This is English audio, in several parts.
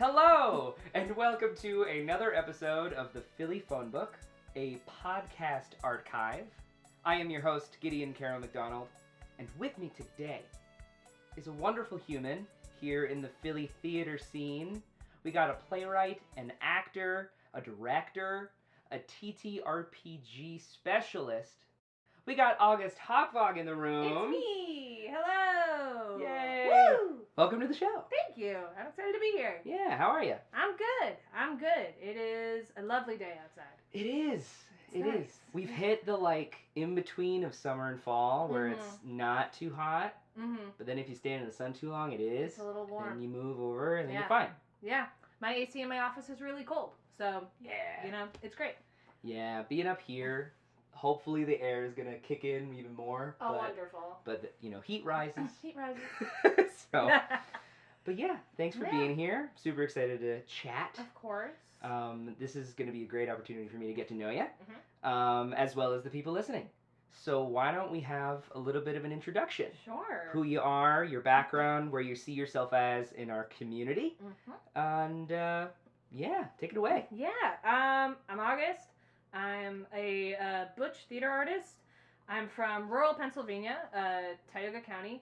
Hello, and welcome to another episode of the Philly Phone Book, a podcast archive. I am your host, Gideon Carroll McDonald, and with me today is a wonderful human here in the Philly theater scene. We got a playwright, an actor, a director, a TTRPG specialist. We got August Hakvaag in the room. It's me! Hello! Yay! Woo! Welcome to the show. Thank you. I'm excited to be here. Yeah, how are you? I'm good. It is a lovely day outside. It is. It's It nice. is. We've hit the in-between of summer and fall where it's not too hot, but then if you stand in the sun too long, it is. It's a little warm. And you move over and then Yeah. you're fine. Yeah. My AC in my office is really cold. So, Yeah. it's great. Yeah, being up here, hopefully the air is going to kick in even more. Oh, wonderful. But, heat rises. Heat rises. But yeah, thanks for being here. Super excited to chat. Of course. This is going to be a great opportunity for me to get to know you, as well as the people listening. So why don't we have a little bit of an introduction? Sure. Who you are, your background, where you see yourself as in our community, and take it away. Yeah. I'm August. I'm a butch theater artist. I'm from rural Pennsylvania, Tioga County.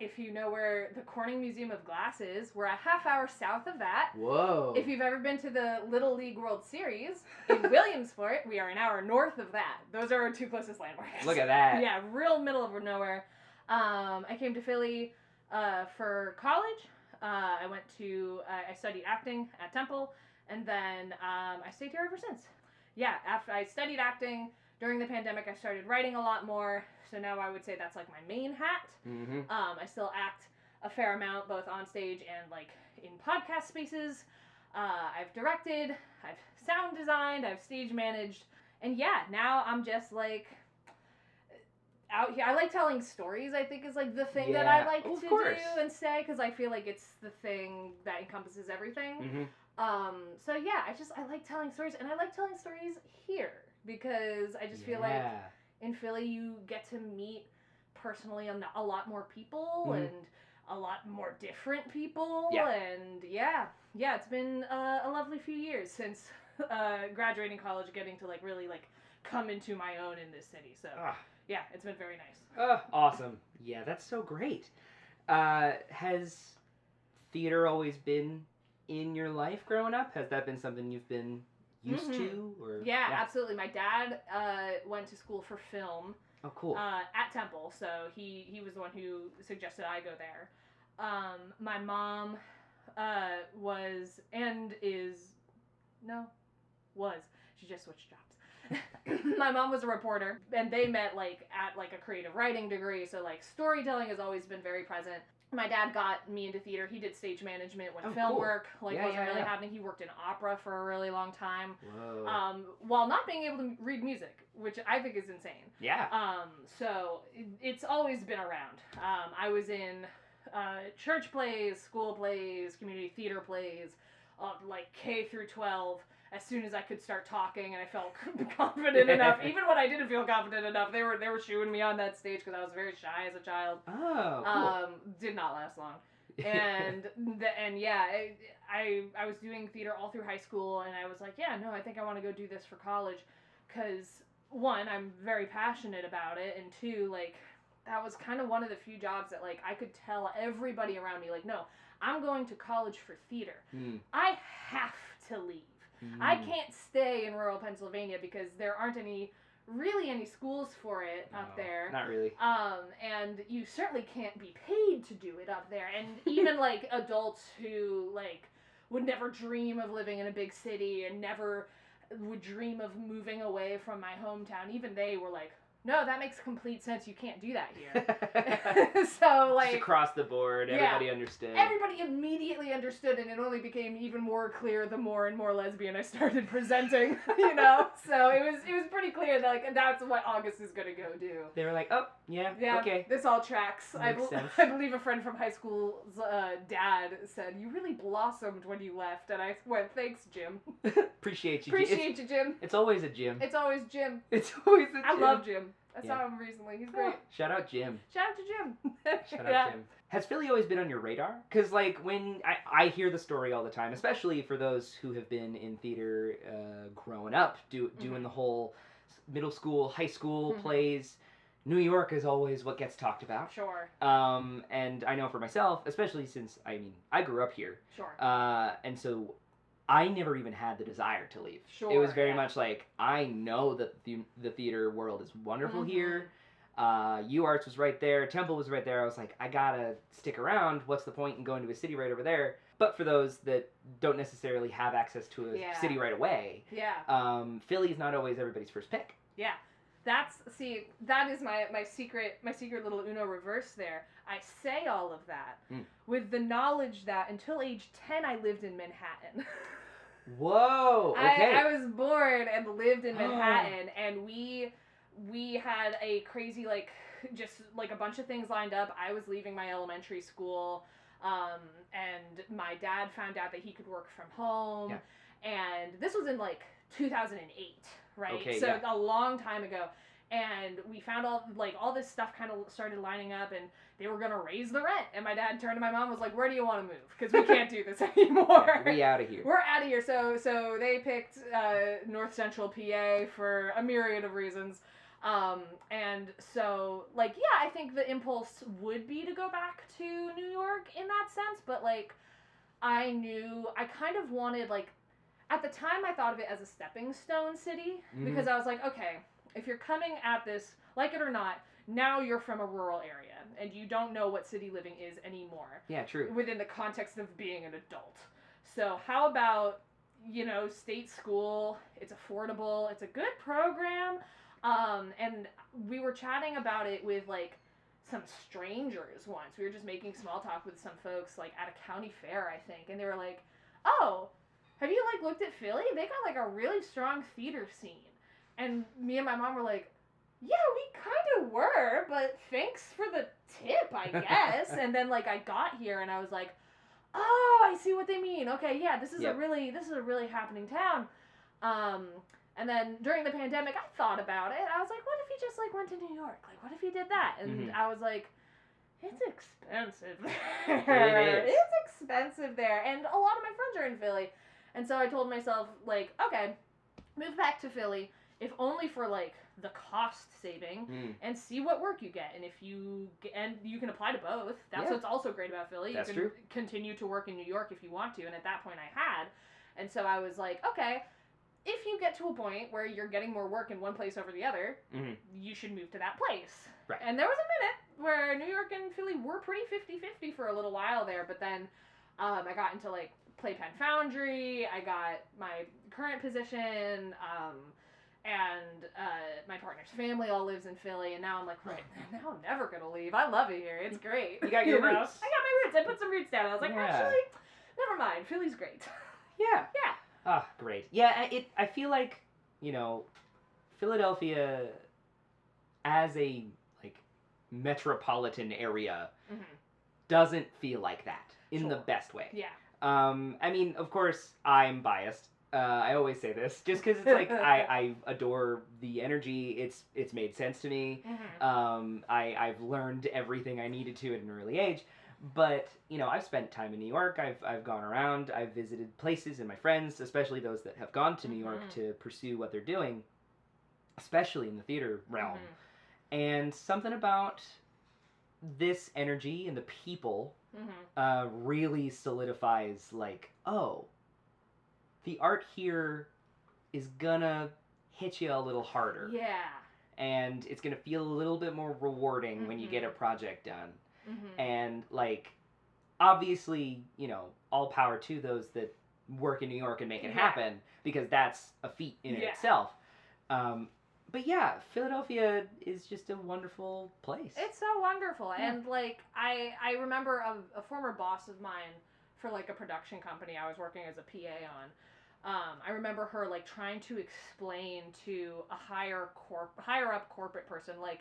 If you know where the Corning Museum of Glass is, we're a half hour south of that. Whoa. If you've ever been to the Little League World Series in Williamsport, we are an hour north of that. Those are our two closest landmarks. Look at that. Yeah, real middle of nowhere. I came to Philly for college. I studied acting at Temple, and then I stayed here ever since. Yeah, after I studied acting, during the pandemic I started writing a lot more, so now I would say that's like my main hat. I still act a fair amount, both on stage and in podcast spaces. I've directed, I've sound designed, I've stage managed, and now I'm just out here. I like telling stories, I think, is the thing that I like to do and say, because I feel like it's the thing that encompasses everything. I like telling stories, and I like telling stories here, because I just feel like in Philly you get to meet personally a lot more people and a lot more different people, and it's been a lovely few years since graduating college, getting to really come into my own in this city. So it's been very nice. Awesome. Yeah, that's so great. Has theater always been in your life growing up? Has that been something you've been used to? Or Yeah, absolutely. My dad went to school for film. Oh, cool. At Temple, so he was the one who suggested I go there. My mom she just switched jobs. My mom was a reporter, and they met at a creative writing degree, so storytelling has always been very present. My dad got me into theater. He did stage management when film work wasn't really happening. He worked in opera for a really long time. Whoa. While not being able to read music, which I think is insane. Yeah. So it's always been around. I was in church plays, school plays, community theater plays, K through 12. As soon as I could start talking and I felt confident enough, even when I didn't feel confident enough, they were shooing me on that stage because I was very shy as a child. Oh, cool. Did not last long. And I was doing theater all through high school, and I was like, I think I want to go do this for college, because one, I'm very passionate about it, and two, that was kind of one of the few jobs that I could tell everybody around me, no, I'm going to college for theater. I have to leave. I can't stay in rural Pennsylvania because there aren't any schools for it up there. Not really. And you certainly can't be paid to do it up there. And even adults who would never dream of living in a big city and never would dream of moving away from my hometown, even they were like, no, that makes complete sense. You can't do that here. So, just across the board, everybody understood. Everybody immediately understood, and it only became even more clear the more and more lesbian I started presenting, So it was pretty clear that, that's what August is going to go do. They were like, oh, yeah, okay. This all tracks. Makes sense. I believe a friend from high school's dad said, you really blossomed when you left, and I went, thanks, Jim. Appreciate you, Jim. It's always a Jim. It's always Jim. It's always a Jim. I love Jim. I saw him recently. He's great. Shout out Jim. Shout out to Jim. Shout out Jim. Has Philly always been on your radar? Because, like, when I hear the story all the time, especially for those who have been in theater growing up, doing the whole middle school, high school plays, New York is always what gets talked about. Sure. And I know for myself, especially since, I grew up here. Sure. And so I never even had the desire to leave. Sure. It was very much like, I know that the theater world is wonderful here. UArts was right there. Temple was right there. I was like, I gotta stick around. What's the point in going to a city right over there? But for those that don't necessarily have access to a city right away, Philly's not always everybody's first pick. Yeah. That is my secret little Uno reverse there. I say all of that with the knowledge that until age 10 I lived in Manhattan. Whoa! Okay. I was born and lived in Manhattan, and we had a crazy, like, just, like, a bunch of things lined up. I was leaving my elementary school, and my dad found out that he could work from home, and this was in, like, 2008, right? Okay, so a long time ago. And we found all this stuff kind of started lining up, and they were going to raise the rent. And my dad turned to my mom and was like, where do you want to move? Because we can't do this anymore. We out of here. We're out of here. So they picked North Central PA for a myriad of reasons. And so, like, yeah, I think the impulse would be to go back to New York in that sense. But, like, I kind of wanted, like, at the time I thought of it as a stepping stone city. Because I was like, okay, if you're coming at this, like it or not, now you're from a rural area, and you don't know what city living is anymore. Yeah, true. Within the context of being an adult. So how about, state school, it's affordable, it's a good program, and we were chatting about it with, like, some strangers once. We were just making small talk with some folks, like, at a county fair, I think, and they were like, oh, have you, like, looked at Philly? They got, like, a really strong theater scene. And me and my mom were like, yeah, we kind of were, but thanks for the tip, I guess. And then, like, I got here and I was like, oh, I see what they mean. Okay, yeah, this is a really happening town. And then during the pandemic, I thought about it. I was like, what if you just, like, went to New York? Like, what if you did that? And I was like, it's expensive there. It is. It's expensive there. And a lot of my friends are in Philly. And so I told myself, like, okay, move back to Philly. If only for, like, the cost saving, and see what work you get. And if you can apply to both. That's what's also great about Philly. That's you can true. continue to work in New York if you want to. And at that point I had. And so I was like, okay, if you get to a point where you're getting more work in one place over the other, you should move to that place. Right. And there was a minute where New York and Philly were pretty 50-50 for a little while there. But then I got into, like, PlayPenn Foundry. I got my current position, and my partner's family all lives in Philly, and now I'm like, right, now I'm never gonna leave. I love it here. It's great. You got your roots. I got my roots. I put some roots down. I was like, actually, never mind. Philly's great. Yeah. Yeah. Ah, great. Yeah, I feel like, Philadelphia as a, like, metropolitan area doesn't feel like that in the best way. Yeah. I mean, of course, I'm biased. I always say this just because it's like I adore the energy. It's made sense to me. I've learned everything I needed to at an early age. But I've spent time in New York. I've gone around. I've visited places, and my friends, especially those that have gone to New York to pursue what they're doing, especially in the theater realm. And something about this energy and the people really solidifies, like, oh, the art here is gonna hit you a little harder. Yeah. And it's gonna feel a little bit more rewarding when you get a project done. And, like, obviously, all power to those that work in New York and make it happen, because that's a feat in itself. But yeah, Philadelphia is just a wonderful place. It's so wonderful. And, like, I remember a former boss of mine for, like, a production company I was working as a PA on. I remember her, like, trying to explain to a higher up corporate person, like,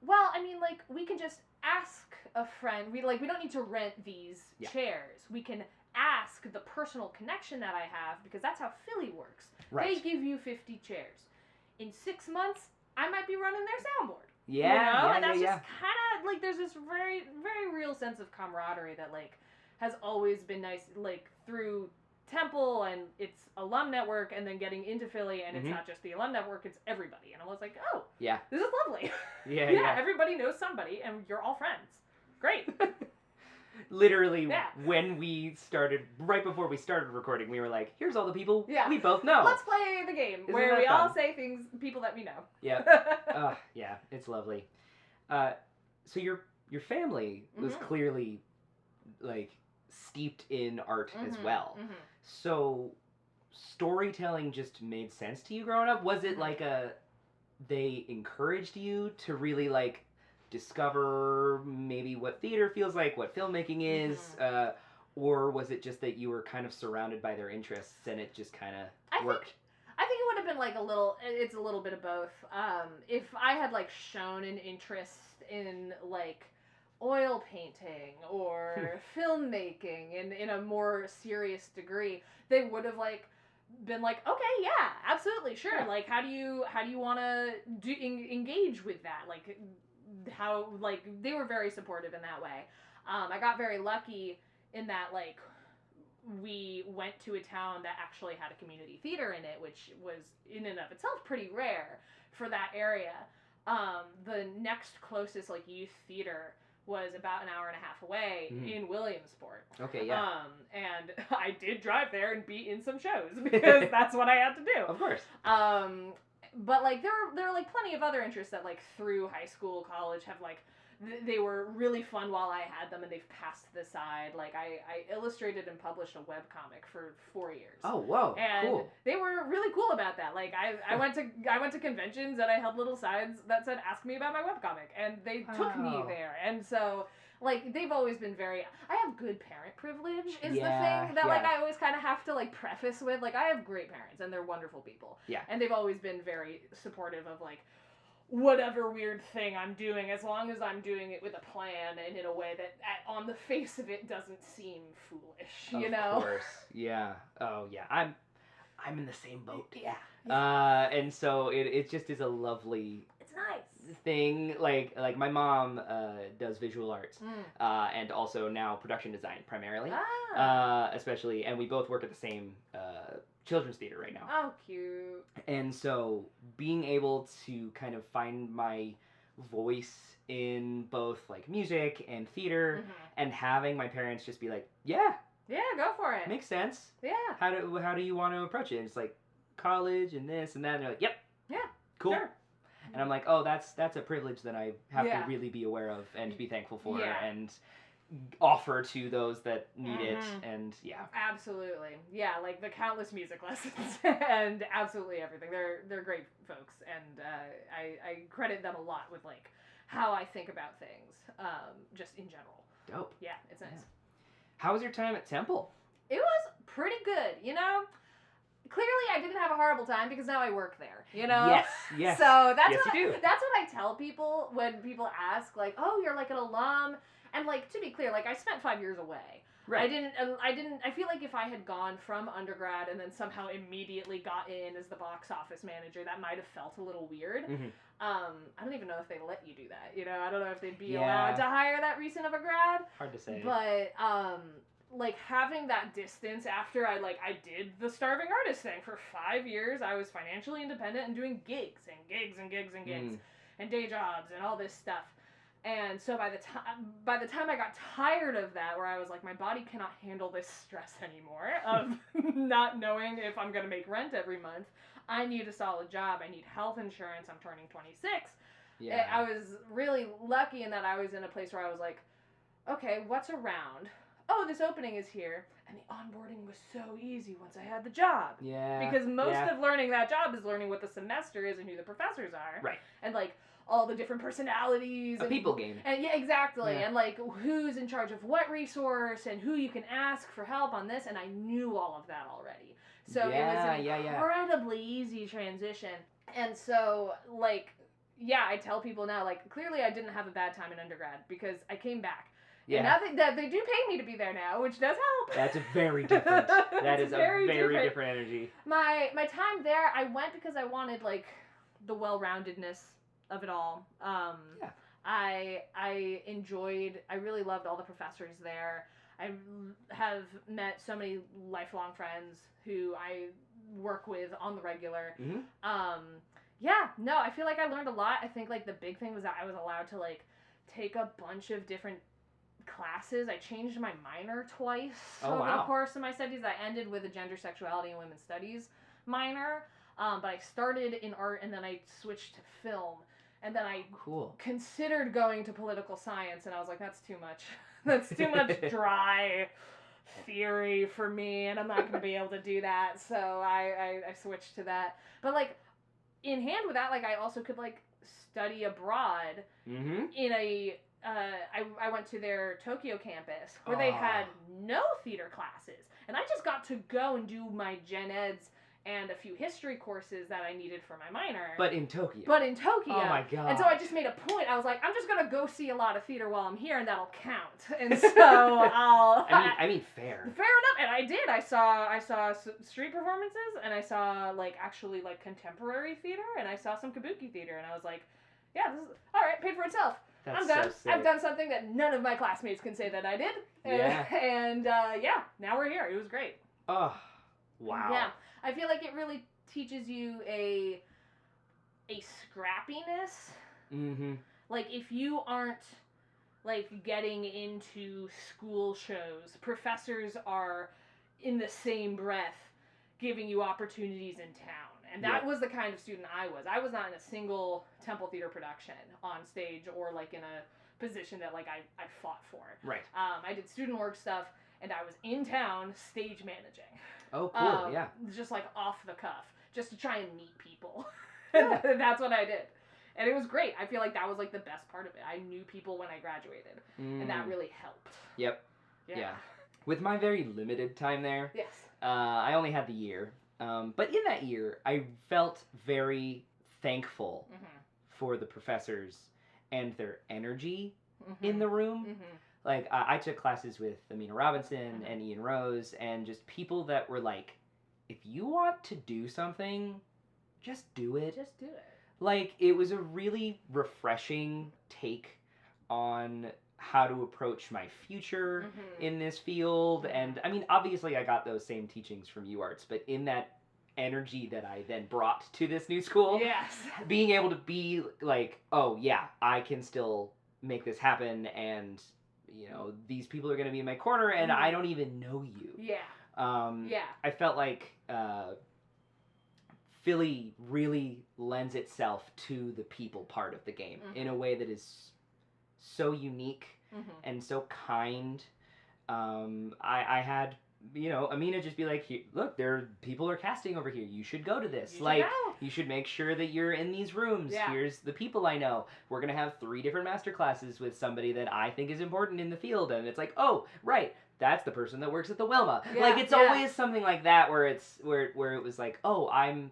well, I mean, like, we can just ask a friend. We don't need to rent these chairs. We can ask the personal connection that I have, because that's how Philly works. Right. They give you 50 chairs. In 6 months, I might be running their soundboard. Yeah, you know? Yeah, and that's yeah, just kind of, like, there's this very, very real sense of camaraderie that, like, has always been nice, like, through Temple and its alum network, and then getting into Philly, and it's not just the alum network, it's everybody. And I was like, oh, yeah, this is lovely. Yeah. Everybody knows somebody, and you're all friends. Great. Literally, when we started, right before we started recording, we were like, here's all the people we both know. Let's play the game where we all say things, people that we know. Yeah. Yeah, it's lovely. So your family was clearly, like, steeped in art as well. So storytelling just made sense to you growing up? Was it like they encouraged you to really, like, discover maybe what theater feels like, what filmmaking is, or was it just that you were kind of surrounded by their interests and it just kind of worked? I think it would have been like it's a little bit of both. If I had, like, shown an interest in, like, oil painting or filmmaking in a more serious degree, they would have, like, been like, okay, yeah, absolutely, sure. Yeah. Like, how do you want to engage with that? Like, how, like, they were very supportive in that way. I got very lucky in that, like, we went to a town that actually had a community theater in it, which was in and of itself pretty rare for that area. The next closest, like, youth theater was about an hour and a half away in Williamsport. Okay, yeah. And I did drive there and be in some shows because that's what I had to do. Of course. But, like, there are like plenty of other interests that, like, through high school, college have, like, they were really fun while I had them, and they've passed to the side. Like, I illustrated and published a webcomic for 4 years. Oh, whoa, and cool. They were really cool about that. Like, I went to conventions and I held little signs that said, "Ask me about my webcomic," and they took me there. And so, like, they've always been very. I have good parent privilege is the thing that like I always kind of have to, like, preface with. Like, I have great parents and they're wonderful people. Yeah. And they've always been very supportive of, like, whatever weird thing I'm doing, as long as I'm doing it with a plan and in a way that on the face of it doesn't seem foolish, you know? Of course, yeah. Oh, yeah. I'm in the same boat. Yeah. And so it just is a lovely... It's nice. Thing. Like my mom does visual arts and also now production design primarily. Especially, and we both work at the same children's theater right now. Oh, cute. And so being able to kind of find my voice in both, like, music and theater and having my parents just be like, yeah, go for it. Makes sense. Yeah. How do you want to approach it? And it's like college and this and that, and they're like, yep. Yeah. Cool. Sure. And I'm like, oh, that's a privilege that I have to really be aware of and be thankful for and offer to those that need it. And absolutely, like the countless music lessons and absolutely everything. They're great folks, and I credit them a lot with, like, how I think about things, just in general. Dope. Yeah, it's nice. How was your time at Temple? It was pretty good, you know. Clearly, I didn't have a horrible time because now I work there, you know? Yes. So that's yes, that's what I tell people when people ask, like, oh, you're, like, an alum. And, like, to be clear, like, I spent 5 years away. Right. I feel like if I had gone from undergrad and then somehow immediately got in as the box office manager, that might have felt a little weird. I don't even know if they let you do that, you know? I don't know if they'd be allowed to hire that recent of a grad. Hard to say. But, like, having that distance after I did the starving artist thing for 5 years. I was financially independent and doing gigs and gigs and gigs and gigs and day jobs and all this stuff. And so by the time I got tired of that, where I was like, my body cannot handle this stress anymore of not knowing if I'm going to make rent every month. I need a solid job. I need health insurance. I'm turning 26. Yeah. I was really lucky in that I was in a place where I was like, okay, what's around? Oh, this opening is here. And the onboarding was so easy once I had the job. Yeah. Because most of learning that job is learning what the semester is and who the professors are. Right. And, like, all the different personalities. A people game. And yeah, exactly. Yeah. And, like, who's in charge of what resource and who you can ask for help on this. And I knew all of that already. So it was an incredibly easy transition. And so, like, I tell people now, like, clearly I didn't have a bad time in undergrad because I came back. Yeah. And now that they do pay me to be there now, which does help. That's a very different. That is a very different energy. My time there, I went because I wanted, like, the well-roundedness of it all. Yeah. I really loved all the professors there. I have met so many lifelong friends who I work with on the regular. Mm-hmm. Yeah, no, I feel like I learned a lot. I think, like, the big thing was that I was allowed to, like, take a bunch of different classes. I changed my minor twice over the course of my studies. I ended with a gender, sexuality, and women's studies minor, but I started in art, and then I switched to film, and then I considered going to political science, and I was like, that's too much. That's too much dry theory for me, and I'm not going to be able to do that, so I switched to that. But, like, in hand with that, like, I also could, like, study abroad in a, I went to their Tokyo campus where they had no theater classes. And I just got to go and do my gen eds and a few history courses that I needed for my minor. But in Tokyo. Oh my god. And so I just made a point. I was like, I'm just going to go see a lot of theater while I'm here, and that'll count. And so I'll... I mean, fair. Fair enough. And I did. I saw street performances, and I saw, like, actually, like, contemporary theater, and I saw some kabuki theater, and I was like, yeah, this is... All right, paid for itself. I'm done. So sick. I've done something that none of my classmates can say that I did. Yeah. And yeah, now we're here. It was great. Oh, wow. Yeah. I feel like it really teaches you a scrappiness. Mm-hmm. Like, if you aren't, like, getting into school shows, professors are, in the same breath, giving you opportunities in town. And that was the kind of student I was. I was not in a single Temple Theater production on stage or, like, in a position that, like, I fought for. Right. I did student work stuff, and I was in town stage managing. Oh, cool, yeah. Just, like, off the cuff, just to try and meet people. Yeah. That's what I did. And it was great. I feel like that was, like, the best part of it. I knew people when I graduated, and that really helped. Yep. Yeah. With my very limited time there, yes, I only had the year. But in that year, I felt very thankful for the professors and their energy in the room. Like, I took classes with Amina Robinson and Ian Rose, and just people that were like, if you want to do something, just do it. Just do it. Like, it was a really refreshing take on how to approach my future in this field. And, I mean, obviously I got those same teachings from UArts, but in that energy that I then brought to this new school, being able to be like, oh, yeah, I can still make this happen, and... you know, these people are going to be in my corner, and I don't even know you. Yeah. I felt like Philly really lends itself to the people part of the game in a way that is so unique and so kind. I had, you know, Amina just be like, look, people are casting over here. You should go to this. You should make sure that you're in these rooms. Yeah. Here's the people I know. We're going to have 3 different master classes with somebody that I think is important in the field. And it's like, oh, right. That's the person that works at the Wilma. Yeah, like, it's always something like that where it was like, oh, I'm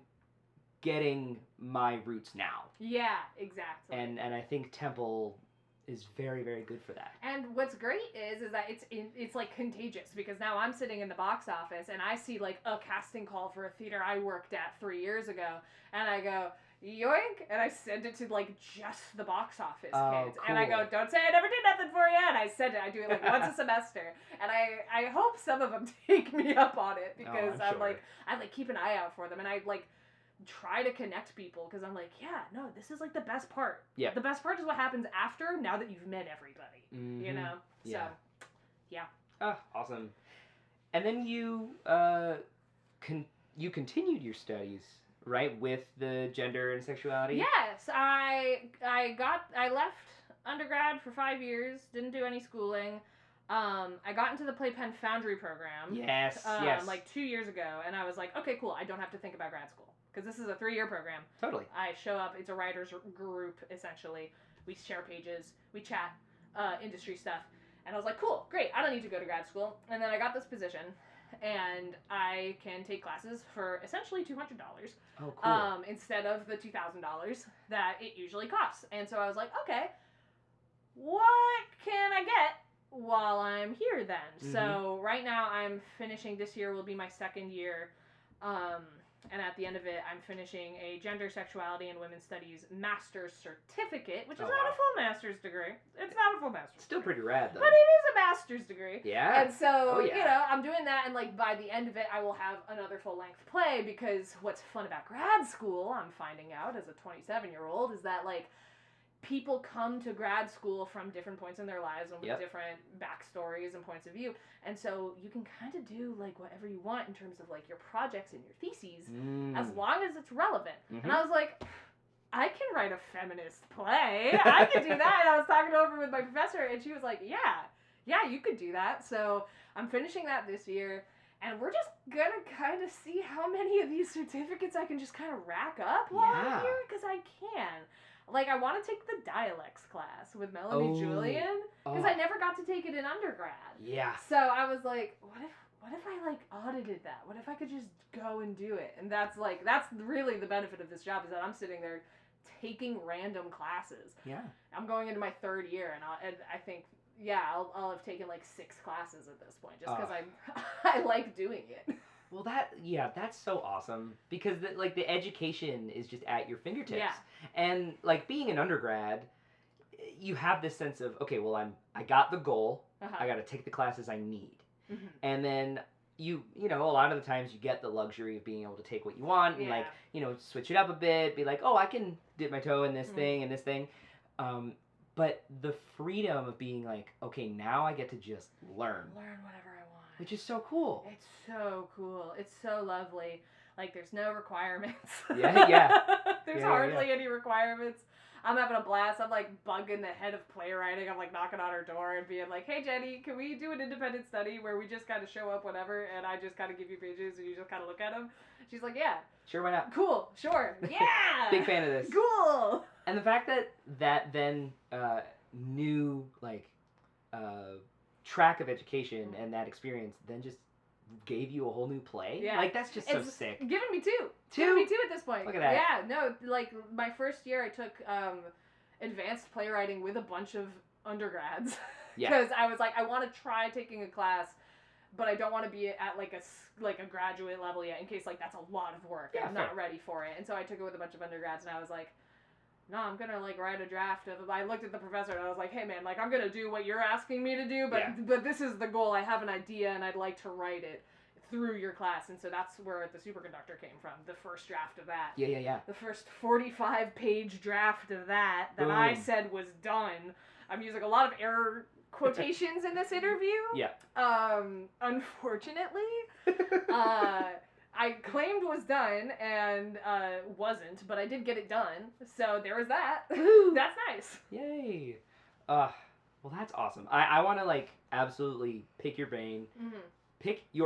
getting my roots now. Yeah, exactly. And I think Temple is very, very good for that. And what's great is that it's like contagious, because now I'm sitting in the box office and I see, like, a casting call for a theater I worked at 3 years ago, and I go, yoink, and I send it to, like, just the box office kids. Cool. And I go, don't say I never did nothing for you, and I send it. I do it, like, once a semester, and I hope some of them take me up on it, because I'm sure. I keep an eye out for them, and I, like, try to connect people, because I'm like, yeah, no, this is, like, the best part. Yeah. The best part is what happens after, now that you've met everybody, you know? Yeah. So, yeah. Oh, awesome. And then you continued your studies, right, with the gender and sexuality? Yes, I left undergrad for 5 years, didn't do any schooling. I got into the PlayPenn Foundry program. Yes. Like 2 years ago, and I was like, okay, cool, I don't have to think about grad school, because this is a 3-year program. Totally. I show up, it's a writer's group, essentially. We share pages, we chat, industry stuff. And I was like, cool, great, I don't need to go to grad school. And then I got this position, and I can take classes for essentially $200. Oh, cool. Instead of the $2,000 that it usually costs. And so I was like, okay, what can I get while I'm here then? So right now I'm finishing, this year will be my 2nd year And at the end of it, I'm finishing a Gender, Sexuality, and Women's Studies Master's Certificate, which is not a full master's degree. It's not a full master's Still degree. pretty rad, though. But it is a master's degree. Yeah. And so, you know, I'm doing that, and, like, by the end of it, I will have another full-length play, because what's fun about grad school, I'm finding out as a 27-year-old, is that, like, people come to grad school from different points in their lives and with different backstories and points of view. And so you can kind of do, like, whatever you want in terms of, like, your projects and your theses, as long as it's relevant. And I was like, I can write a feminist play. I can do that. And I was talking over with my professor, and she was like, yeah, you could do that. So I'm finishing that this year. And we're just gonna kind of see how many of these certificates I can just kind of rack up while I'm here, because I can. Like, I want to take the dialects class with Melanie Julian, because I never got to take it in undergrad. Yeah. So I was like, what if I, like, audited that? What if I could just go and do it? And that's really the benefit of this job, is that I'm sitting there taking random classes. Yeah. I'm going into my third year, and I think, I'll have taken, like, 6 classes at this point, just because I like doing it. Well, that's so awesome, because the education is just at your fingertips. Yeah. And, like, being an undergrad, you have this sense of, okay, well, I got the goal. I got to take the classes I need. Mm-hmm. And then you know, a lot of the times you get the luxury of being able to take what you want and, like, you know, switch it up a bit, be like, oh, I can dip my toe in this thing and this thing. But the freedom of being like, okay, now I get to just learn whatever I want. Which is so cool. It's so cool. It's so lovely. Like, there's no requirements. Yeah. There's hardly any requirements. I'm having a blast. I'm, like, bugging the head of playwriting. I'm, like, knocking on her door and being like, hey, Jenny, can we do an independent study where we just kind of show up whatever, and I just kind of give you pages and you just kind of look at them? She's like, yeah. Sure, why not? Cool. Sure. Yeah. Big fan of this. Cool. And the fact that then new, like, track of education and that experience then just gave you a whole new play. Yeah. Like, that's just so sick. Giving me two. Giving me two at this point. Look at that. Yeah, no, like, my first year I took advanced playwriting with a bunch of undergrads. Yeah. Because I was like, I want to try taking a class, but I don't want to be at, like, a graduate level yet, in case, like, that's a lot of work. Yeah, I'm not ready for it. And so I took it with a bunch of undergrads, and I was like, no, I'm gonna, like, write a draft of. I looked at the professor and I was like, hey man, like, I'm gonna do what you're asking me to do, but this is the goal. I have an idea and I'd like to write it through your class. And so that's where the superconductor came from. The first draft of that. Yeah. The first 45-page draft of that Boom. I said was done. I'm using a lot of error quotations in this interview. Yeah. Unfortunately, I claimed was done and wasn't, but I did get it done. So there was that. That's nice. Yay. Well, that's awesome. I want to, like, absolutely pick your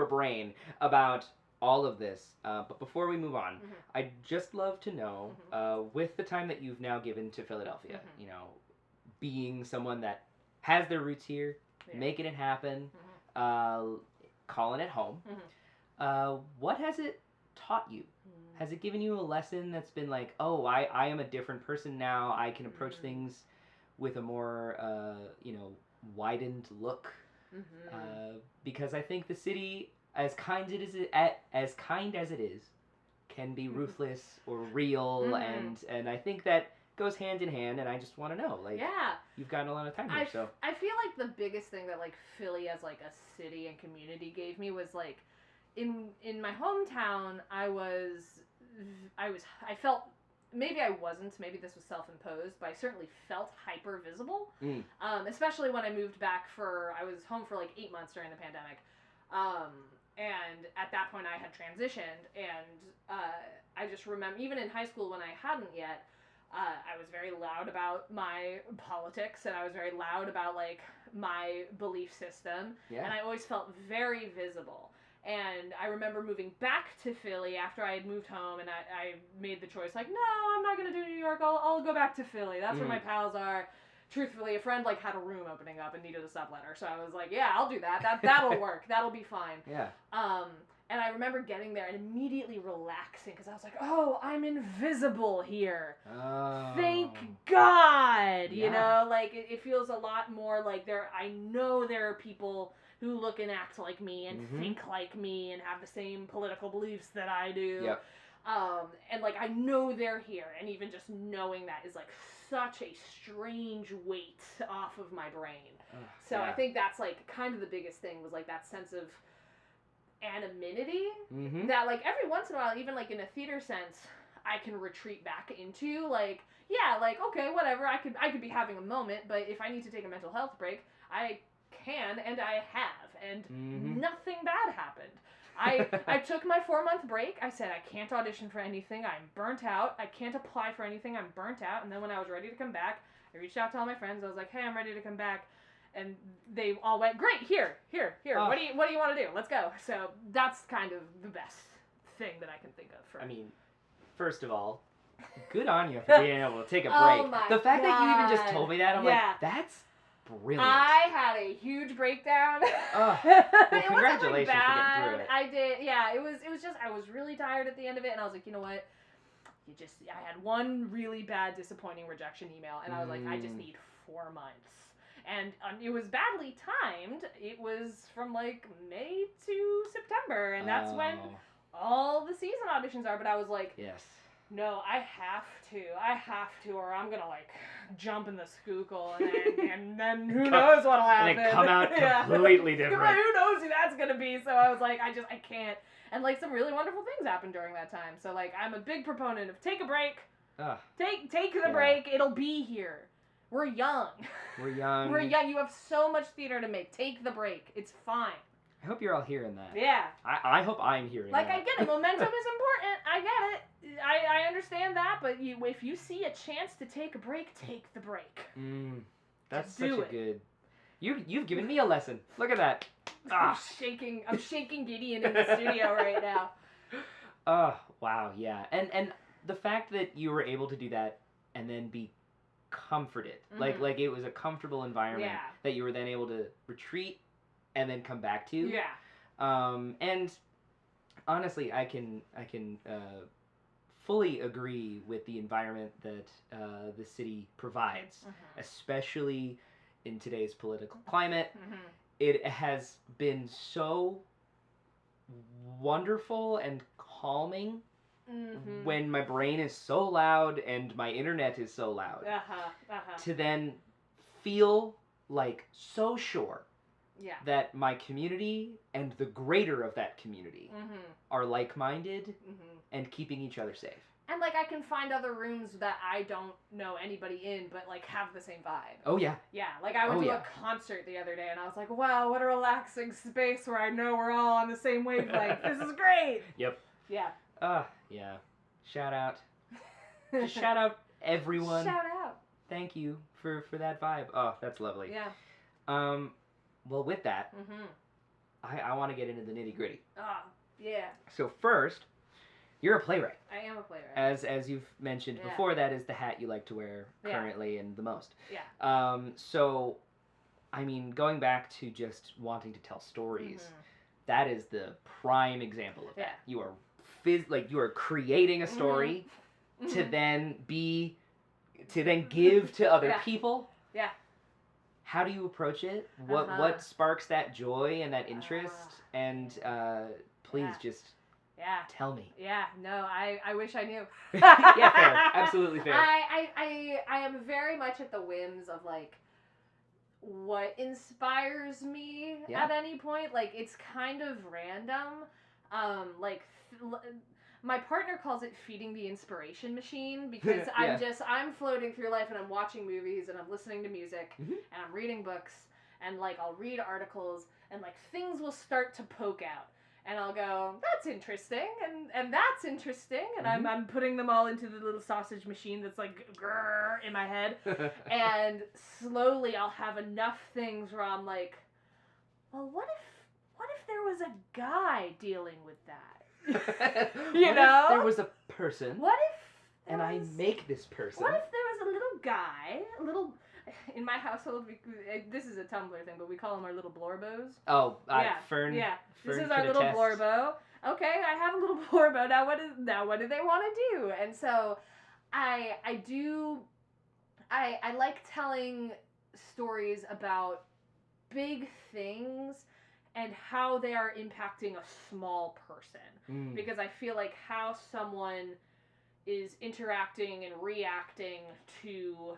brain about all of this. But before we move on, I'd just love to know, with the time that you've now given to Philadelphia, you know, being someone that has their roots here, making it happen, calling it home, what has it taught you? Has it given you a lesson that's been like, oh, I am a different person now. I can approach things with a more, you know, widened look. Because I think the city, as kind as it is, can be ruthless or real, and I think that goes hand in hand. And I just want to know, like, you've gotten a lot of time here, so I feel like the biggest thing that, like, Philly as, like, a city and community gave me was, like, in my hometown, I felt, maybe I wasn't, maybe this was self-imposed, but I certainly felt hyper visible. Especially when I moved back I was home for, like, 8 months during the pandemic. And at that point I had transitioned, and I just remember, even in high school when I hadn't yet, I was very loud about my politics, and I was very loud about, like, my belief system, and I always felt very visible. And I remember moving back to Philly after I had moved home, and I made the choice, like, no, I'm not going to do New York, I'll go back to Philly. That's where my pals are. Truthfully, a friend, like, had a room opening up and needed a subletter, so I was like, yeah, I'll do that. That'll work. That'll be fine. Yeah. And I remember getting there and immediately relaxing, because I was like, oh, I'm invisible here. Oh. Thank God! You know, like, it feels a lot more like I know there are people who look and act like me and think like me and have the same political beliefs that I do. Yep. And like I know they're here, and even just knowing that is like such a strange weight off of my brain. So I think that's like kind of the biggest thing was like that sense of anonymity that like every once in a while, even like in a theater sense, I can retreat back into. Like, yeah, like okay, whatever, I could be having a moment, but if I need to take a mental health break, I can, and I have, and nothing bad happened. I took my 4-month break. I said I can't audition for anything. I'm burnt out. I can't apply for anything. I'm burnt out. And then when I was ready to come back, I reached out to all my friends. I was like, hey, I'm ready to come back. And they all went, great, here. Oh. What do you want to do? Let's go. So that's kind of the best thing that I can think of for. I mean, first of all, good on you for being able to take a break. The fact that you even just told me that, I'm like, that's brilliant. I had a huge breakdown. Well, congratulations for getting through it. I did. Yeah, it was just I was really tired at the end of it, and I was like, you know what? I had one really bad, disappointing rejection email, and I was like, I just need 4 months. And it was badly timed. It was from like May to September, and that's when all the season auditions are. But I was like, yes. No, I have to, or I'm gonna like jump in the skookle, and then who knows what'll happen. And then come out completely different. Who knows who that's gonna be? So I was like, I can't. And like some really wonderful things happened during that time. So like I'm a big proponent of take a break. Take the break. It'll be here. We're young. We're young. You have so much theater to make. Take the break. It's fine. I hope you're all hearing that. Yeah. I hope I'm hearing that. Like, I get it. Momentum is important. I get it. I understand that, but if you see a chance to take a break, take the break. That's such a good... You've given me a lesson. Look at that. I'm shaking Gideon in the studio right now. Oh, wow, yeah. And the fact that you were able to do that and then be comforted. Like it was a comfortable environment that you were then able to retreat and then come back to. Yeah. And honestly, I can fully agree with the environment that the city provides, especially in today's political climate. It has been so wonderful and calming when my brain is so loud and my internet is so loud to then feel like so sure that my community and the greater of that community are like-minded and keeping each other safe. And, like, I can find other rooms that I don't know anybody in, but, like, have the same vibe. Oh, yeah. Yeah, like, I went to a concert the other day, and I was like, wow, what a relaxing space where I know we're all on the same wavelength. This is great! Yep. Yeah. Yeah. Shout out. Just shout out everyone. Shout out. Thank you for that vibe. Oh, that's lovely. Yeah. Well, with that, I want to get into the nitty-gritty. Yeah. So first... You're a playwright. I am a playwright. As you've mentioned before, that is the hat you like to wear currently and the most. Yeah. So, I mean, going back to just wanting to tell stories, that is the prime example of that. You are you are creating a story to then give to other people. Yeah. How do you approach it? What sparks that joy and that interest? And please just... Yeah. Tell me. Yeah, no, I wish I knew. Yeah, fair. Absolutely fair. I am very much at the whims of, like, what inspires me at any point. Like, it's kind of random. My partner calls it feeding the inspiration machine because I'm floating through life and I'm watching movies and I'm listening to music and I'm reading books and, like, I'll read articles and, like, things will start to poke out. And I'll go, that's interesting, and that's interesting, and I'm putting them all into the little sausage machine that's like grrr in my head, and slowly I'll have enough things where I'm like, well, what if there was a guy dealing with that? You know? If there was a person. What if? And I make this person. What if there was a little guy, in my household, this is a Tumblr thing, but we call them our little blorbos. Oh, Fern. Yeah, Fern this is our little blorbo. Okay, I have a little blorbo. Now what do they want to do? And so, I like telling stories about big things and how they are impacting a small person. Because I feel like how someone is interacting and reacting to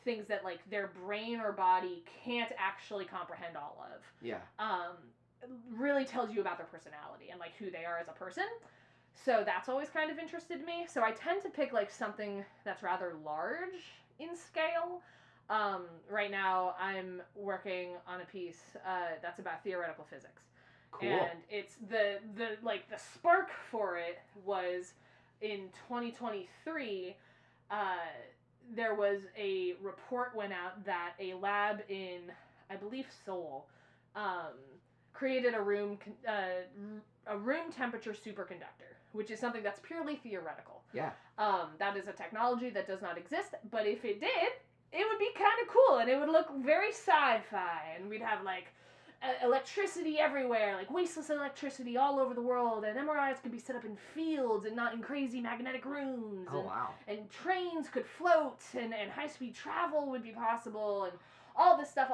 things that like their brain or body can't actually comprehend all of. Yeah. Really tells you about their personality and like who they are as a person. So that's always kind of interested me. So I tend to pick like something that's rather large in scale. Right now I'm working on a piece that's about theoretical physics. Cool. And it's the spark for it was in 2023. There was a report went out that a lab in, I believe, Seoul, created a room temperature superconductor, which is something that's purely theoretical. Yeah. That is a technology that does not exist, but if it did, it would be kind of cool, and it would look very sci-fi, and we'd have, like, electricity everywhere, like wasteless electricity all over the world, and MRIs could be set up in fields and not in crazy magnetic rooms. Oh, wow. And trains could float, and high-speed travel would be possible, and all this stuff.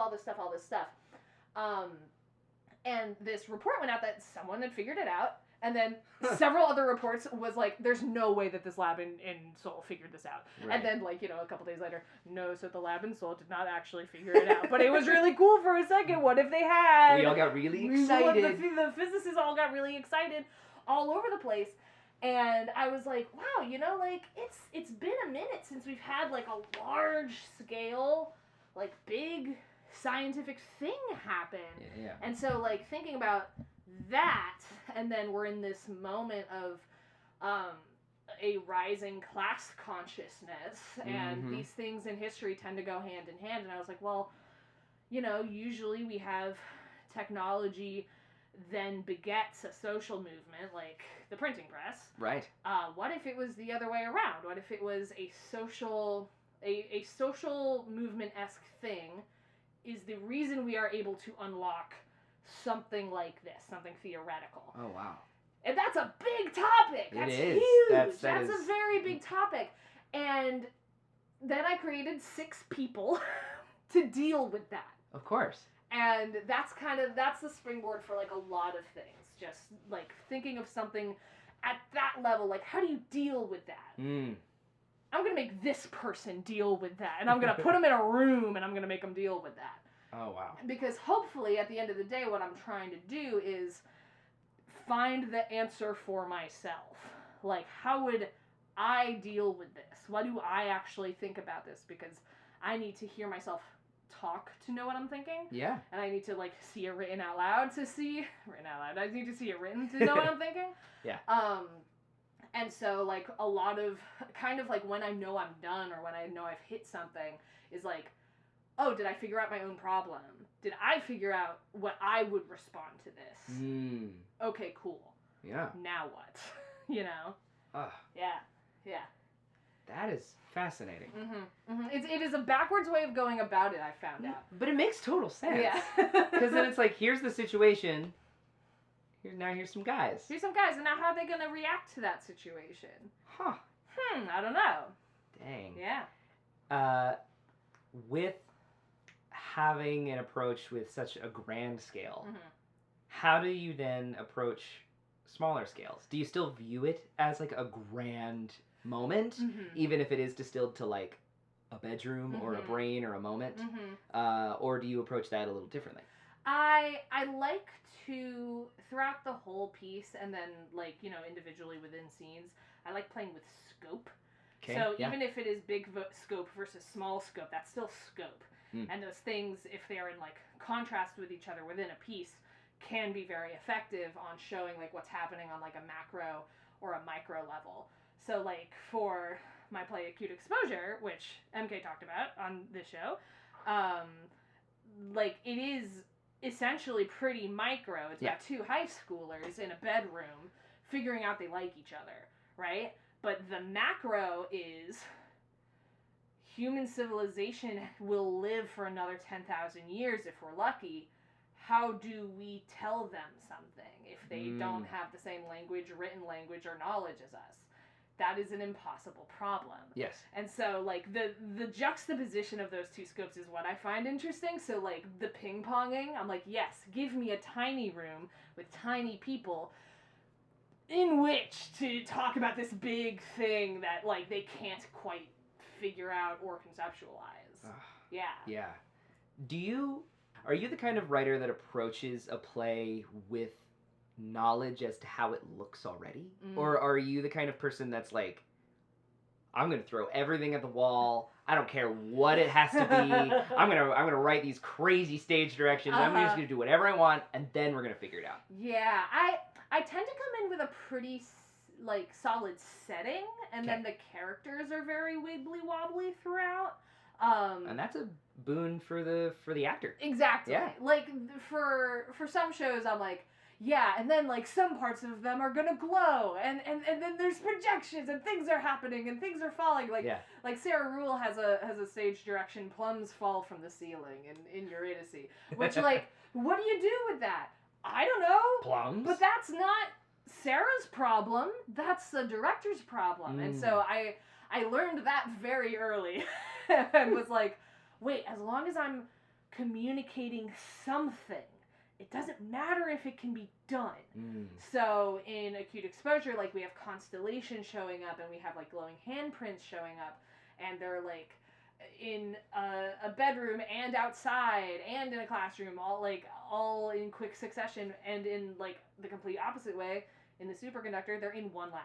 And this report went out that someone had figured it out, and then several other reports was like, there's no way that this lab in Seoul figured this out. Right. And then, like, you know, a couple days later, no, so the lab in Seoul did not actually figure it out. But it was really cool for a second. What if they had? We all got really excited. The physicists all got really excited all over the place. And I was like, wow, you know, like, it's been a minute since we've had, like, a large scale, like, big scientific thing happen. Yeah. And so, like, thinking about that, and then we're in this moment of a rising class consciousness, and these things in history tend to go hand in hand. And I was like, well, you know, usually we have technology then begets a social movement, like the printing press. Right. What if it was the other way around? What if it was a social movement-esque thing is the reason we are able to unlock something like this, something theoretical. Oh, wow. And that's a big topic. That's huge. That's a very big topic. And then I created 6 people to deal with that. Of course. And that's the springboard for, like, a lot of things. Just, like, thinking of something at that level, like, how do you deal with that? I'm going to make this person deal with that. And I'm going to put them in a room, and I'm going to make them deal with that. Oh, wow. Because hopefully, at the end of the day, what I'm trying to do is find the answer for myself. Like, how would I deal with this? What do I actually think about this? Because I need to hear myself talk to know what I'm thinking. Yeah. And I need to, like, see it written out loud to see... Written out loud. I need to see it written to know what I'm thinking. Yeah. And so, like, a lot of... Kind of, like, when I know I'm done or when I know I've hit something is, like, oh, did I figure out my own problem? Did I figure out what I would respond to this? Okay, cool. Yeah. Now what? You know? Yeah. That is fascinating. It is a backwards way of going about it, I found out. But it makes total sense. Yeah. Because then it's like, here's the situation. Here's some guys. Here's some guys, and now how are they going to react to that situation? Huh. I don't know. Dang. Yeah. With having an approach with such a grand scale, how do you then approach smaller scales? Do you still view it as like a grand moment, even if it is distilled to like a bedroom or a brain or a moment? Or do you approach that a little differently? I like to, throughout the whole piece and then, like, you know, individually within scenes, I like playing with scope. Okay, so even if it is big scope versus small scope, that's still scope. And those things, if they are in, like, contrast with each other within a piece, can be very effective on showing, like, what's happening on, like, a macro or a micro level. So, like, for my play Acute Exposure, which MK talked about on this show, like, it is essentially pretty micro. It's got 2 high schoolers in a bedroom figuring out they like each other, right? But the macro is human civilization will live for another 10,000 years if we're lucky. How do we tell them something if they don't have the same language, written language, or knowledge as us? that is an impossible problem. Yes. And so, like, the juxtaposition of those two scopes is what I find interesting. So, like, the ping-ponging, I'm like, yes, give me a tiny room with tiny people in which to talk about this big thing that, like, they can't quite figure out or conceptualize. Yeah. Yeah. Are you the kind of writer that approaches a play with knowledge as to how it looks already? Or are you the kind of person that's like, I'm going to throw everything at the wall. I don't care what it has to be. I'm going to write these crazy stage directions. I'm just going to do whatever I want, and then we're going to figure it out. Yeah, I tend to come in with a pretty like solid setting, and then the characters are very wibbly wobbly throughout. And that's a boon for the actor. Exactly. Yeah. Like for some shows, I'm like, yeah, and then like some parts of them are gonna glow, and then there's projections, and things are happening, and things are falling. Like Sarah Rule has a stage direction, plums fall from the ceiling in Eurydice, which like, what do you do with that? I don't know. Plums. But that's not Sarah's problem. That's the director's problem. And so I learned that very early, and was like, wait, as long as I'm communicating something, it doesn't matter if it can be done. So in acute exposure, like, we have constellations showing up, and we have like glowing handprints showing up, and they're like in a bedroom and outside and in a classroom, all in quick succession. And in like the complete opposite way, in the superconductor, they're in one lab.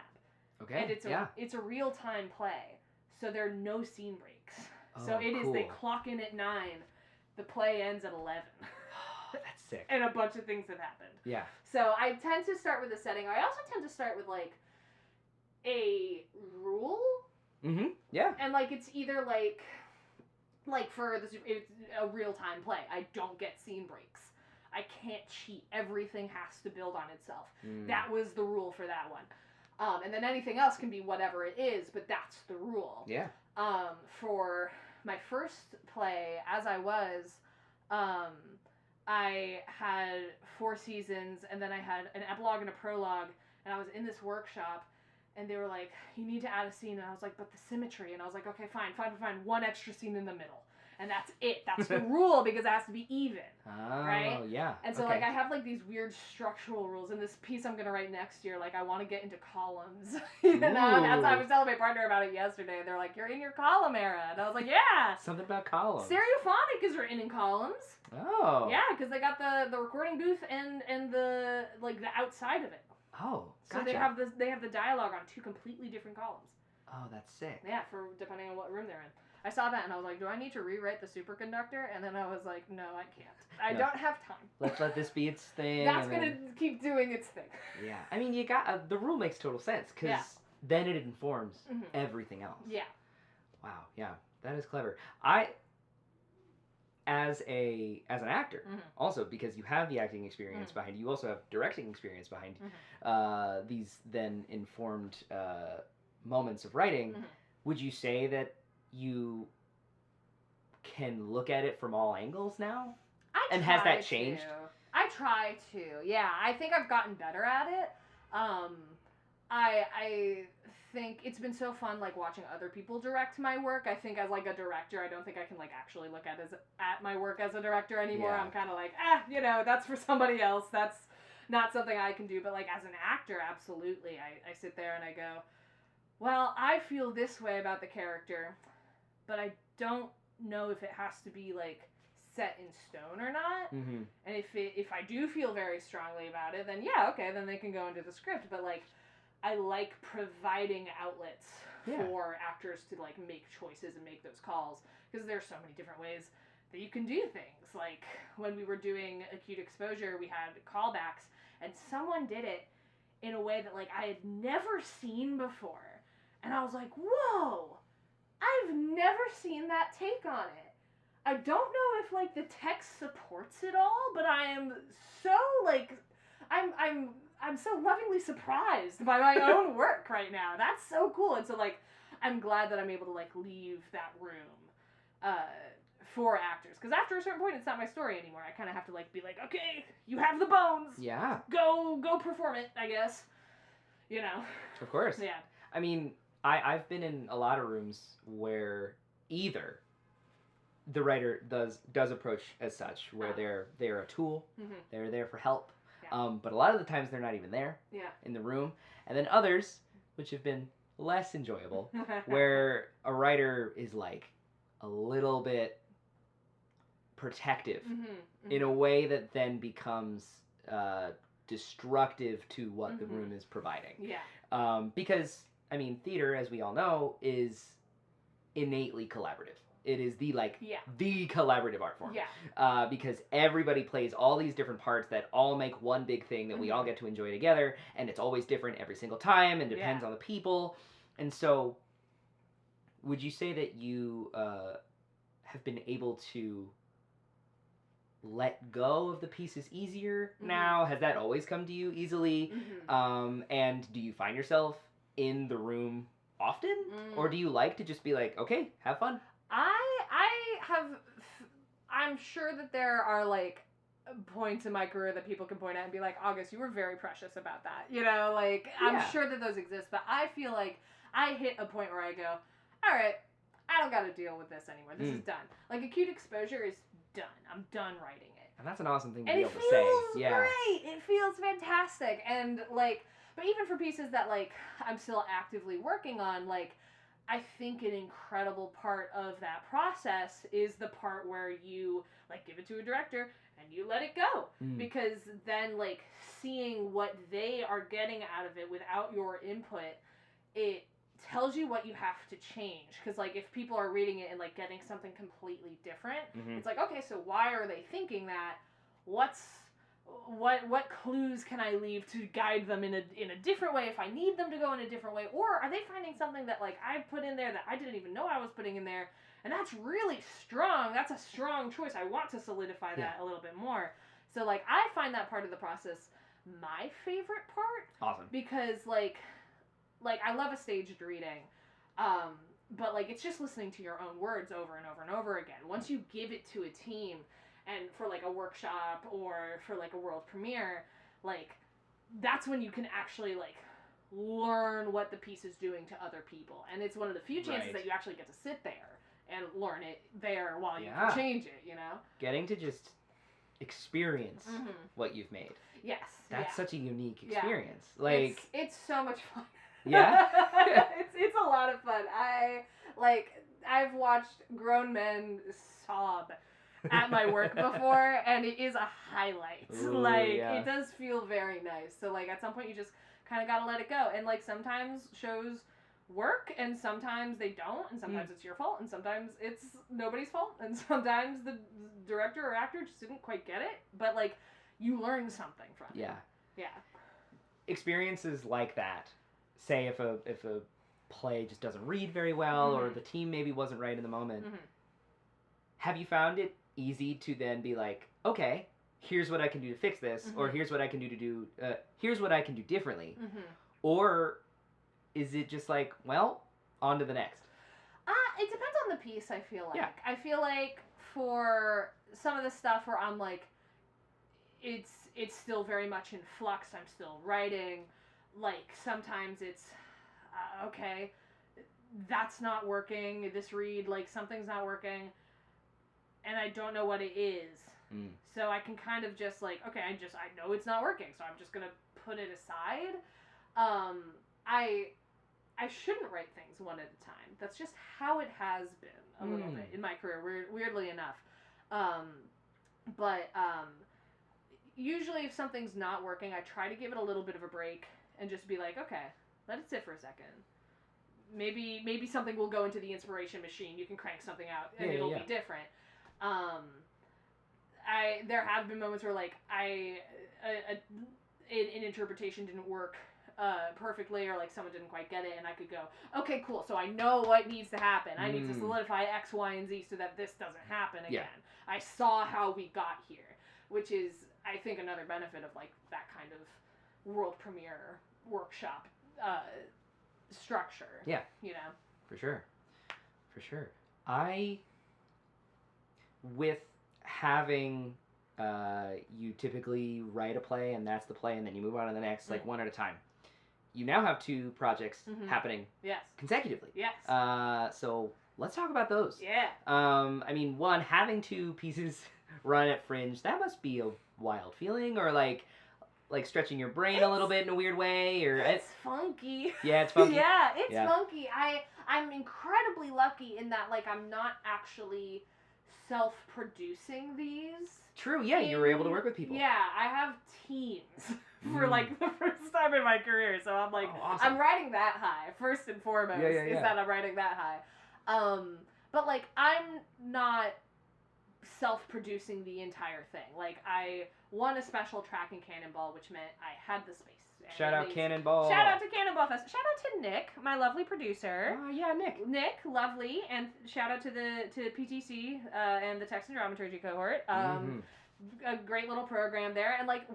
Okay. And it's a real-time play, so there are no scene breaks. Oh, so it cool. is, they clock in at 9, the play ends at 11. That's sick. And a bunch of things have happened. Yeah. So I tend to start with a setting. I also tend to start with like a rule. Yeah. And like, it's either like for it's a real-time play. I don't get scene breaks. I can't cheat. Everything has to build on itself. That was the rule for that one. And then anything else can be whatever it is, but that's the rule. Yeah. For my first play, As I Was, I had 4 seasons, and then I had an epilogue and a prologue, and I was in this workshop, and they were like, you need to add a scene, and I was like, but the symmetry, and I was like, okay, fine, 1 extra scene in the middle, and that's it. That's the rule, because it has to be even, right? Oh, yeah. And so, like, I have, like, these weird structural rules. In this piece I'm going to write next year, like, I want to get into columns. You know? That's, I was telling my partner about it yesterday. They're like, you're in your column era. And I was like, yeah. Something about columns. Stereophonic is written in columns. Oh. Yeah, because they got the recording booth and the, like, the outside of it. Oh, gotcha. So they have the dialogue on 2 completely different columns. Oh, that's sick. Yeah, for depending on what room they're in. I saw that and I was like, do I need to rewrite the superconductor? And then I was like, no, I can't. I don't have time. Let's let this be its thing. That's going to keep doing its thing. Yeah. I mean, you got the rule makes total sense, because then it informs everything else. Yeah. Wow. Yeah. That is clever. As an actor, also, because you have the acting experience behind you, you also have directing experience behind these then informed moments of writing, would you say that you can look at it from all angles now? Has that changed? I try to. Yeah, I think I've gotten better at it. I think it's been so fun, like, watching other people direct my work. I think as, like, a director, I don't think I can, like, actually look at my work as a director anymore. Yeah. I'm kind of like, that's for somebody else. That's not something I can do. But, like, as an actor, absolutely. I sit there and I go, well, I feel this way about the character, but I don't know if it has to be, like, set in stone or not. And if I do feel very strongly about it, then yeah, okay, then they can go into the script. But, like, I like providing outlets for actors to, like, make choices and make those calls, because there's so many different ways that you can do things. Like, when we were doing acute exposure, we had callbacks, and someone did it in a way that, like, I had never seen before. And I was like, whoa, I've never seen that take on it. I don't know if, like, the text supports it all, but I am so, like, I'm so lovingly surprised by my own work right now. That's so cool. And so, like, I'm glad that I'm able to, like, leave that room for actors. Because after a certain point, it's not my story anymore. I kind of have to, like, be like, okay, you have the bones. Yeah. Go perform it, I guess. You know. Of course. Yeah. I mean, I've been in a lot of rooms where either the writer does approach as such, where they're a tool, they're there for help, but a lot of the times they're not even there in the room, and then others, which have been less enjoyable, where a writer is like a little bit protective in a way that then becomes destructive to what the room is providing. Because, I mean, theater, as we all know, is innately collaborative. It is the collaborative art form. Because everybody plays all these different parts that all make one big thing that we all get to enjoy together, and it's always different every single time and depends on the people. And so, would you say that you have been able to let go of the pieces easier now? Has that always come to you easily? And do you find yourself in the room often? Or do you like to just be like, okay, have fun? I'm sure that there are like points in my career that people can point at and be like, August, you were very precious about that. You know, like, I'm sure that those exist, but I feel like I hit a point where I go, all right, I don't got to deal with this anymore. This is done. Like, acute exposure is done. I'm done writing it. And that's an awesome thing to be able to say. Yeah. Great. It feels fantastic. And like, but even for pieces that like I'm still actively working on, like, I think an incredible part of that process is the part where you like give it to a director and you let it go. Because then like seeing what they are getting out of it without your input, it tells you what you have to change. Because like if people are reading it and like getting something completely different, it's like, okay, so why are they thinking that? What clues can I leave to guide them in a different way if I need them to go in a different way? Or are they finding something that like I put in there that I didn't even know I was putting in there, and that's really strong. That's a strong choice. I want to solidify that a little bit more. So like I find that part of the process my favorite part. Awesome. Because like I love a staged reading, but like it's just listening to your own words over and over and over again. Once you give it to a team, and for like a workshop or for like a world premiere, like that's when you can actually like learn what the piece is doing to other people, and it's one of the few chances that you actually get to sit there and learn it there while you can change it. You know, getting to just experience what you've made. Yes, that's such a unique experience. Like it's so much fun. Yeah. it's a lot of fun. I've watched grown men sob at my work before, and it is a highlight. Ooh, it does feel very nice. So like at some point you just kind of gotta let it go, and like sometimes shows work and sometimes they don't, and sometimes it's your fault and sometimes it's nobody's fault, and sometimes the director or actor just didn't quite get it, but like you learn something from it. Yeah Experiences like that, say if a play just doesn't read very well, or the team maybe wasn't right in the moment, have you found it easy to then be like, okay, here's what I can do to fix this, or here's what I can do here's what I can do differently, or is it just like, well, on to the next? It depends on the piece. I feel like I feel like for some of the stuff where I'm like, it's still very much in flux, I'm still writing, like sometimes it's okay, that's not working, this read, like something's not working, and I don't know what it is. So I can kind of just like, okay, I know it's not working, so I'm just gonna put it aside. I shouldn't write things one at a time. That's just how it has been a little bit in my career, weirdly enough. But usually if something's not working, I try to give it a little bit of a break and just be like, okay, let it sit for a second. Maybe something will go into the inspiration machine. You can crank something out and it'll be different. There have been moments where like an interpretation didn't work perfectly, or like someone didn't quite get it, and I could go, okay, cool, so I know what needs to happen. I need to solidify X, Y, and Z so that this doesn't happen again. I saw how we got here, which is, I think, another benefit of like that kind of world premiere workshop structure. Yeah. You know? For sure. With having you typically write a play and that's the play, and then you move on to the next, like one at a time. you now have 2 projects happening consecutively. Yes. So let's talk about those. Yeah. I mean, one, having 2 pieces run at Fringe, that must be a wild feeling, or like stretching your brain a little bit in a weird way, or it's funky. Yeah, it's funky. Yeah, it's funky. I'm incredibly lucky in that like I'm not actually self-producing these. True, yeah, you were able to work with people. Yeah, I have teams for like the first time in my career, so I'm like, awesome. I'm riding that high first and foremost. Is that I'm riding that high. But like I'm not self-producing the entire thing. Like I won a special track in Cannonball, which meant I had the space. Shout out Cannonball. Shout out to Cannonball Fest. Shout out to Nick, my lovely producer. Oh yeah, Nick. Nick, lovely, and shout out to PTC and the Text and Dramaturgy cohort. A great little program there, and like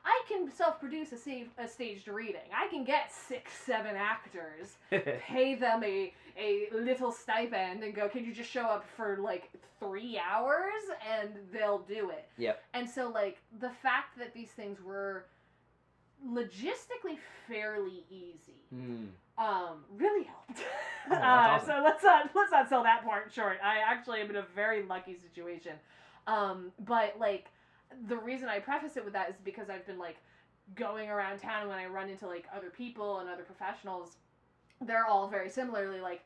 I can self-produce a staged reading. I can get 6-7 actors, pay them a little stipend, and go, can you just show up for like 3 hours, and they'll do it. Yep. And so like the fact that these things were logistically fairly easy, really helped. Awesome. So let's not sell that part short. I actually am in a very lucky situation. But like the reason I preface it with that is because I've been like going around town, and when I run into like other people and other professionals, they're all very similarly like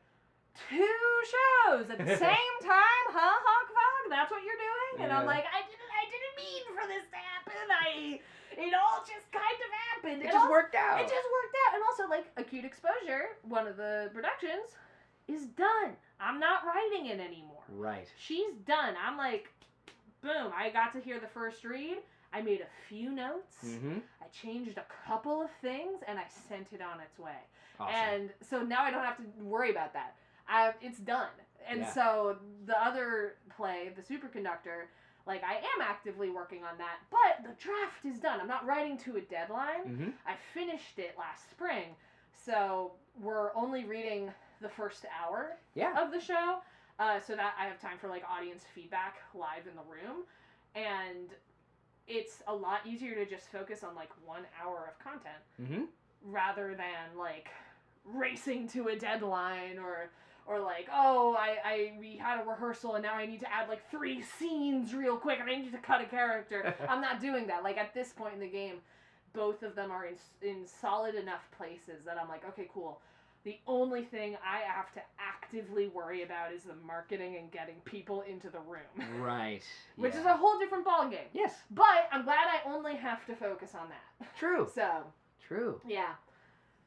2 shows at the same time, huh, Hakvaag? That's what you're doing? And I'm like, I didn't mean for this to happen. It all just kind of happened. It just worked out. It just worked out. And also, like, Acute Exposure, one of the productions, is done. I'm not writing it anymore. Right. She's done. I'm like, boom. I got to hear the first read. I made a few notes. I changed a couple of things, and I sent it on its way. Awesome. And so now I don't have to worry about that. It's done. And so the other play, The Superconductor, like, I am actively working on that, but the draft is done. I'm not writing to a deadline. I finished it last spring, so we're only reading the first hour of the show, so that I have time for, like, audience feedback live in the room, and it's a lot easier to just focus on, like, 1 hour of content, rather than, like, racing to a deadline, or like, oh, we had a rehearsal and now I need to add like 3 scenes real quick and I need to cut a character. I'm not doing that. Like at this point in the game, both of them are in solid enough places that I'm like, okay, cool. The only thing I have to actively worry about is the marketing and getting people into the room. Right. Which is a whole different ballgame. Yes. But I'm glad I only have to focus on that. True. So. True. Yeah.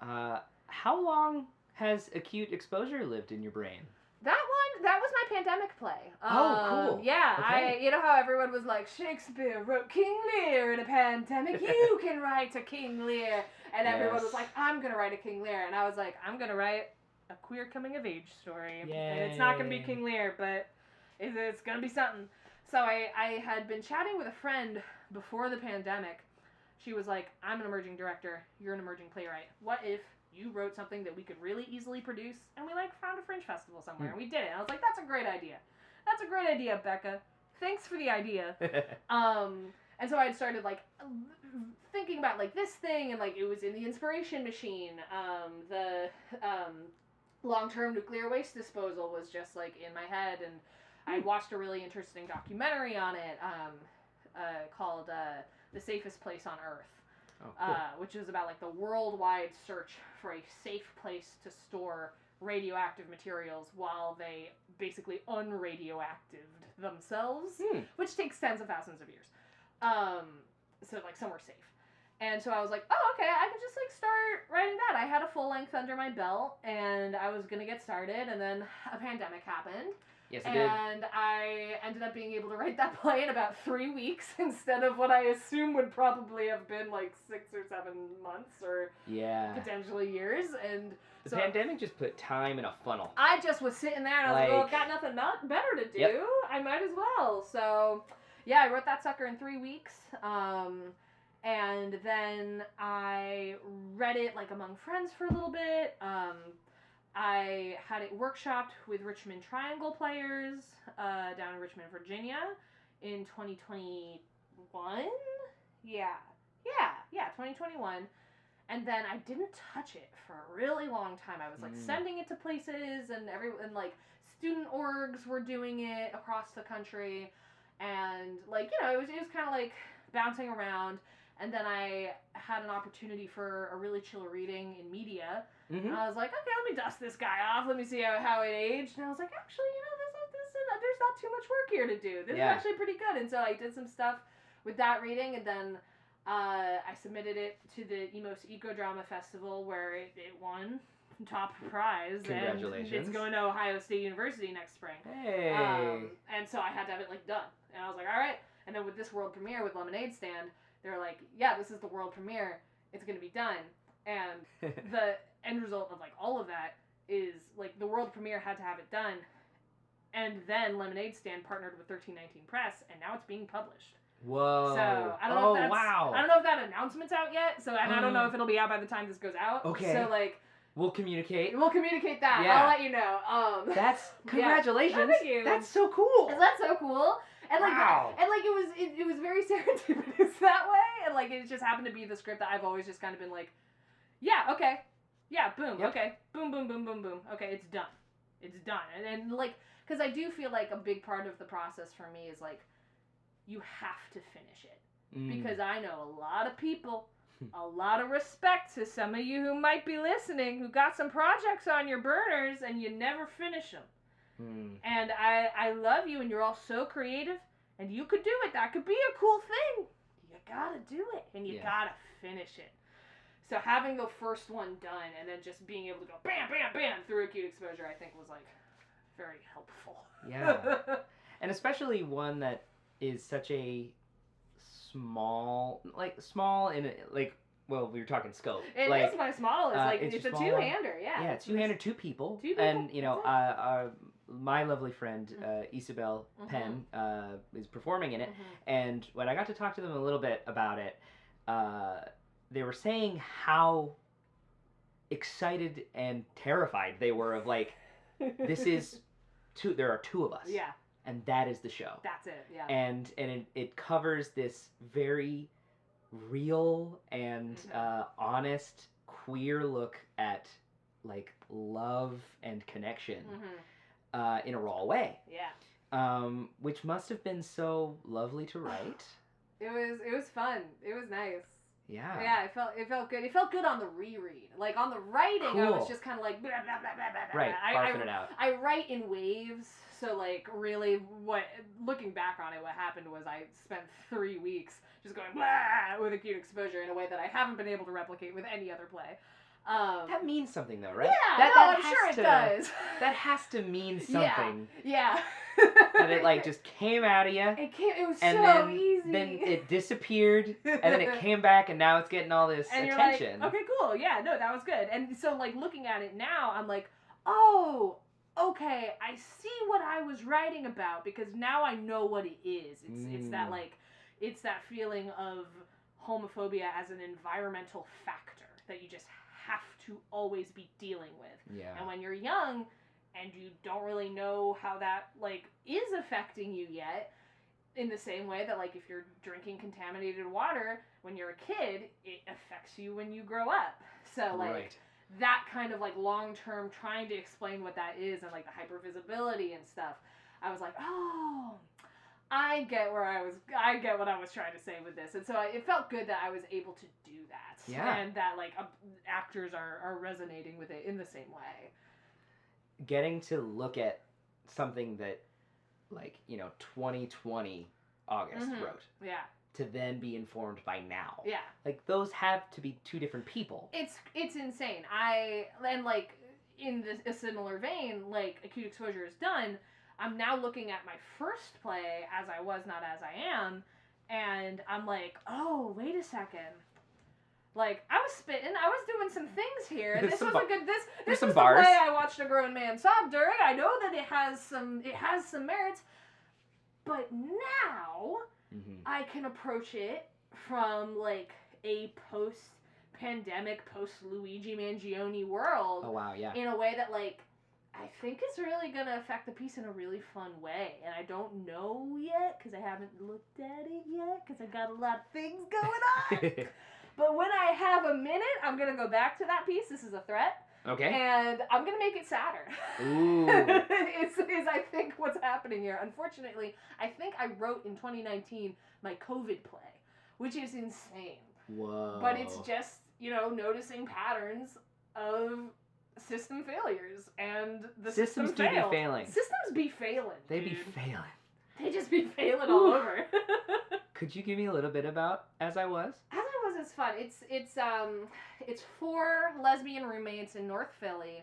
How long has Acute Exposure lived in your brain? That was my pandemic play. Oh, cool. Yeah, Okay. You know how everyone was like, Shakespeare wrote King Lear in a pandemic, you can write a King Lear. And everyone was like, I'm going to write a King Lear. And I was like, I'm going to write a queer coming of age story. Yay. And it's not going to be King Lear, but it's going to be something. So I had been chatting with a friend before the pandemic. She was like, I'm an emerging director, you're an emerging playwright. What if you wrote something that we could really easily produce, and we like found a Fringe festival somewhere, and we did it. And I was like, that's a great idea. That's a great idea, Becca. Thanks for the idea. And so I started like thinking about like this thing, and like it was in the inspiration machine. The long-term nuclear waste disposal was just like in my head, and I watched a really interesting documentary on it called The Safest Place on Earth. Oh, cool. Which is about like the worldwide search for a safe place to store radioactive materials while they basically unradioactived themselves, which takes tens of thousands of years. So like somewhere safe. And so I was like, oh, okay, I could just like start writing that. I had a full length under my belt, and I was gonna get started, and then a pandemic happened. Yes, it did. And I ended up being able to write that play in about 3 weeks instead of what I assume would probably have been like 6 or 7 months or potentially years. And the pandemic just put time in a funnel. I just was sitting there and I was like, well, I've got nothing better to do. Yep. I might as well. So yeah, I wrote that sucker in 3 weeks. And then I read it like among friends for a little bit. I had it workshopped with Richmond Triangle players down in Richmond, Virginia in 2021. Yeah, 2021. And then I didn't touch it for a really long time. I was like sending it to places, and like student orgs were doing it across the country, and like, you know, it was kind of like bouncing around. And then I had an opportunity for a really chill reading in media. And I was like, okay, let me dust this guy off. Let me see how it aged. And I was like, actually, you know, there's not too much work here to do. This is actually pretty good. And so I did some stuff with that reading, and then I submitted it to the Emos Eco Drama Festival, where it won top prize. Congratulations. And it's going to Ohio State University next spring. Hey. And so I had to have it like done. And I was like, all right. And then with this world premiere with Lemonade Stand, they were like, yeah, this is the world premiere. It's going to be done. And the end result of like all of that is like the world premiere had to have it done. And then Lemonade Stand partnered with 1319 Press, and now it's being published. Whoa. So I don't know if I don't know if that announcement's out yet. So and I don't know if it'll be out by the time this goes out. Okay. So like we'll communicate that. Yeah. I'll let you know. That's congratulations. Yeah. Thank you. That's so cool. Isn't that so cool? And like, wow. And like it was very serendipitous that way, and like it just happened to be the script that I've always just kind of been like, yeah, okay, yeah, boom, okay, boom, boom, boom, boom, boom, okay, it's done, and like, because I do feel like a big part of the process for me is like, you have to finish it, because I know a lot of people, a lot of respect to some of you who might be listening, who got some projects on your burners and you never finish them. And I love you, and you're all so creative, and you could do it. That could be a cool thing. You gotta do it, and you gotta finish it. So having the first one done, and then just being able to go bam, bam, bam through acute exposure, I think was like very helpful. Yeah. And especially one that is such a small in like, well, we were talking scope. It like, is my smallest. Like it's a two-hander, yeah. Yeah, two-hander, two people. Two people. And you know, my lovely friend Isabel Penn is performing in it, and when I got to talk to them a little bit about it, they were saying how excited and terrified they were of like, this is there are two of us. Yeah. And that is the show. That's it, yeah. And it covers this very real and honest queer look at like love and connection in a raw way. Yeah. Which must have been so lovely to write. It was fun. It was nice. Yeah. Yeah, it felt good. It felt good on the reread. Like on the writing, cool. I was just kind of like blah, blah, blah, blah, blah. Right, barfing it out. I write in waves, so like really, looking back on it, what happened was I spent 3 weeks just going blah with acute exposure in a way that I haven't been able to replicate with any other play. That means something though, right? Yeah, I'm sure it does. That has to mean something. Yeah. That it like just came out of you. It was and so easy. Then it disappeared, and then it came back, and now it's getting all this and attention. You're like, okay, cool. Yeah, no, that was good. And so like looking at it now, I'm like, oh, okay, I see what I was writing about, because now I know what it is. It's that like, it's that feeling of homophobia as an environmental factor that you just have to always be dealing with. Yeah. And when you're young and you don't really know how that like is affecting you yet, in the same way that like if you're drinking contaminated water when you're a kid, it affects you when you grow up. So like that kind of like long-term trying to explain what that is, and like the hypervisibility and stuff, I was like, oh, I get what I was trying to say with this. And so it felt good that I was able to do that. Yeah. And that like actors are resonating with it in the same way. Getting to look at something that like, you know, 2020 August wrote. Yeah. To then be informed by now. Yeah. Like those have to be two different people. It's insane. And like in a similar vein, like acute exposure is done. I'm now looking at my first play, As I Was, Not As I Am, and I'm like, oh, wait a second. Like, I was spitting, I was doing some things here, and this was a good, this was the play I watched a grown man sob during. I know that it has some merits, but now I can approach it from, like, a post-pandemic, post-Luigi Mangione world. Oh, wow, yeah. In a way that, like, I think it's really going to affect the piece in a really fun way. And I don't know yet, because I haven't looked at it yet, because I got a lot of things going on. But when I have a minute, I'm going to go back to that piece. This is a threat. Okay. And I'm going to make it sadder. Ooh. is I think what's happening here. Unfortunately, I think I wrote in 2019 my COVID play, which is insane. Whoa. But it's just, noticing patterns of system failures, and the systems system failed. Be failing. Systems be failing. They dude. be failing. They just be failing all over. Could you give me a little bit about As I Was? As I Was is fun. It's 4 lesbian roommates in North Philly,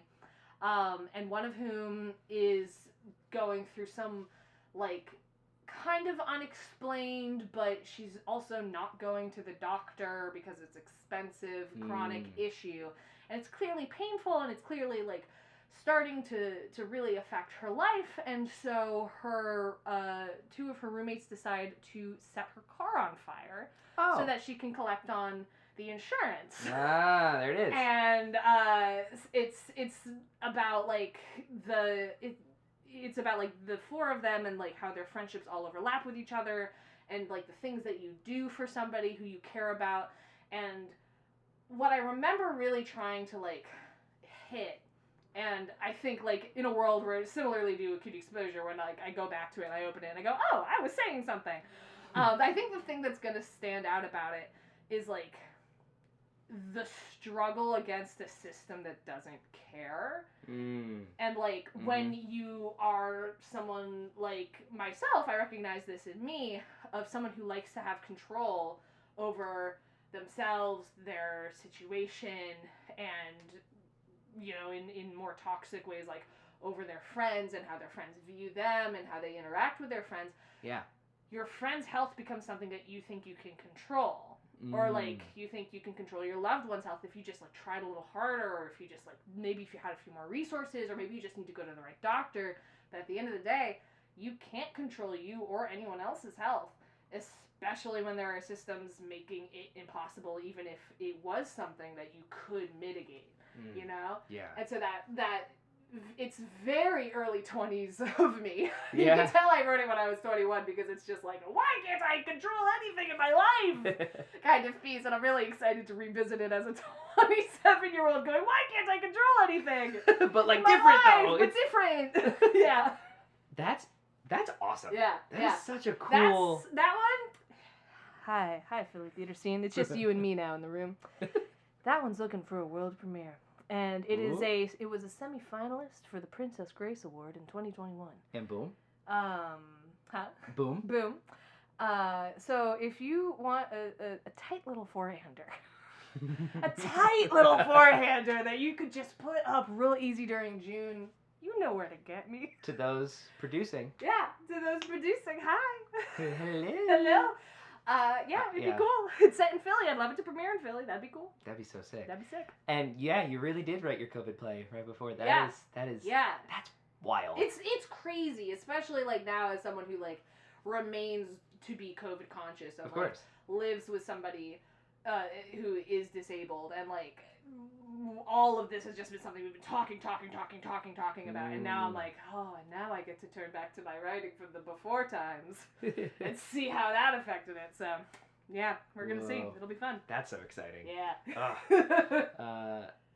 and one of whom is going through some kind of unexplained, but she's also not going to the doctor because it's expensive, chronic issue. And it's clearly painful, and it's clearly, starting to really affect her life. And so her, 2 of her roommates decide to set her car on fire so that she can collect on the insurance. Ah, there it is. And, it's about, it's about the 4 of them and how their friendships all overlap with each other, and the things that you do for somebody who you care about. And what I remember really trying to hit, and I think in a world where similarly to acute exposure, when I go back to it and I open it and I go, oh, I was saying something. I think the thing that's gonna stand out about it is the struggle against a system that doesn't care. And when you are someone like myself, I recognize this in me, of someone who likes to have control over themselves, their situation, and in more toxic ways, over their friends and how their friends view them and how they interact with their friends. Yeah. Your friend's health becomes something that you think you can control. Or you think you can control your loved one's health if you just tried a little harder, or if you just maybe if you had a few more resources, or maybe you just need to go to the right doctor. But at the end of the day, you can't control you or anyone else's health, especially when there are systems making it impossible, even if it was something that you could mitigate. Yeah. And so that it's very early 20s of me. Yeah. You can tell I wrote it when I was 21, because it's just why can't I control anything in my life kind of piece. And I'm really excited to revisit it as a 27-year-old going, why can't I control anything? But different life, though. But different. Yeah. That's awesome. Yeah. That's such a cool. That one. Hi, Philly theater scene. It's just you and me now in the room. That one's looking for a world premiere. And it was a semi-finalist for the Princess Grace Award in 2021. And boom. Boom. Boom. So if you want a tight little four-hander, that you could just put up real easy during June, you know where to get me. To those producing. Yeah, to those producing. Hi. Hello. It'd be cool. It's set in Philly. I'd love it to premiere in Philly. That'd be cool. That'd be so sick. That'd be sick. And you really did write your COVID play right before. That is that's wild. It's crazy, especially now as someone who remains to be COVID conscious, of course, lives with somebody who is disabled, and all of this has just been something we've been talking about, and now I'm and now I get to turn back to my writing from the before times and see how that affected it. So yeah, we're gonna see. It'll be fun. That's so exciting. Yeah.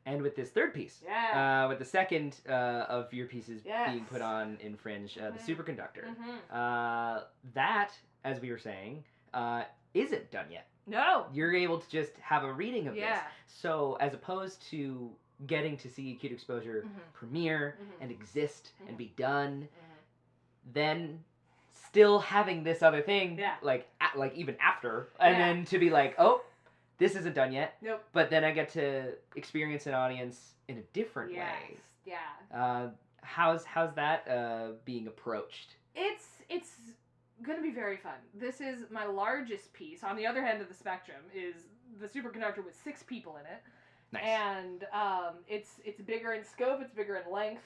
And with this third piece, with the second of your pieces being put on in Fringe, the Superconductor, that, as we were saying, isn't done yet. No. You're able to just have a reading of this. So as opposed to getting to see Acute Exposure premiere and exist and be done, then still having this other thing, even after, and then to be oh, this isn't done yet. Nope. But then I get to experience an audience in a different way. Yeah. How's that being approached? It's going to be very fun. This is my largest piece. On the other end of the spectrum is the Superconductor with 6 people in it. Nice. And it's bigger in scope, it's bigger in length.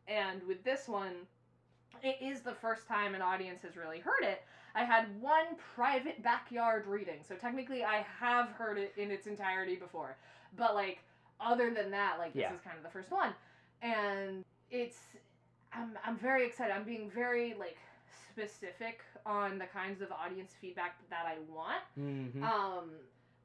And with this one, it is the first time an audience has really heard it. I had one private backyard reading, so technically I have heard it in its entirety before. But other than that, this is kind of the first one. And I'm very excited. I'm being very specific on the kinds of audience feedback that I want.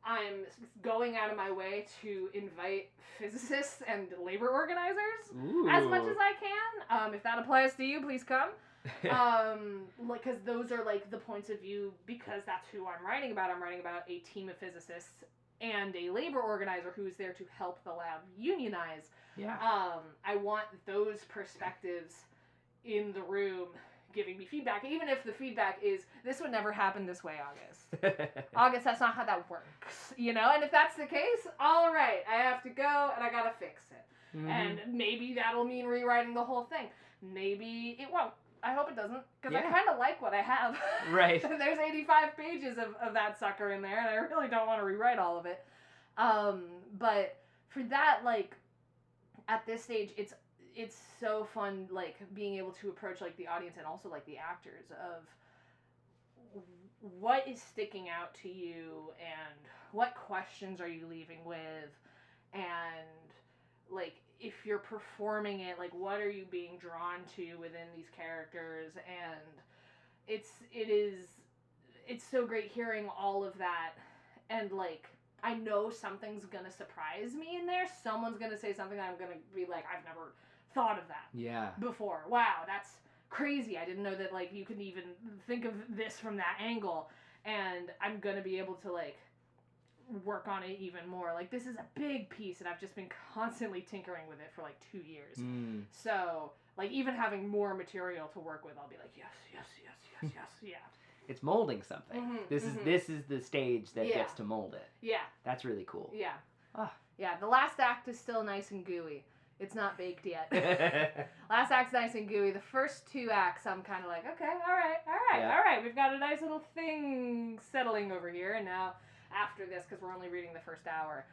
I'm going out of my way to invite physicists and labor organizers as much as I can. If that applies to you, please come. Because those are like the points of view, because that's who I'm writing about. I'm writing about a team of physicists and a labor organizer who's there to help the lab unionize. Yeah. I want those perspectives in the room giving me feedback, even if the feedback is, this would never happen this way, August. August, that's not how that works, you know? And if that's the case, all right, I have to go and I gotta fix it. Mm-hmm. And maybe that'll mean rewriting the whole thing. Maybe it won't. I hope it doesn't, because I kind of like what I have. Right. There's 85 pages of that sucker in there, and I really don't want to rewrite all of it. But for that, like, at this stage, it's so fun, like, being able to approach, like, the audience and also, like, the actors of what is sticking out to you and what questions are you leaving with, and, like, if you're performing it, like, what are you being drawn to within these characters, and it's so great hearing all of that, and, like, I know something's gonna surprise me in there. Someone's gonna say something that I'm gonna be like, I've never thought of that before. Wow, that's crazy. I didn't know that, like, you could even think of this from that angle, and I'm gonna be able to, like, work on it even more. Like, this is a big piece, and I've just been constantly tinkering with it for, like, 2 years. So, like, even having more material to work with, I'll be like, yes, yeah. It's molding something. This is the stage that gets to mold it. Yeah. That's really cool. Yeah. Yeah, the last act is still nice and gooey. It's not baked yet. Last act's nice and gooey. The first 2 acts, I'm kind of like, okay, all right. We've got a nice little thing settling over here, and now after this, because we're only reading the first hour,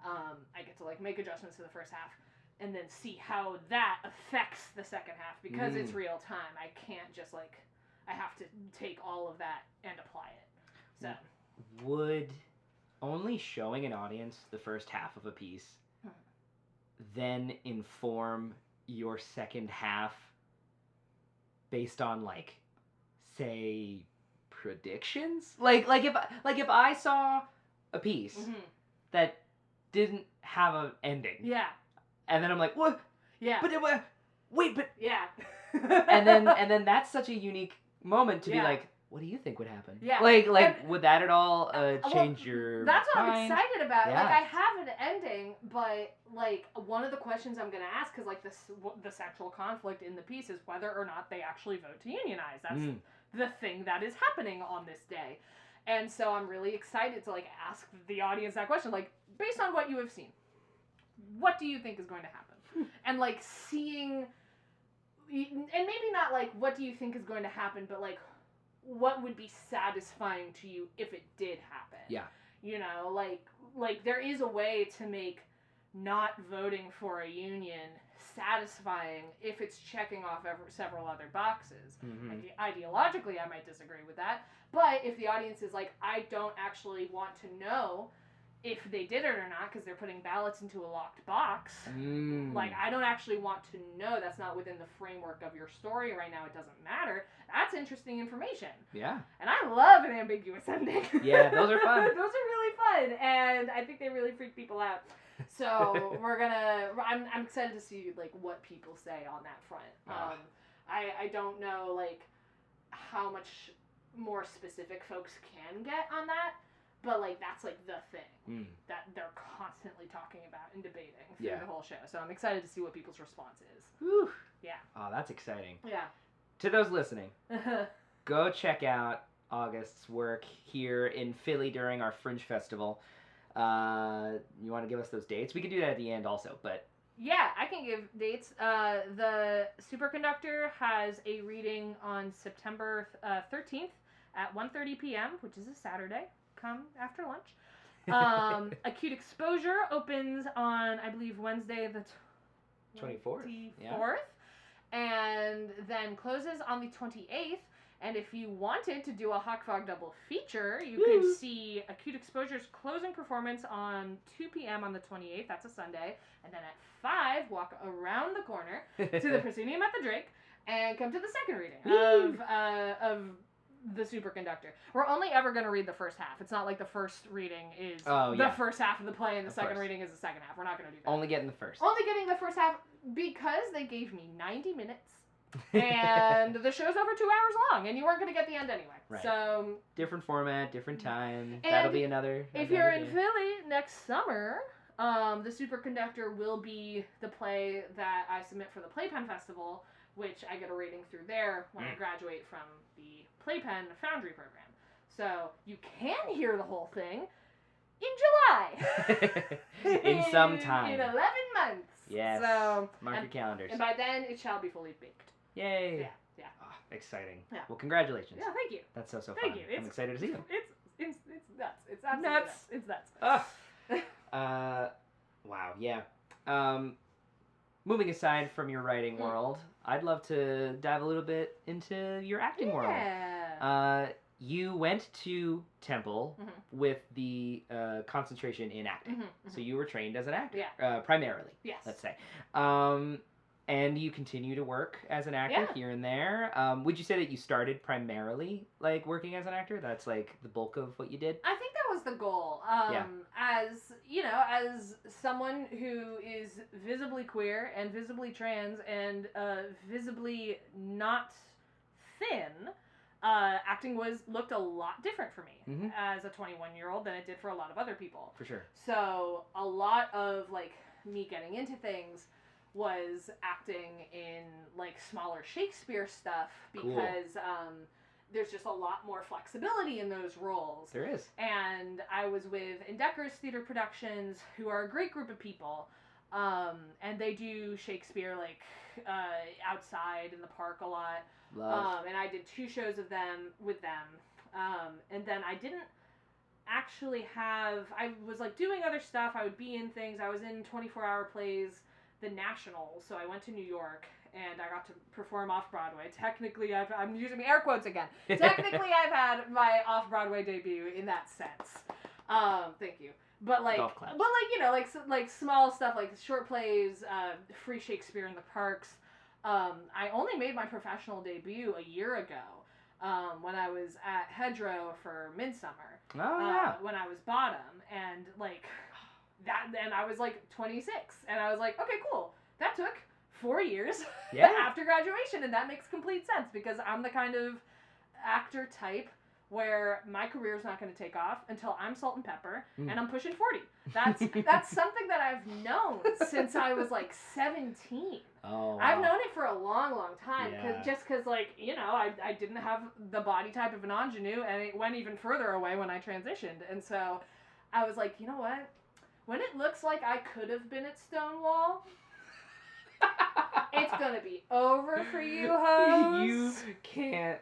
I get to, like, make adjustments to the first half and then see how that affects the second half, because it's real time. I can't just, like, I have to take all of that and apply it. So, would only showing an audience the first half of a piece then inform your second half based on, like, say, predictions? Like if I saw a piece that didn't have an ending. Yeah. And then I'm like, what? Yeah. But wait, but yeah. and then that's such a unique moment to be like, what do you think would happen? Yeah. Like would that at all change your That's what mind? I'm excited about. Yeah. Like, I have an ending, but, like, one of the questions I'm going to ask is, like, the sexual conflict in the piece is whether or not they actually vote to unionize. That's the thing that is happening on this day. And so I'm really excited to, like, ask the audience that question, like, based on what you have seen, what do you think is going to happen? And, like, seeing, and maybe not, like, what do you think is going to happen, but, like, what would be satisfying to you if it did happen? Yeah. You know, like there is a way to make not voting for a union satisfying if it's checking off several other boxes. Ideologically, I might disagree with that, but if the audience is like, I don't actually want to know if they did it or not because they're putting ballots into a locked box, like, I don't actually want to know, that's not within the framework of your story right now, it doesn't matter, that's interesting information. Yeah. And I love an ambiguous ending. Yeah, those are fun. Those are really fun, and I think they really freak people out. So I'm excited to see, like, what people say on that front. I don't know, like, how much more specific folks can get on that, but, like, that's, like, the thing that they're constantly talking about and debating through the whole show. So I'm excited to see what people's response is. Whew. Yeah. Oh, that's exciting. Yeah. To those listening, go check out August's work here in Philly during our Fringe Festival. You want to give us those dates? We can do that at the end also, but... Yeah, I can give dates. The Superconductor has a reading on September 13th at 1:30 p.m., which is a Saturday. Come after lunch. Acute Exposure opens on, I believe, Wednesday the 24th. Yeah. And then closes on the 28th. And if you wanted to do a Hakvaag double feature, you could see Acute Exposure's closing performance on 2 p.m. on the 28th. That's a Sunday. And then at 5, walk around the corner to the Proscenium at the Drake and come to the second reading of the superconductor. We're only ever going to read the first half. It's not like the first reading is the first half of the play and the second reading is the second half. We're not going to do that. Only getting the first. Only getting the first half because they gave me 90 minutes. And the show's over 2 hours long, and you weren't going to get the end anyway. Right. So different format, different time. That'll be another. If you're in Philly next summer, the Superconductor will be the play that I submit for the PlayPenn Festival, which I get a rating through there when I graduate from the PlayPenn Foundry program. So you can hear the whole thing in July. In some time. In 11 months. Yes. So mark your calendars. And by then it shall be fully baked. Yay. Yeah. Oh, exciting. Yeah. Well, congratulations. Yeah, thank you. That's so fun. Thank you. I'm excited to see them. It's nuts. It's absolutely nuts. It's nuts. Wow, yeah. Moving aside from your writing world, I'd love to dive a little bit into your acting world. You went to Temple with the concentration in acting. So you were trained as an actor, primarily, let's say. And you continue to work as an actor here and there. Would you say that you started primarily like working as an actor? That's like the bulk of what you did? I think that was the goal. As, you know, as someone who is visibly queer and visibly trans and visibly not thin, acting looked a lot different for me as a 21-year-old than it did for a lot of other people. For sure. So a lot of like me getting into things was acting in like smaller Shakespeare stuff because there's just a lot more flexibility in those roles. There is. And I was with Indecker's Theater Productions, who are a great group of people, and they do Shakespeare like outside in the park a lot. Love. And I did 2 shows with them, and then I didn't actually have. I was like doing other stuff. I would be in things. I was in 24-hour plays. The National, so I went to New York and I got to perform off-Broadway. Technically, I'm using air quotes again. Technically, I've had my off-Broadway debut in that sense. Thank you. But you know, like small stuff like short plays, free Shakespeare in the parks. I only made my professional debut a year ago when I was at Hedgerow for Midsummer. Oh yeah. When I was Bottom and like. And I was like 26, and I was like, okay, cool. That took 4 years after graduation, and that makes complete sense because I'm the kind of actor type where my career is not going to take off until I'm salt and pepper, and I'm pushing 40. That's something that I've known since I was like 17. Oh, wow. I've known it for a long, long time, because like, you know, I didn't have the body type of an ingenue, and it went even further away when I transitioned, and so I was like, you know what? When it looks like I could have been at Stonewall, it's gonna be over for you, hoes. You can't.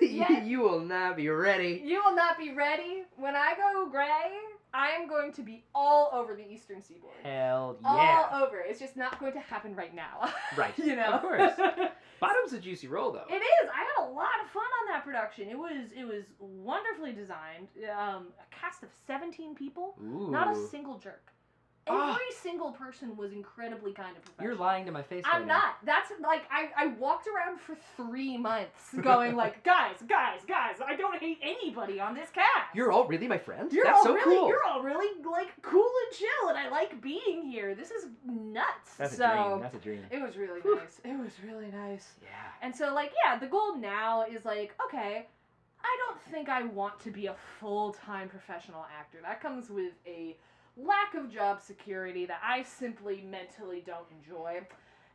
You will not be ready. You will not be ready. When I go gray, I am going to be all over the Eastern Seaboard. Hell yeah. All over. It's just not going to happen right now. Right. You know? Of course. Bottom's a juicy role, though. It is. I had a lot of fun on that production. It was wonderfully designed. A cast of 17 people. Ooh. Not a single jerk. Every single person was incredibly kind of professional. You're lying to my face. I'm not. That's like I walked around for 3 months going like, guys, I don't hate anybody on this cast. You're all really my friends? That's so cool. You're all really like cool and chill, and I like being here. This is nuts. That's a dream. That's a dream. It was really nice. It was really nice. Yeah. And so like, yeah, the goal now is like, okay, I don't think I want to be a full-time professional actor. That comes with a lack of job security that I simply mentally don't enjoy.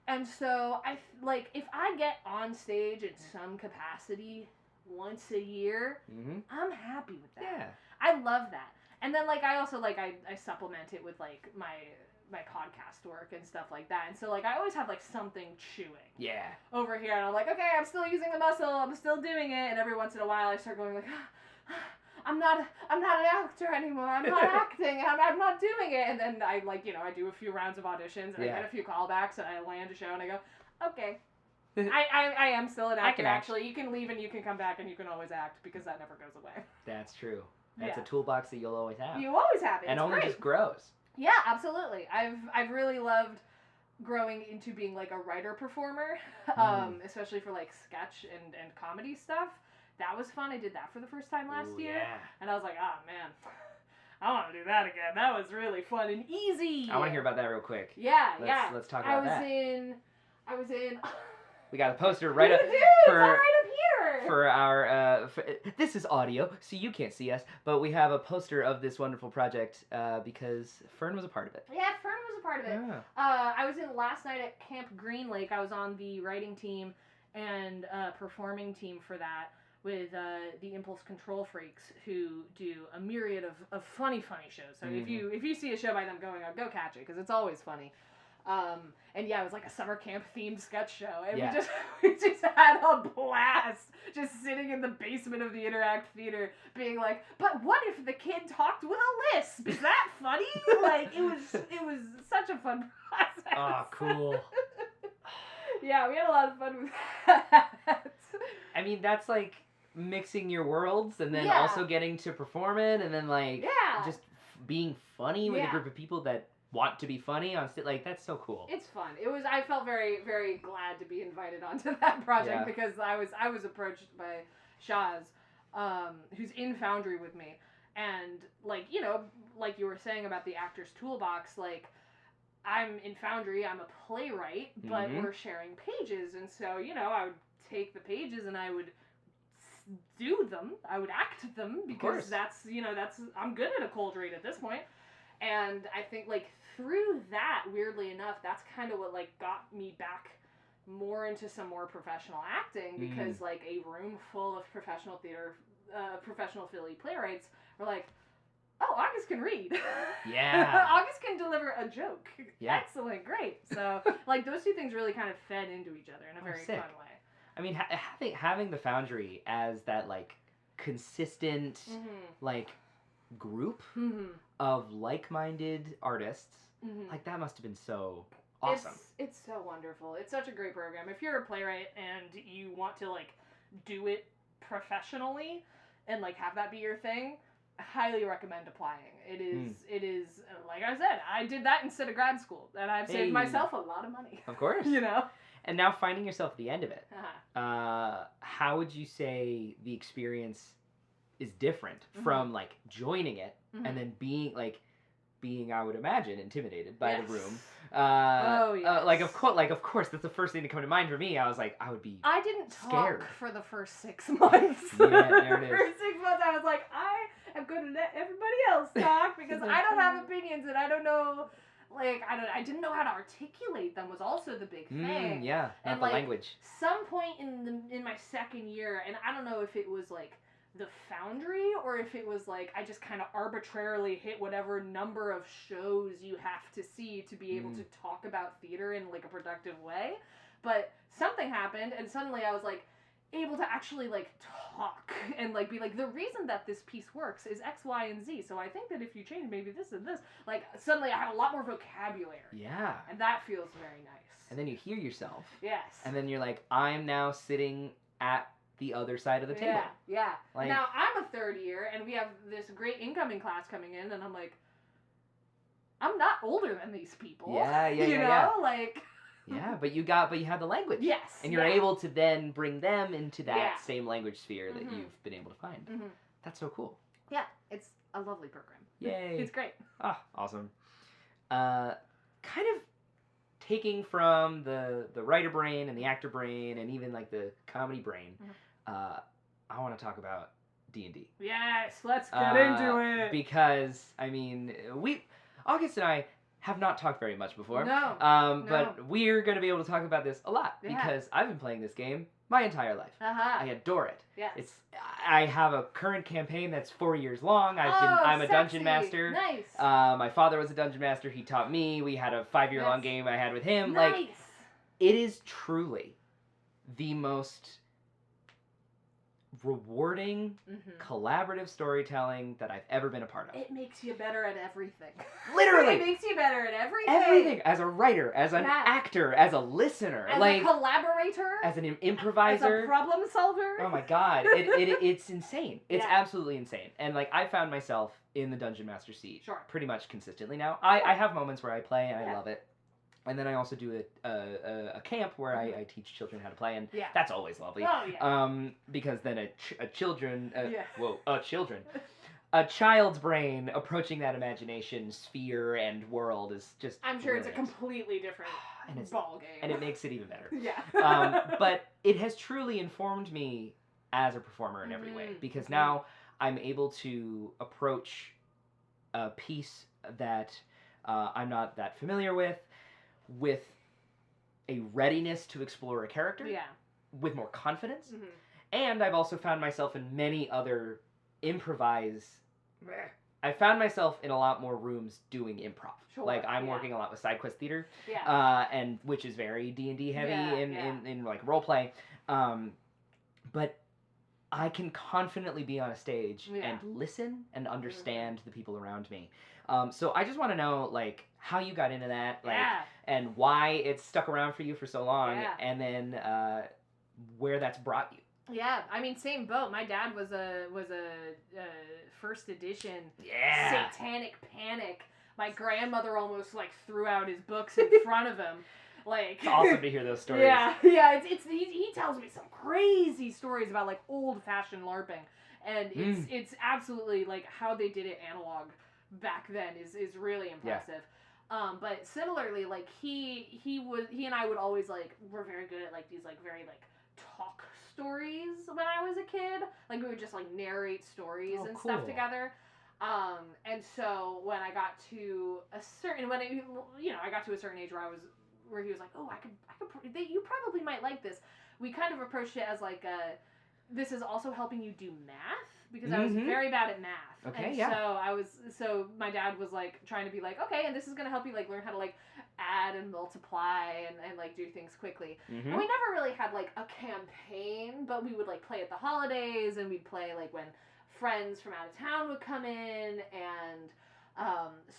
And so if I get on stage in some capacity once a year, I'm happy with that. Yeah. I love that. And then I also I supplement it with my podcast work and stuff like that. And so I always have something chewing. Yeah. Over here, and I'm like, okay, I'm still using the muscle, I'm still doing it, and every once in a while I start going I'm not an actor anymore. I'm not acting. I'm not doing it. And then I do a few rounds of auditions and I get a few callbacks and I land a show and I go, okay, I am still an actor. Actually, you can leave and you can come back and you can always act because that never goes away. That's true. That's a toolbox that you'll always have. You always have it. And it's only great. Just grows. Yeah, absolutely. I've really loved growing into being a writer performer, especially for sketch and comedy stuff. that was fun. I did that for the first time last year. Yeah. And I was like, oh, man, I want to do that again. That was really fun and easy. I want to hear about that real quick. Yeah, Let's talk about that. I was in... We got a poster right up for it's all right up here. For our this is audio, so you can't see us, but we have a poster of this wonderful project because Fern was a part of it. Yeah, Fern was a part of it. Yeah. I was in last night at Camp Green Lake. I was on the writing team and performing team for that with the Impulse Control Freaks, who do a myriad of funny shows. So if you see a show by them going out, go catch it because it's always funny. And yeah, it was like a summer camp themed sketch show, and we just had a blast, just sitting in the basement of the Interact Theater, being like, but what if the kid talked with a lisp? Is that funny? Like it was such a fun process. Oh, cool. Yeah, we had a lot of fun with that. I mean, that's like mixing your worlds, and then also getting to perform it, and then like just being funny with a group of people that want to be funny on stage. Like, that's so cool. It's fun. I felt very, very glad to be invited onto that project because I was approached by Shaz, who's in Foundry with me, and like, you know, like you were saying about the Actor's Toolbox, like I'm in Foundry, I'm a playwright, but we're sharing pages, and so, you know, I would take the pages and I would do them, I would act them, because that's I'm good at a cold read at this point. And I think, like, through that, weirdly enough, that's kind of what, like, got me back more into some more professional acting, because, like, a room full of professional theater, professional Philly playwrights were like, oh, August can read. Yeah. August can deliver a joke. Yeah. Excellent, great. So, like, those two things really kind of fed into each other in a very fun way. I mean, having the Foundry as that, like, consistent, like, group of like-minded artists, like, that must have been so awesome. It's so wonderful. It's such a great program. If you're a playwright and you want to, like, do it professionally and, like, have that be your thing, I highly recommend applying. It is, like I said, I did that instead of grad school, and I've saved myself a lot of money. Of course. You know? And now finding yourself at the end of it, how would you say the experience is different from, like, joining it and then being, I would imagine, intimidated by the room. Of course, that's the first thing to come to mind for me. I was like, I would be I didn't scared. talk for the first 6 months. Yeah, there it is. For 6 months, I was like, I am going to let everybody else talk because I don't have opinions and I don't know. Like, I didn't know how to articulate them was also the big thing. Not and the like, language. Some point in my second year, and I don't know if it was like the Foundry or if it was like I just kind of arbitrarily hit whatever number of shows you have to see to be able to talk about theater in like a productive way. But something happened, and suddenly I was like able to actually like talk and like be like, the reason that this piece works is X, Y, and Z. So I think that if you change maybe this and this, like suddenly I have a lot more vocabulary. Yeah. And that feels very nice. And then you hear yourself. Yes. And then you're like, I'm now sitting at the other side of the table. Yeah. Like, now I'm a third year and we have this great incoming class coming in, and I'm like, I'm not older than these people. Yeah. You know, like. Yeah, but you had the language. Yes. And you're able to then bring them into that same language sphere that you've been able to find. That's so cool. Yeah, it's a lovely program. Yay. It's great. Ah, awesome. Kind of taking from the writer brain and the actor brain and even like the comedy brain, I want to talk about D&D. Yes, let's get into it. Because, I mean, August and I have not talked very much before. No. But we're going to be able to talk about this a lot because I've been playing this game my entire life. I adore it. Yes. I have a current campaign that's 4 years long. I'm a dungeon master. Nice. My father was a dungeon master. He taught me. We had a 5-year-long game I had with him. Nice. Like, it is truly the most rewarding, collaborative storytelling that I've ever been a part of. It makes you better at everything. Literally! It makes you better at everything. Everything! As a writer, as an actor, as a listener. As a collaborator. As an improviser. As a problem solver. Oh my god. It's insane. It's absolutely insane. And like, I found myself in the Dungeon Master seat pretty much consistently now. I have moments where I play and I love it. And then I also do a camp where I teach children how to play, and that's always lovely. Oh, yeah. Because then a child's brain approaching that imagination sphere and world is just I'm sure brilliant. It's a completely different ball game. And it makes it even better. Yeah. But it has truly informed me as a performer in every way, because now I'm able to approach a piece that I'm not that familiar with a readiness to explore a character, with more confidence. And I've also found myself in many other I found myself in a lot more rooms doing improv. Sure, like I'm working a lot with side quest theater, and which is very D&D heavy in like role play. But I can confidently be on a stage and listen and understand the people around me. So I just want to know, like, how you got into that, like, and why it's stuck around for you for so long, and then where that's brought you. Yeah, I mean, same boat. My dad was a first edition Satanic Panic. My grandmother almost like threw out his books in front of him. Like, it's awesome to hear those stories. Yeah. He tells me some crazy stories about like old fashioned LARPing, and it's absolutely like how they did it analog back then is really impressive. But similarly, like he and I would always like, we're very good at like these like very like talk stories when I was a kid. Like we would just like narrate stories stuff together. And so when I got to a certain age where he was like, oh, you probably might like this. We kind of approached it as like this is also helping you do math, because I was very bad at math. Okay, and so my dad was like trying to be like, okay, and this is going to help you like learn how to like add and multiply and like do things quickly. And we never really had like a campaign, but we would like play at the holidays, and we'd play like when friends from out of town would come in, and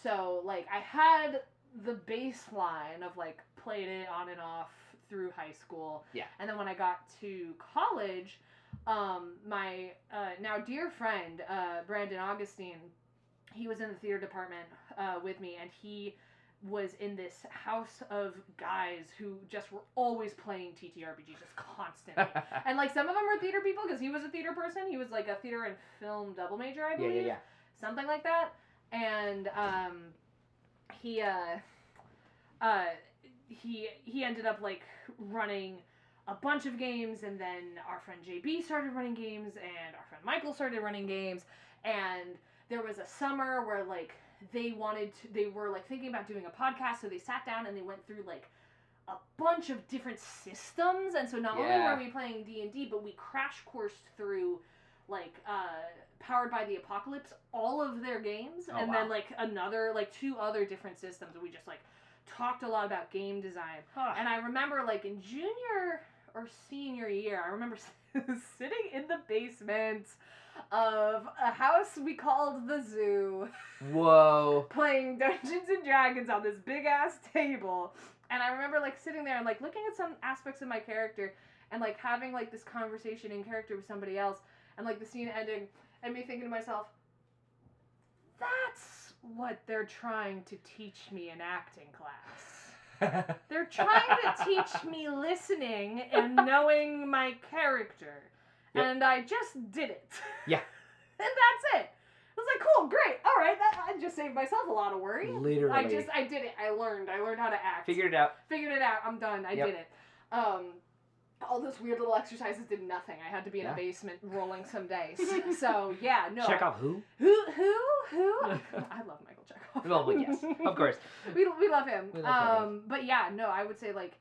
so like I had the baseline of like played it on and off through high school. Yeah. And then when I got to college, my now dear friend Brandon Augustine, he was in the theater department with me, and he was in this house of guys who just were always playing TTRPG, just constantly. And like some of them were theater people, because he was a theater person. He was like a theater and film double major, I believe. Yeah. Something like that. And he ended up like running a bunch of games, and then our friend JB started running games, and our friend Michael started running games, and there was a summer where like they were like thinking about doing a podcast, so they sat down and they went through like a bunch of different systems, and so not only were we playing D&D, but we crash coursed through like Powered by the Apocalypse, all of their games, then like another like 2 other different systems, and we just like talked a lot about game design. And I remember like in junior or senior year, I remember sitting in the basement of a house we called the Zoo. Whoa. Playing Dungeons and Dragons on this big ass table. And I remember like sitting there and like looking at some aspects of my character and like having like this conversation in character with somebody else, and like the scene ending and me thinking to myself, that's what they're trying to teach me in acting class. They're trying to teach me listening and knowing my character. Yep. And I just did it. Yeah. And that's it. I was like, cool, great, all right. I just saved myself a lot of worry. Literally. I did it. I learned how to act. Figured it out. I'm done. I did it. All those weird little exercises did nothing. I had to be in a basement rolling some dice. So, yeah, no. Chekhov who? Who? I love Michael Chekhov. Well, but yes, of course. We love him. But yeah, no, I would say like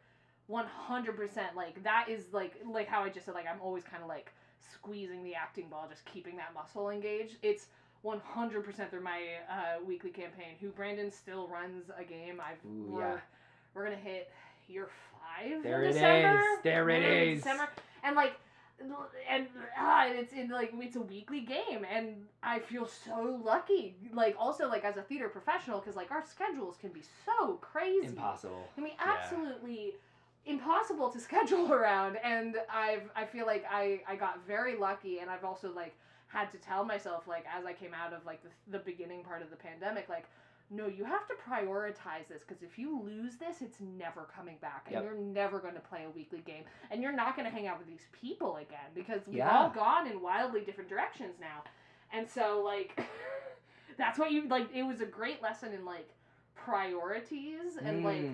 100%, like that is like how I just said, like I'm always kind of like squeezing the acting ball, just keeping that muscle engaged. It's 100% through my weekly campaign. Who Brandon still runs a game. We're gonna hit year 5 there in December. There it is. December. And it's a weekly game, and I feel so lucky. Like also like as a theater professional, because like our schedules can be so crazy. Impossible. I mean, absolutely impossible to schedule around. And I feel like I got very lucky, and I've also like had to tell myself, like as I came out of like the beginning part of the pandemic, like no, you have to prioritize this, because if you lose this, it's never coming back, and you're never going to play a weekly game, and you're not going to hang out with these people again, because we've all gone in wildly different directions now. And so, like, that's what you, like, it was a great lesson in, like, priorities, and, like,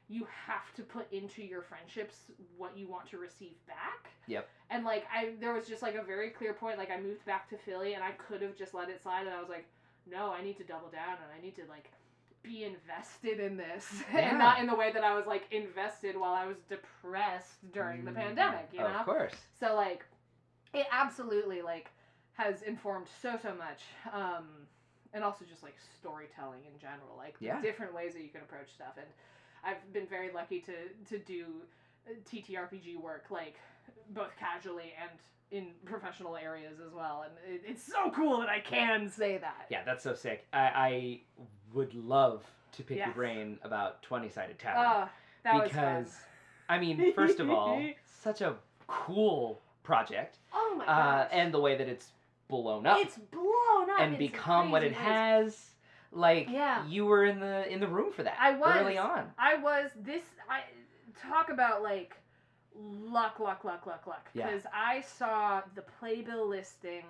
you have to put into your friendships what you want to receive back. Yep. And, like, there was just, like, a very clear point, like, I moved back to Philly, and I could have just let it slide, and I was like, no, I need to double down, and I need to, like, be invested in this. And not in the way that I was, like, invested while I was depressed during the pandemic, you know? Of course. So, like, it absolutely, like, has informed so much. And also just, like, storytelling in general. Like, different ways that you can approach stuff. And I've been very lucky to do TTRPG work, like, both casually and in professional areas as well, and it's so cool that I can say that. Yeah, that's so sick. I would love to pick your brain about 20 Sided Tavern. That was fun. I mean, first of all, such a cool project. Oh my gosh. And the way that it's blown up. It's blown up. And become what it has. Like, you were in the room for that. I was. Early on. Talk about, like, luck. Because I saw the playbill listing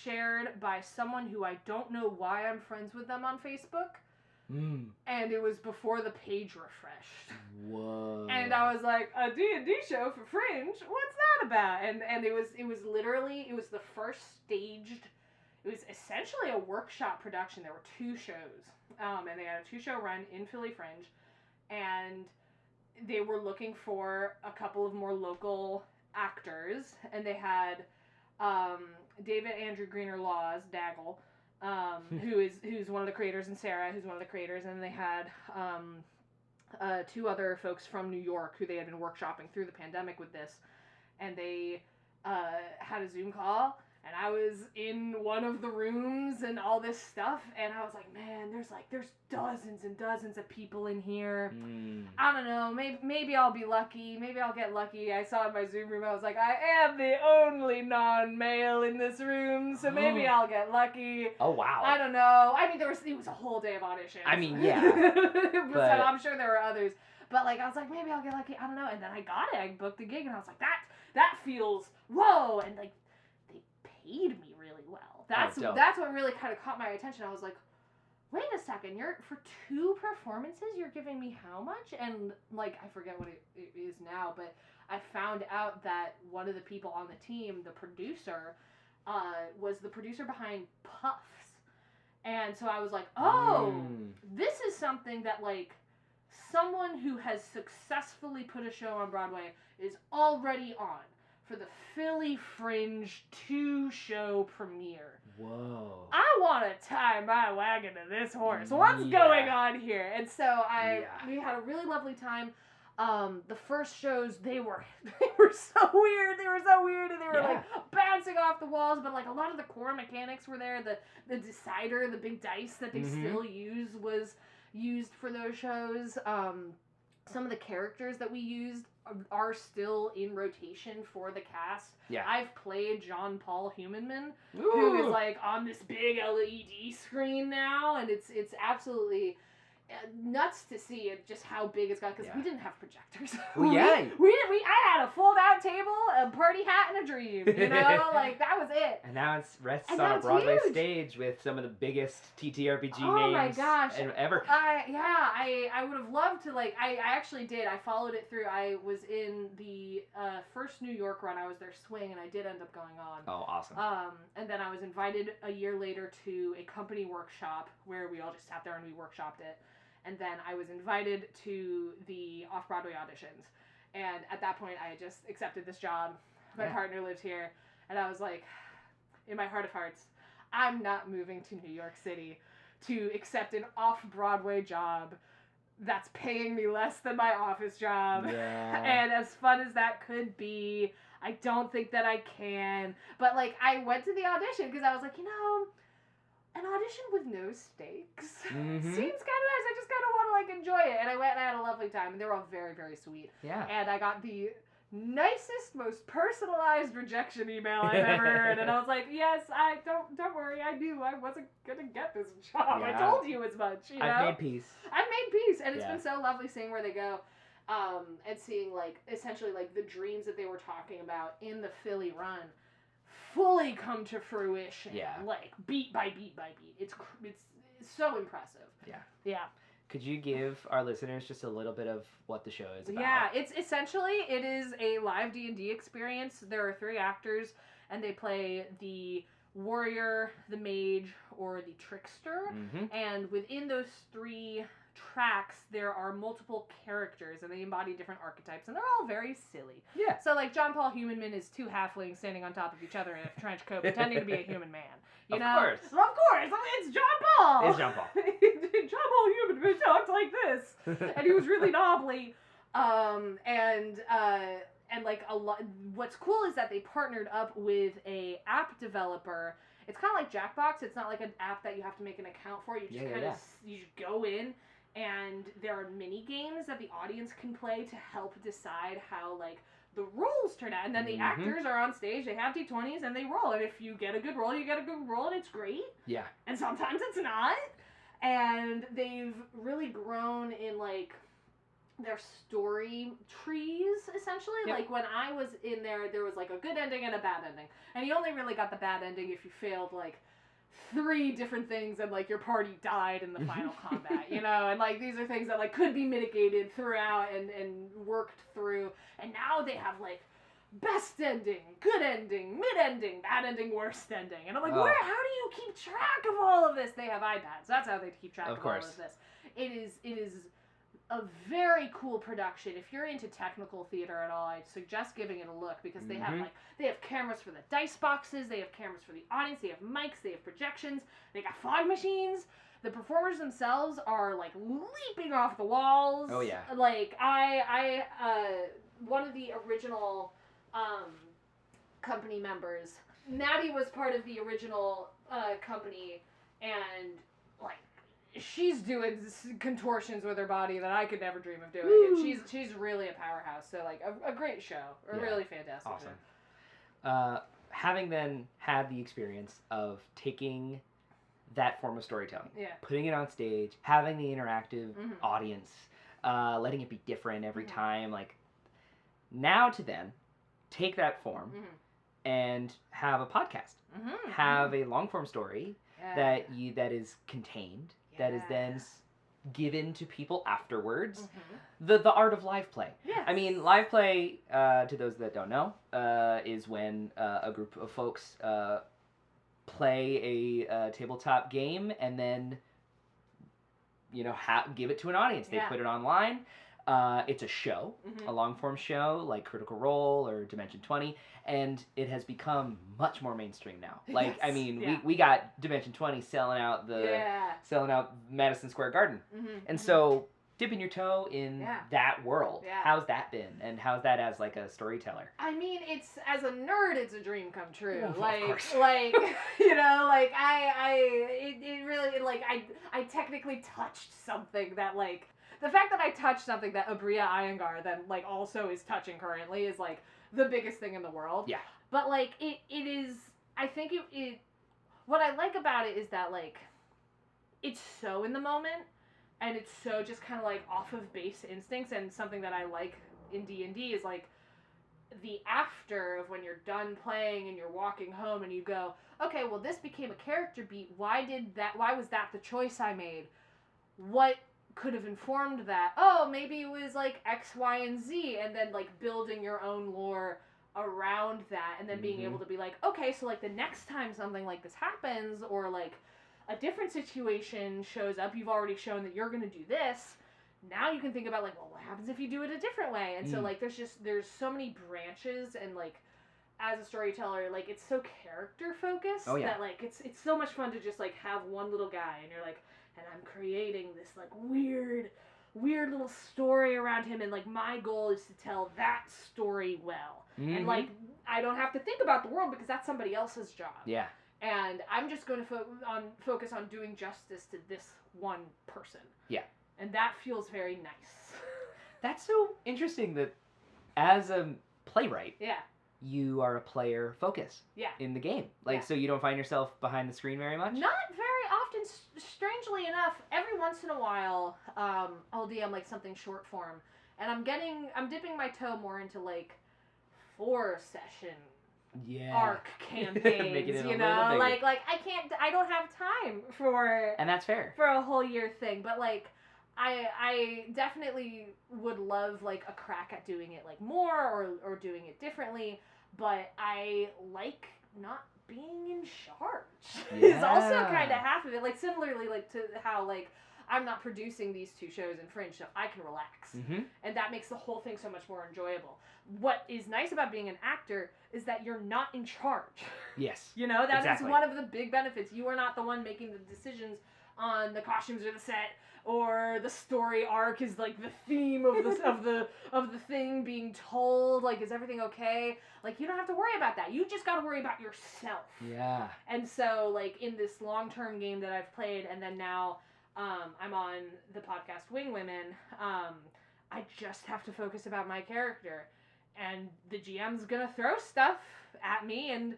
shared by someone who I don't know why I'm friends with them on Facebook. And it was before the page refreshed. Whoa. And I was like, a D&D show for Fringe? What's that about? And it was literally, it was the first staged, it was essentially a workshop production. There were 2 shows. And they had a 2-show run in Philly Fringe. And they were looking for a couple of more local actors, and they had David Andrew Greener Laws, Daggle, who's one of the creators, and Sarah, who's one of the creators, and they had 2 other folks from New York who they had been workshopping through the pandemic with this, and they had a Zoom call, and I was in one of the rooms and all this stuff, and I was like, man, there's dozens and dozens of people in here. I don't know, maybe I'll be lucky, maybe I'll get lucky. I saw in my Zoom room, I was like, I am the only non-male in this room, so maybe I'll get lucky. Oh, wow. I don't know. I mean, it was a whole day of auditions. I mean, yeah. So I'm sure there were others. But, like, I was like, maybe I'll get lucky. I don't know. And then I got it. I booked the gig, and I was like, that feels, whoa. And, like, paid me really well. That's what really kind of caught my attention. I was like, wait a second, for 2 performances you're giving me how much? And, like, I forget what it is now, but I found out that one of the people on the team, the producer, was the producer behind Puffs. And so I was like, this is something that, like, someone who has successfully put a show on Broadway is already on for the Philly Fringe 2-show premiere. Whoa. I want to tie my wagon to this horse. What's going on here? And so we had a really lovely time. The first shows, they were so weird. They were so weird, and they were like bouncing off the walls, but like a lot of the core mechanics were there. The decider, the big dice that they still use was used for those shows. Some of the characters that we used are still in rotation for the cast. Yeah. I've played John Paul Humanman, who is like on this big LED screen now, and it's absolutely nuts to see just how big it's got, because we didn't have projectors. I had a fold-out table, a party hat, and a dream. You know, like that was it. And now it rests on a Broadway stage with some of the biggest TTRPG names ever. I would have loved to, like, I actually did. I followed it through. I was in the first New York run. I was their swing, and I did end up going on. Oh, awesome. And then I was invited a year later to a company workshop where we all just sat there and we workshopped it. And then I was invited to the off-Broadway auditions. And at that point, I had just accepted this job. My partner lived here. And I was like, in my heart of hearts, I'm not moving to New York City to accept an off-Broadway job that's paying me less than my office job. Yeah. And as fun as that could be, I don't think that I can. But, like, I went to the audition because I was like, you know, an audition with no stakes seems kind of nice. I just kind of want to, like, enjoy it. And I went and I had a lovely time. And they were all very, very sweet. Yeah. And I got the nicest, most personalized rejection email I've ever heard. And I was like, yes, don't worry, I knew I wasn't gonna get this job. Yeah. I told you as much, you know? I've made peace. And it's been so lovely seeing where they go. And seeing, like, essentially, like, the dreams that they were talking about in the Philly run fully come to fruition. Yeah. Like, beat by beat by beat. It's so impressive. Yeah. Yeah. Could you give our listeners just a little bit of what the show is about? Yeah, it is a live D&D experience. There are 3 actors, and they play the warrior, the mage, or the trickster. Mm-hmm. And within those 3 tracks, there are multiple characters, and they embody different archetypes, and they're all very silly. Yeah. So, like, John Paul Humanman is 2 halflings standing on top of each other in a trench coat, pretending to be a human man. You know? Course. Of course. It's John Paul. It's John Paul. John Paul Humanman talked like this, and he was really knobbly. And like a lot. What's cool is that they partnered up with a app developer. It's kind of like Jackbox. It's not like an app that you have to make an account for. You just you just go in, and there are mini games that the audience can play to help decide how, like, the rolls turn out. And then the actors are on stage, they have D20s, and they roll. And if you get a good roll, you get a good roll, and it's great. Yeah. And sometimes it's not. And they've really grown in, like, their story trees, essentially. Yep. Like, when I was in there was, like, a good ending and a bad ending. And you only really got the bad ending if you failed, like, 3 different things and, like, your party died in the final combat, you know? And, like, these are things that, like, could be mitigated throughout and worked through. And now they have, like, best ending, good ending, mid-ending, bad ending, worst ending. And I'm like, how do you keep track of all of this? They have iPads. That's how they keep track of all of this. It is a very cool production. If you're into technical theater at all, I suggest giving it a look, because they have cameras for the dice boxes, they have cameras for the audience, they have mics, they have projections, they got fog machines. The performers themselves are, like, leaping off the walls. Oh yeah. Like, I one of the original company members, Maddie, was part of the original company, and, like, she's doing contortions with her body that I could never dream of doing. Woo. And she's really a powerhouse. So, like, a great show. Really fantastic show. Having then had the experience of taking that form of storytelling, putting it on stage, having the interactive audience, letting it be different every time, like, now to then take that form and have a podcast, have a long form story that is contained, that is then given to people afterwards. The art of live play. Yes. I mean, live play, to those that don't know, is when a group of folks play a tabletop game and then, you know, give it to an audience. They put it online. It's a show, a long-form show like Critical Role or Dimension 20, and it has become much more mainstream now. Like, I mean, we got Dimension 20 selling out Madison Square Garden. And so dipping your toe in that world, how's that been? And how's that as, like, a storyteller? I mean, it's, as a nerd, it's a dream come true. Well, like, of course. Like, you know, like, it really, like, I technically touched something that, like, the fact that I touched something that Abria Iyengar then, like, also is touching currently is, like, the biggest thing in the world. Yeah. But, like, it is, I think it what I like about it is that, like, it's so in the moment, and it's so just kind of, like, off of base instincts, and something that I like in D&D is, like, the after of when you're done playing and you're walking home and you go, okay, well, this became a character beat. Why was that the choice I made? What could have informed that? Oh, maybe it was, like, X, Y, and Z, and then, like, building your own lore around that, and then being able to be like, okay, so, like, the next time something like this happens, or, like, a different situation shows up, you've already shown that you're gonna do this. Now you can think about, like, well, what happens if you do it a different way? And so, like, there's so many branches, and, like, as a storyteller, like, it's so character focused that, like, it's so much fun to just, like, have one little guy, and you're like, and I'm creating this, like, weird little story around him, and, like, my goal is to tell that story well. And, like, I don't have to think about the world, because that's somebody else's job. Yeah. And I'm just going to focus on doing justice to this one person. Yeah. And that feels very nice. That's so interesting that as a playwright, Yeah. you are a player focus in the game. Like, so you don't find yourself behind the screen very much? Not very often. Strangely enough, every once in a while, I'll DM like something short form, and I'm dipping my toe more into like 4-session arc campaigns, you know, like I don't have time for, and that's fair, for a whole year thing, but like I definitely would love like a crack at doing it like more or doing it differently, but I like not being in charge is also kind of half of it. Like similarly, like to how like I'm not producing these 2 shows in Fringe, so I can relax, and that makes the whole thing so much more enjoyable. What is nice about being an actor is that you're not in charge. Yes, you know, that is one of the big benefits. You are not the one making the decisions on the costumes or the set, or the story arc is like the theme of the of the thing being told. Like, is everything okay? Like, you don't have to worry about that. You just got to worry about yourself. Yeah. And so, like, in this long-term game that I've played, and then now I'm on the podcast Wing Women, I just have to focus about my character, and the GM's gonna throw stuff at me, and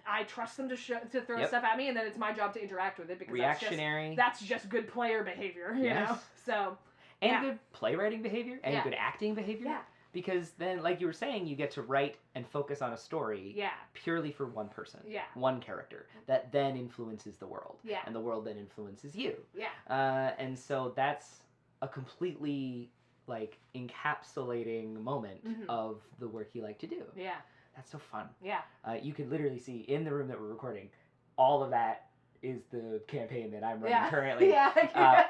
I trust them to throw stuff at me, and then it's my job to interact with it, because reactionary. That's just good player behavior, you know? So, and good playwriting behavior, and good acting behavior. Yeah. Because then, like you were saying, you get to write and focus on a story purely for one person, one character, that then influences the world, and the world then influences you. Yeah. And so that's a completely, like, encapsulating moment of the work you like to do. Yeah. That's so fun. Yeah. You could literally see in the room that we're recording, all of that is the campaign that I'm running currently.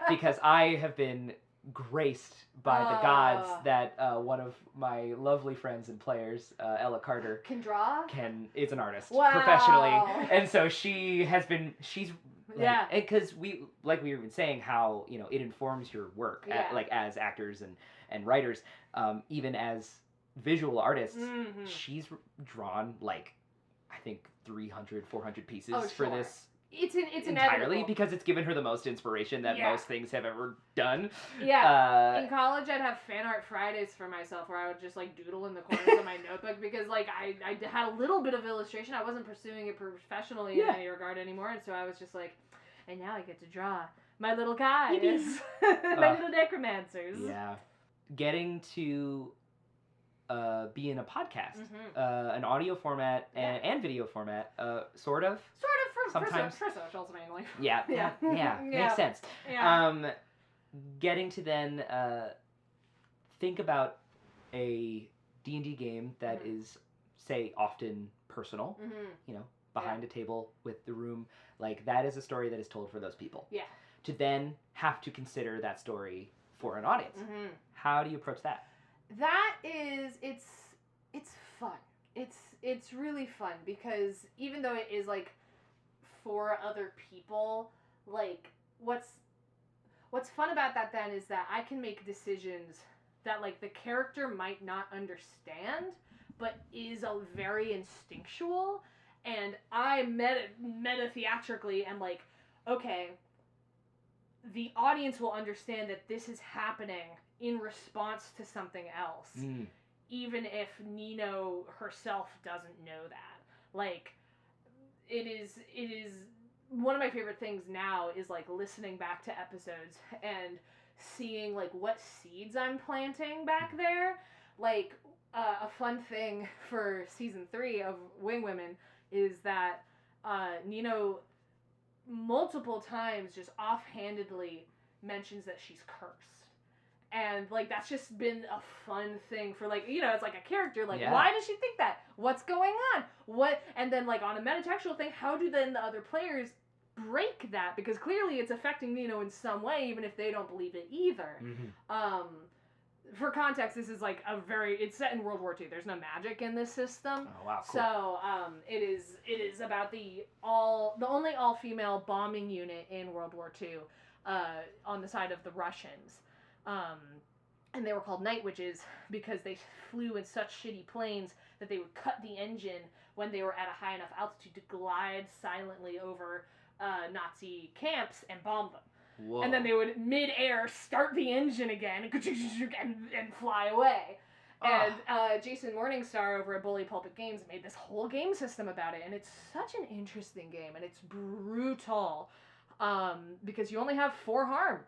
Because I have been graced by the gods that one of my lovely friends and players, Ella Carter, can draw. Is an artist professionally, and so she's like, because we were even saying how, you know, it informs your work like as actors and writers, even as visual artists. She's drawn like I think 300-400 pieces for this. It's entirely inevitable. Because it's given her the most inspiration that most things have ever done. Yeah. In college, I'd have fan art Fridays for myself, where I would just like doodle in the corners of my notebook, because like I had a little bit of illustration. I wasn't pursuing it professionally in any regard anymore, and so I was just like, and now I get to draw my little guys, my little necromancers. Yeah. Getting to be in a podcast, an audio format and video format, sort of sometimes for socials mainly. Yeah, makes sense. Yeah. Getting to then think about a D&D game that is, say, often personal, you know, behind a table with the room, like that is a story that is told for those people. Yeah. To then have to consider that story for an audience. How do you approach that? That is, it's fun. It's really fun, because even though it is like for other people, like what's fun about that then is that I can make decisions that like the character might not understand, but is a very instinctual, and I meta theatrically am like, okay, the audience will understand that this is happening in response to something else, even if Nino herself doesn't know that. Like, it is one of my favorite things now is like listening back to episodes and seeing like what seeds I'm planting back there. Like, a fun thing for season 3 of Wing Women is that Nino multiple times just offhandedly mentions that she's cursed. And, like, that's just been a fun thing for, like, you know, it's like a character, like, why does she think that? What's going on? What? And then, like, on a metatextual thing, how do then the other players break that? Because clearly it's affecting Nino in some way, even if they don't believe it either. For context, this is, like, it's set in World War II. There's no magic in this system. Oh, wow, cool. So, it is about the only all-female bombing unit in World War II, on the side of the Russians. And they were called night witches because they flew in such shitty planes that they would cut the engine when they were at a high enough altitude to glide silently over Nazi camps and bomb them. Whoa. And then they would mid-air start the engine again and fly away. And Jason Morningstar over at Bully Pulpit Games made this whole game system about it, and it's such an interesting game, and it's brutal, because you only have 4 harm.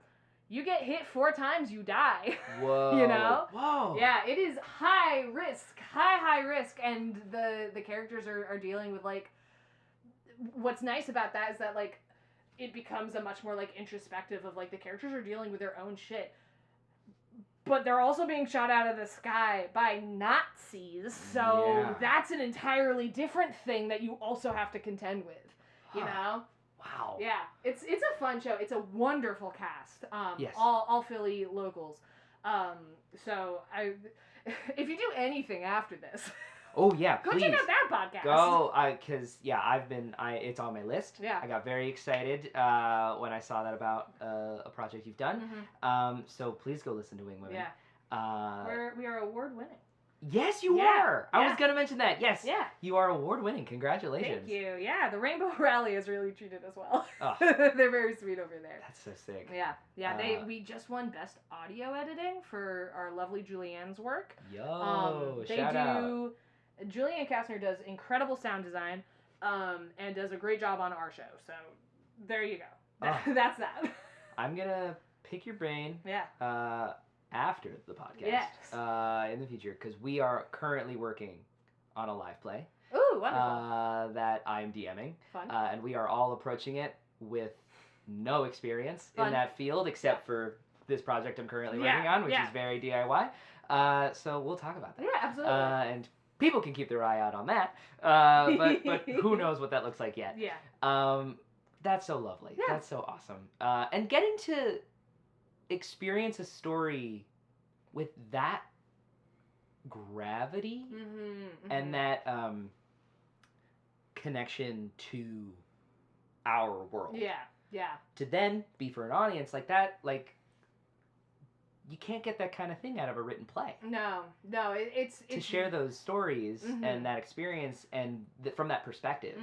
You get hit 4 times, you die. Whoa. You know? Whoa. Yeah, it is high risk, and the characters are dealing with, like, what's nice about that is that, like, it becomes a much more, like, introspective of, like, the characters are dealing with their own shit. But they're also being shot out of the sky by Nazis, so that's an entirely different thing that you also have to contend with, you know? Wow. Yeah, it's a fun show. It's a wonderful cast. Yes. All Philly locals. So if you do anything after this, oh yeah, go please. check out that podcast. Go, cause yeah, it's on my list. Yeah. I got very excited when I saw that about a project you've done. Mm-hmm. So please go listen to Wing Women. Yeah. We are award winning. Yes, you are. I was gonna mention that. Yes. Yeah. You are award winning. Congratulations. Thank you. Yeah, the Rainbow Rally is really treated as well. Oh. They're very sweet over there. That's so sick. Yeah. Yeah. We just won Best Audio Editing for our lovely Julianne's work. Yo, shout out. Julianne Kastner does incredible sound design, and does a great job on our show. So there you go. That's that. I'm gonna pick your brain. Yeah. After the podcast. Yes. In the future, because we are currently working on a live play. Ooh, wonderful. That I'm DMing. Fun. And we are all approaching it with no experience in that field, except for this project I'm currently working on, which is very DIY. So we'll talk about that. Yeah, absolutely. And people can keep their eye out on that. But who knows what that looks like yet. Yeah. That's so lovely. Yeah. That's so awesome. And getting to experience a story with that gravity and that connection to our world. Yeah. To then be for an audience like that, like, you can't get that kind of thing out of a written play. No, it's to share those stories and that experience and from that perspective.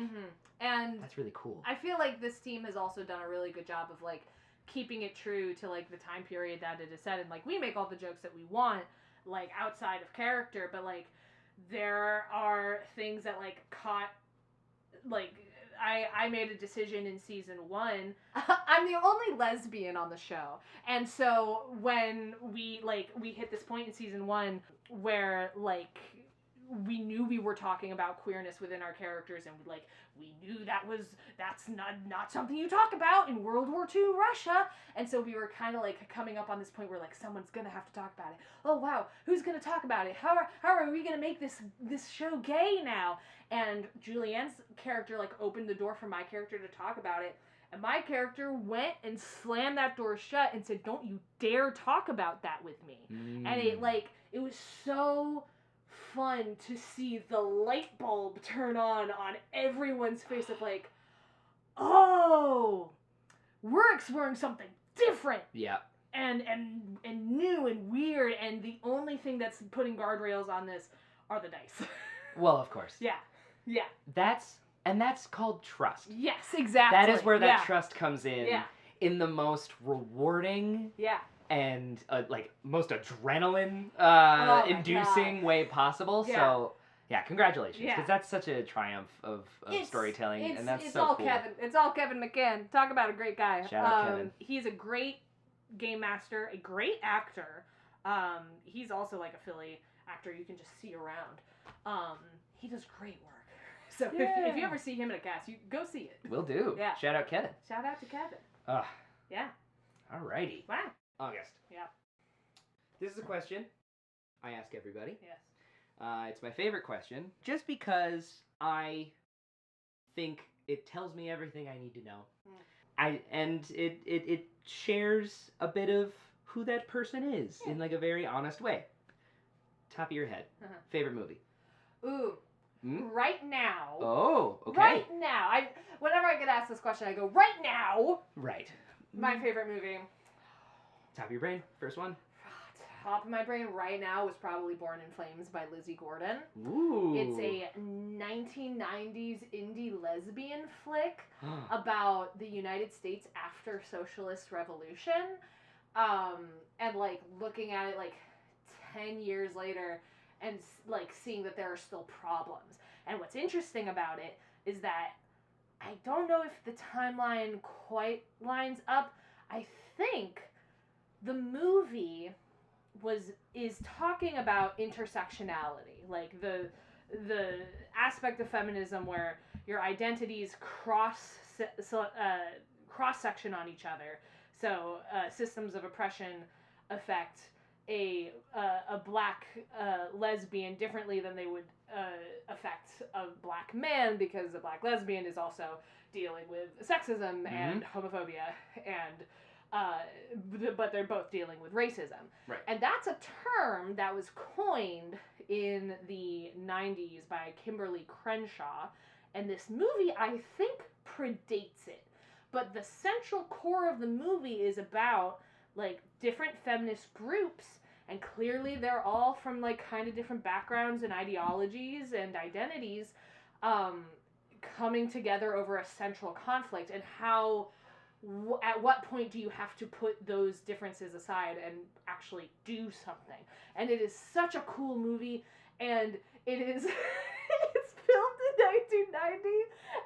And that's really cool. I feel like this team has also done a really good job of, like, keeping it true to, like, the time period that it is set in. Like, we make all the jokes that we want, like, outside of character, but, like, there are things that, like, caught, like, I made a decision in season 1. I'm the only lesbian on the show. And so when we hit this point in season 1 where, like, we knew we were talking about queerness within our characters, and we knew that's not something you talk about in World War II Russia. And so we were kind of, like, coming up on this point where, like, someone's gonna have to talk about it. Oh wow, who's gonna talk about it? How are we gonna make this show gay now? And Julianne's character, like, opened the door for my character to talk about it, and my character went and slammed that door shut and said, "Don't you dare talk about that with me." And it was so fun to see the light bulb turn on everyone's face of, like, oh, we're exploring something different. Yeah. And new and weird, and the only thing that's putting guardrails on this are the dice. Well, of course. Yeah. That's called trust. Yes, exactly. That is where that trust comes in. Yeah. In the most rewarding. Yeah. And most adrenaline inducing way possible. Yeah. So yeah, congratulations, because that's such a triumph of storytelling, and that's so cool. It's all Kevin McCann. Talk about a great guy. Shout out Kevin. He's a great game master, a great actor. He's also, like, a Philly actor you can just see around. He does great work. So if you ever see him in a cast, you go see it. Will do. Yeah. Shout out Kevin. Shout out to Kevin. Yeah. Alrighty. Wow. August. Yeah. This is a question I ask everybody. Yes. It's my favorite question, just because I think it tells me everything I need to know. It shares a bit of who that person is in, like, a very honest way. Top of your head. Favorite movie? Ooh. Right now. Oh, okay. Right now. Whenever I get asked this question, I go, right now. Right. My favorite movie. Top of your brain. First one. Top of my brain right now was probably Born in Flames by Lizzie Gordon. Ooh. It's a 1990s indie lesbian flick about the United States after socialist revolution. And, like, looking at it, like, 10 years later, and like seeing that there are still problems. And what's interesting about it is that I don't know if the timeline quite lines up. I think the movie is talking about intersectionality, like the aspect of feminism where your identities cross section on each other. So systems of oppression affect a black lesbian differently than they would affect a black man, because a black lesbian is also dealing with sexism and homophobia, and but they're both dealing with racism. Right. And that's a term that was coined in the 90s by Kimberly Crenshaw, and this movie, I think, predates it. But the central core of the movie is about like different feminist groups, and clearly they're all from like kind of different backgrounds and ideologies and identities, coming together over a central conflict, and how at what point do you have to put those differences aside and actually do something. And it is such a cool movie, and it is it's filmed in 1990,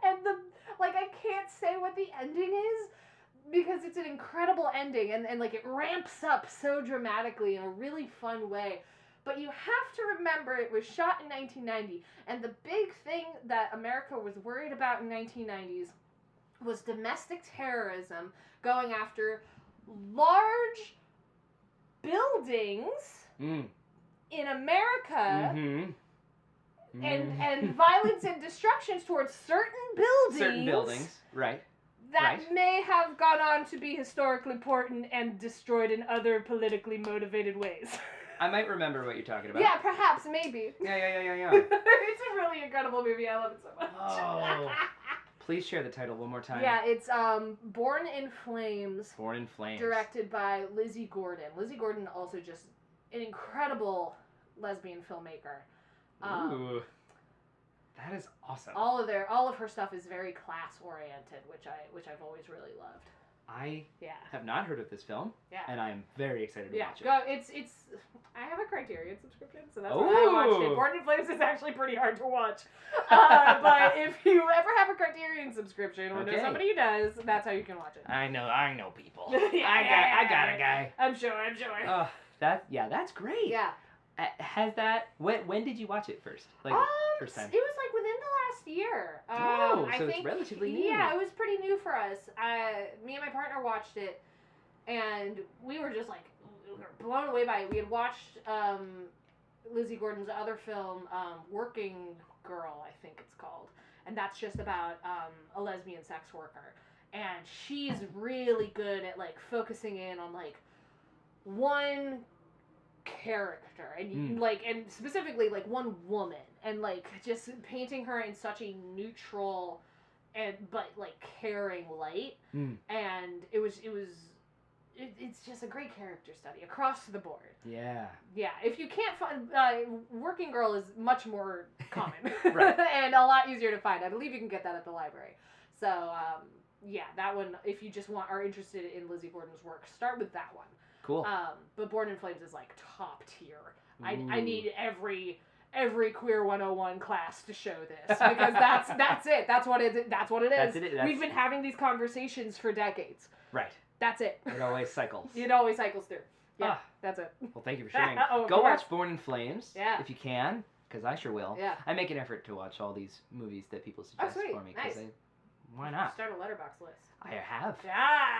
and I can't say what the ending is, because it's an incredible ending, and like it ramps up so dramatically in a really fun way. But you have to remember it was shot in 1990, and the big thing that America was worried about in 1990s was domestic terrorism, going after large buildings in America, and violence and destructions towards certain buildings, right? That may have gone on to be historically important and destroyed in other politically motivated ways. I might remember what you're talking about. Yeah, perhaps, maybe. Yeah. It's a really incredible movie. I love it so much. Oh. Please share the title one more time. Yeah, it's Born in Flames. Born in Flames. Directed by Lizzie Gordon. Lizzie Gordon, also just an incredible lesbian filmmaker. Ooh. That is awesome. All of her stuff is very class oriented, which I've always really loved. I have not heard of this film. Yeah. And I am very excited to watch it. Go. It's I have a Criterion subscription, so that's why I watched it. Born in Flames is actually pretty hard to watch. But if you ever have a Criterion subscription or know somebody who does, that's how you can watch it. I know people. I got a guy. I'm sure. Oh, that's great. Yeah. Has that? When did you watch it first? First time. It was like within the last year. So it's relatively new. Yeah, it was pretty new for us. Me and my partner watched it, and we were just like blown away by it. We had watched Lizzie Gordon's other film, Working Girl, I think it's called, and that's just about a lesbian sex worker, and she's really good at like focusing in on like one character, and and specifically like one woman, and like just painting her in such a neutral but like caring light, and it's just a great character study across the board. Yeah, if you can't find Working Girl is much more common and a lot easier to find. I believe you can get that at the library. So that one, if you just are interested in Lizzie Gordon's work, start with that one. Cool. But Born in Flames is like top tier. I need every Queer 101 class to show this, because that's it. That's what it is. We've been having these conversations for decades. Right. That's it. It always cycles. through. Yeah, that's it. Well, thank you for sharing. Go watch Born in Flames if you can, because I sure will. Yeah. I make an effort to watch all these movies that people suggest for me. Nice. Why not? Start a letterbox list. I have. Yeah.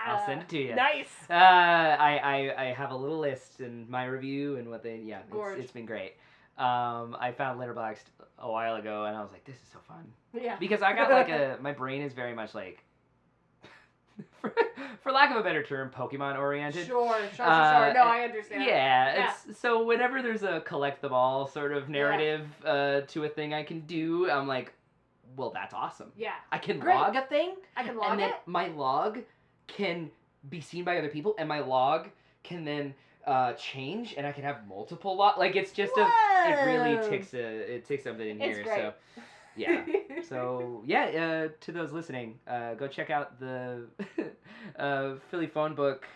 I'll send it to you. Nice. I have a little list in my review and what they. Yeah, it's been great. I found Letterboxd a while ago, and I was like, this is so fun. Yeah. Because I got my brain is very much like, for lack of a better term, Pokemon oriented. Sure. No, I understand. Yeah. So whenever there's a collect them all sort of narrative to a thing I can do, I'm like, well, that's awesome. Yeah. I can log a thing. I can log and then my log can be seen by other people, and my log can then change, and I can have multiple like it's just it really takes something in here. Great. So yeah. So yeah, to those listening, go check out the Philly Phone Book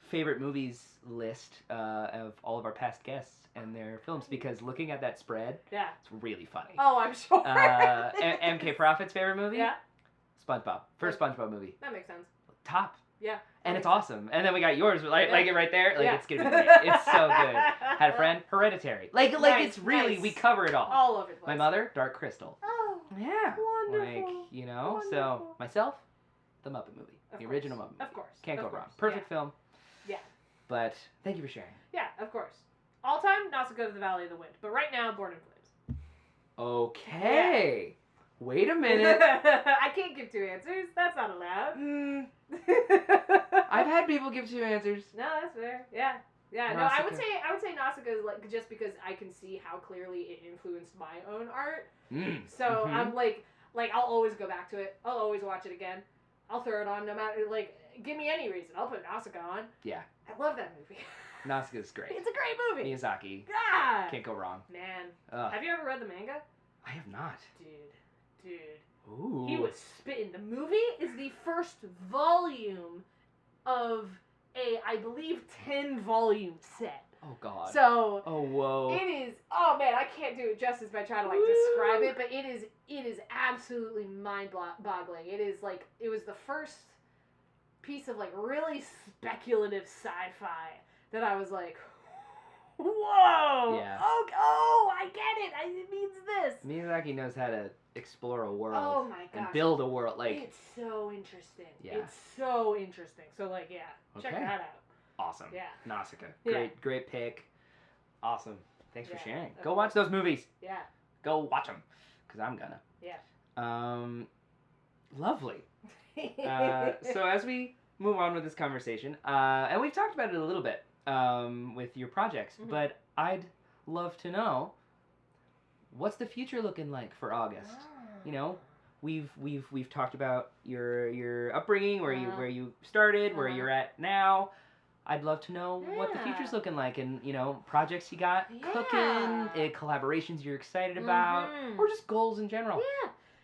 favorite movies list of all of our past guests and their films because looking at that spread, it's really funny. Oh, I'm sure. MK Profit's favorite movie? Yeah. SpongeBob. First SpongeBob movie. That makes sense. Top. Yeah. And it's awesome. And then we got yours, like it right there. Like it's gonna be great. It's so good. Had a friend, Hereditary. Like it's really we cover it all. All of it. My mother, Dark Crystal. Oh. Yeah. Wonderful. Like wonderful. So myself, the Muppet movie, the original Muppet movie. Of course. Can't go wrong. Perfect film. Yeah. But thank you for sharing. Yeah, of course. All time, Nausicaa of the Valley of the Wind. But right now, Born in Flames. Okay. Wait a minute. I can't give 2 answers. That's not allowed. I've had people give 2 answers. No, that's fair. Yeah. Yeah, Nausicaa. no, I would say Nausicaa is like just because I can see how clearly it influenced my own art. So I'm like I'll always go back to it. I'll always watch it again. I'll throw it on no matter give me any reason. I'll put Nausicaa on. Yeah. I love that movie. Nausicaa's great. It's a great movie. Miyazaki. God. Can't go wrong. Man. Ugh. Have you ever read the manga? I have not. Dude. Ooh. He was spitting. The movie is the first volume of a, I believe, 10-volume set. Oh God. So. Oh whoa. It is. Oh man, I can't do it justice by trying to describe it, but it is absolutely mind-boggling. It is it was the first piece of really speculative sci-fi that I was like, whoa. Yeah. Oh, I get it. It means this. Miyazaki knows how to explore a world. Oh my gosh. And build a world it's so interesting. Yeah. It's so interesting. So check Okay. that out. Awesome. Yeah. Nausicaa. Yeah. Great pick. Awesome. Thanks for sharing. of Go watch those movies. Yeah. Go watch them. Because I'm gonna. Yeah. Lovely. So as we move on with this conversation, and we've talked about it a little bit with your projects, but I'd love to know what's the future looking like for August. You know, we've talked about your upbringing, where you started, where you're at now. I'd love to know what the future's looking like, and projects you got cooking, collaborations you're excited about, or just goals in general.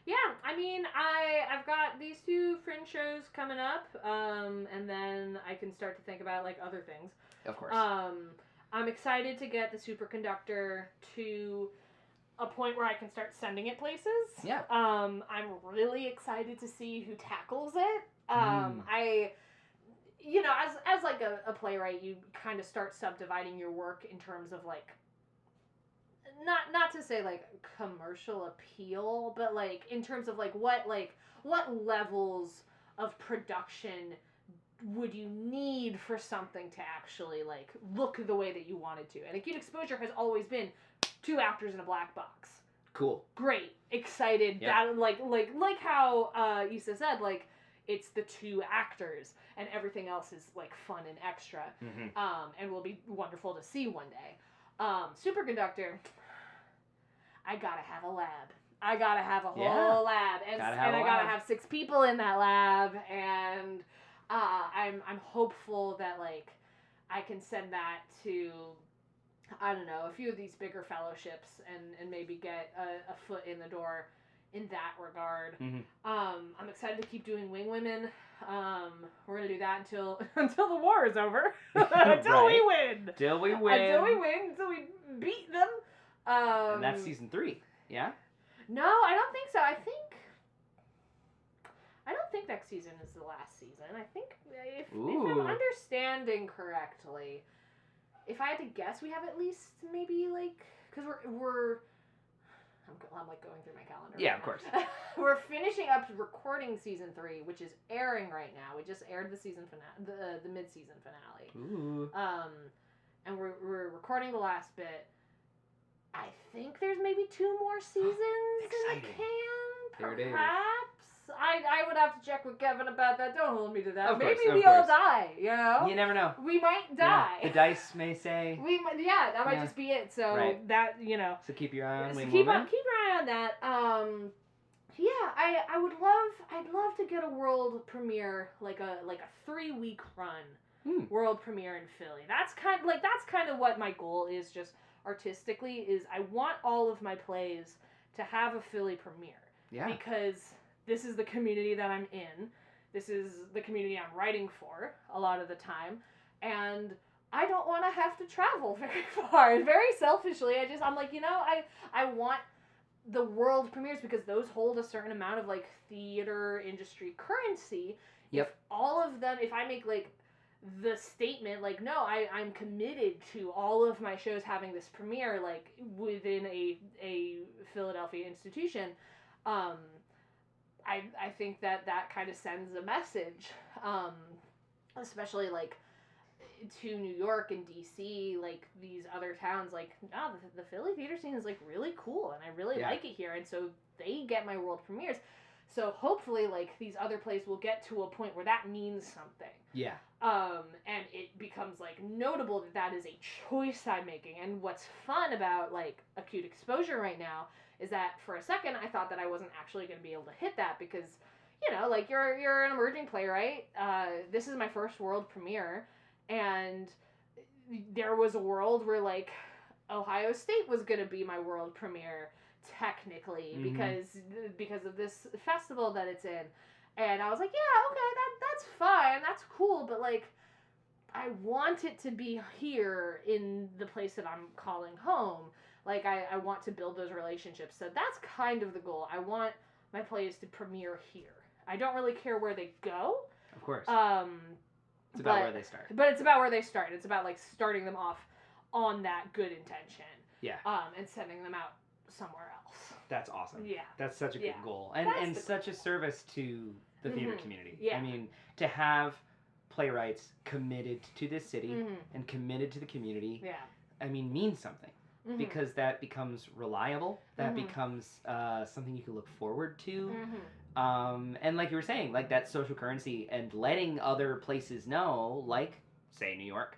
Yeah. I mean, I've got these 2 Fringe shows coming up, and then I can start to think about other things. Of course. I'm excited to get the superconductor to a point where I can start sending it places. Yeah. I'm really excited to see who tackles it. As a playwright, you kind of start subdividing your work in terms of not to say commercial appeal, but in terms of what levels of production would you need for something to actually look the way that you wanted to. And acute exposure has always been 2 actors in a black box. Cool. Great. Excited. Yep. That like how Issa said, it's the 2 actors and everything else is fun and extra. And will be wonderful to see one day. Superconductor, I gotta have a lab. I gotta have a whole lab. And I gotta have 6 people in that lab, and I'm hopeful that I can send that to, I don't know, a few of these bigger fellowships and maybe get a foot in the door in that regard. I'm excited to keep doing Wing Women. We're gonna do that until the war is over. Until we win. Until we win. Until we beat them. And that's season 3. Yeah. No, I don't think so. I don't think next season is the last season. I think if I'm understanding correctly, if I had to guess, we have at least maybe because we're I'm going through my calendar. Yeah, right of course. We're finishing up recording season 3, which is airing right now. We just aired the season finale, the mid-season finale. Ooh. And we're recording the last bit. I think there's maybe 2 more seasons in the can. There it is. Perhaps. I would have to check with Kevin about that. Don't hold me to that. Of course, maybe we all die. You never know. We might die. Yeah. The dice may say. That might just be it. So that So keep your eye on Wing keep Woman. Keep your eye on that. I'd love to get a world premiere, like a 3-week run. World premiere in Philly. That's kind of what my goal is, just artistically, is I want all of my plays to have a Philly premiere. Yeah. Because this is the community that I'm in. This is the community I'm writing for a lot of the time. and I don't want to have to travel very far. Very selfishly, I'm like, I want the world premieres because those hold a certain amount of like theater industry currency. Yep. If all of them, if I make like the statement like, no, I'm committed to all of my shows having this premiere like within a Philadelphia institution, I think that kind of sends a message, especially like to New York and DC, like these other towns, like, no, the Philly theater scene is like really cool and I really like it here, and so they get my world premieres. So hopefully, like, these other plays will get to a point where that means something. Yeah. And it becomes, like, notable that that is a choice I'm making. And what's fun about, like, Acute Exposure right now is that for a second I thought that I wasn't actually going to be able to hit that because, like, you're an emerging playwright. This is my first world premiere. And there was a world where, like, Ohio State was going to be my world premiere. Technically, because of this festival that it's in, and I was like, yeah, okay, that's fine, that's cool, but like, I want it to be here in the place that I'm calling home. Like, I want to build those relationships, so that's kind of the goal. I want my plays to premiere here. I don't really care where they go. Of course. It's about where they start. But it's about where they start. It's about like starting them off on that good intention. Yeah. And sending them out somewhere else. That's awesome. Yeah. That's such a good goal. And such a service to the theater community. Yeah. I mean, to have playwrights committed to this city and committed to the community, I mean, means something. Because that becomes reliable. That becomes something you can look forward to. And like you were saying, like that social currency and letting other places know, like, say, New York,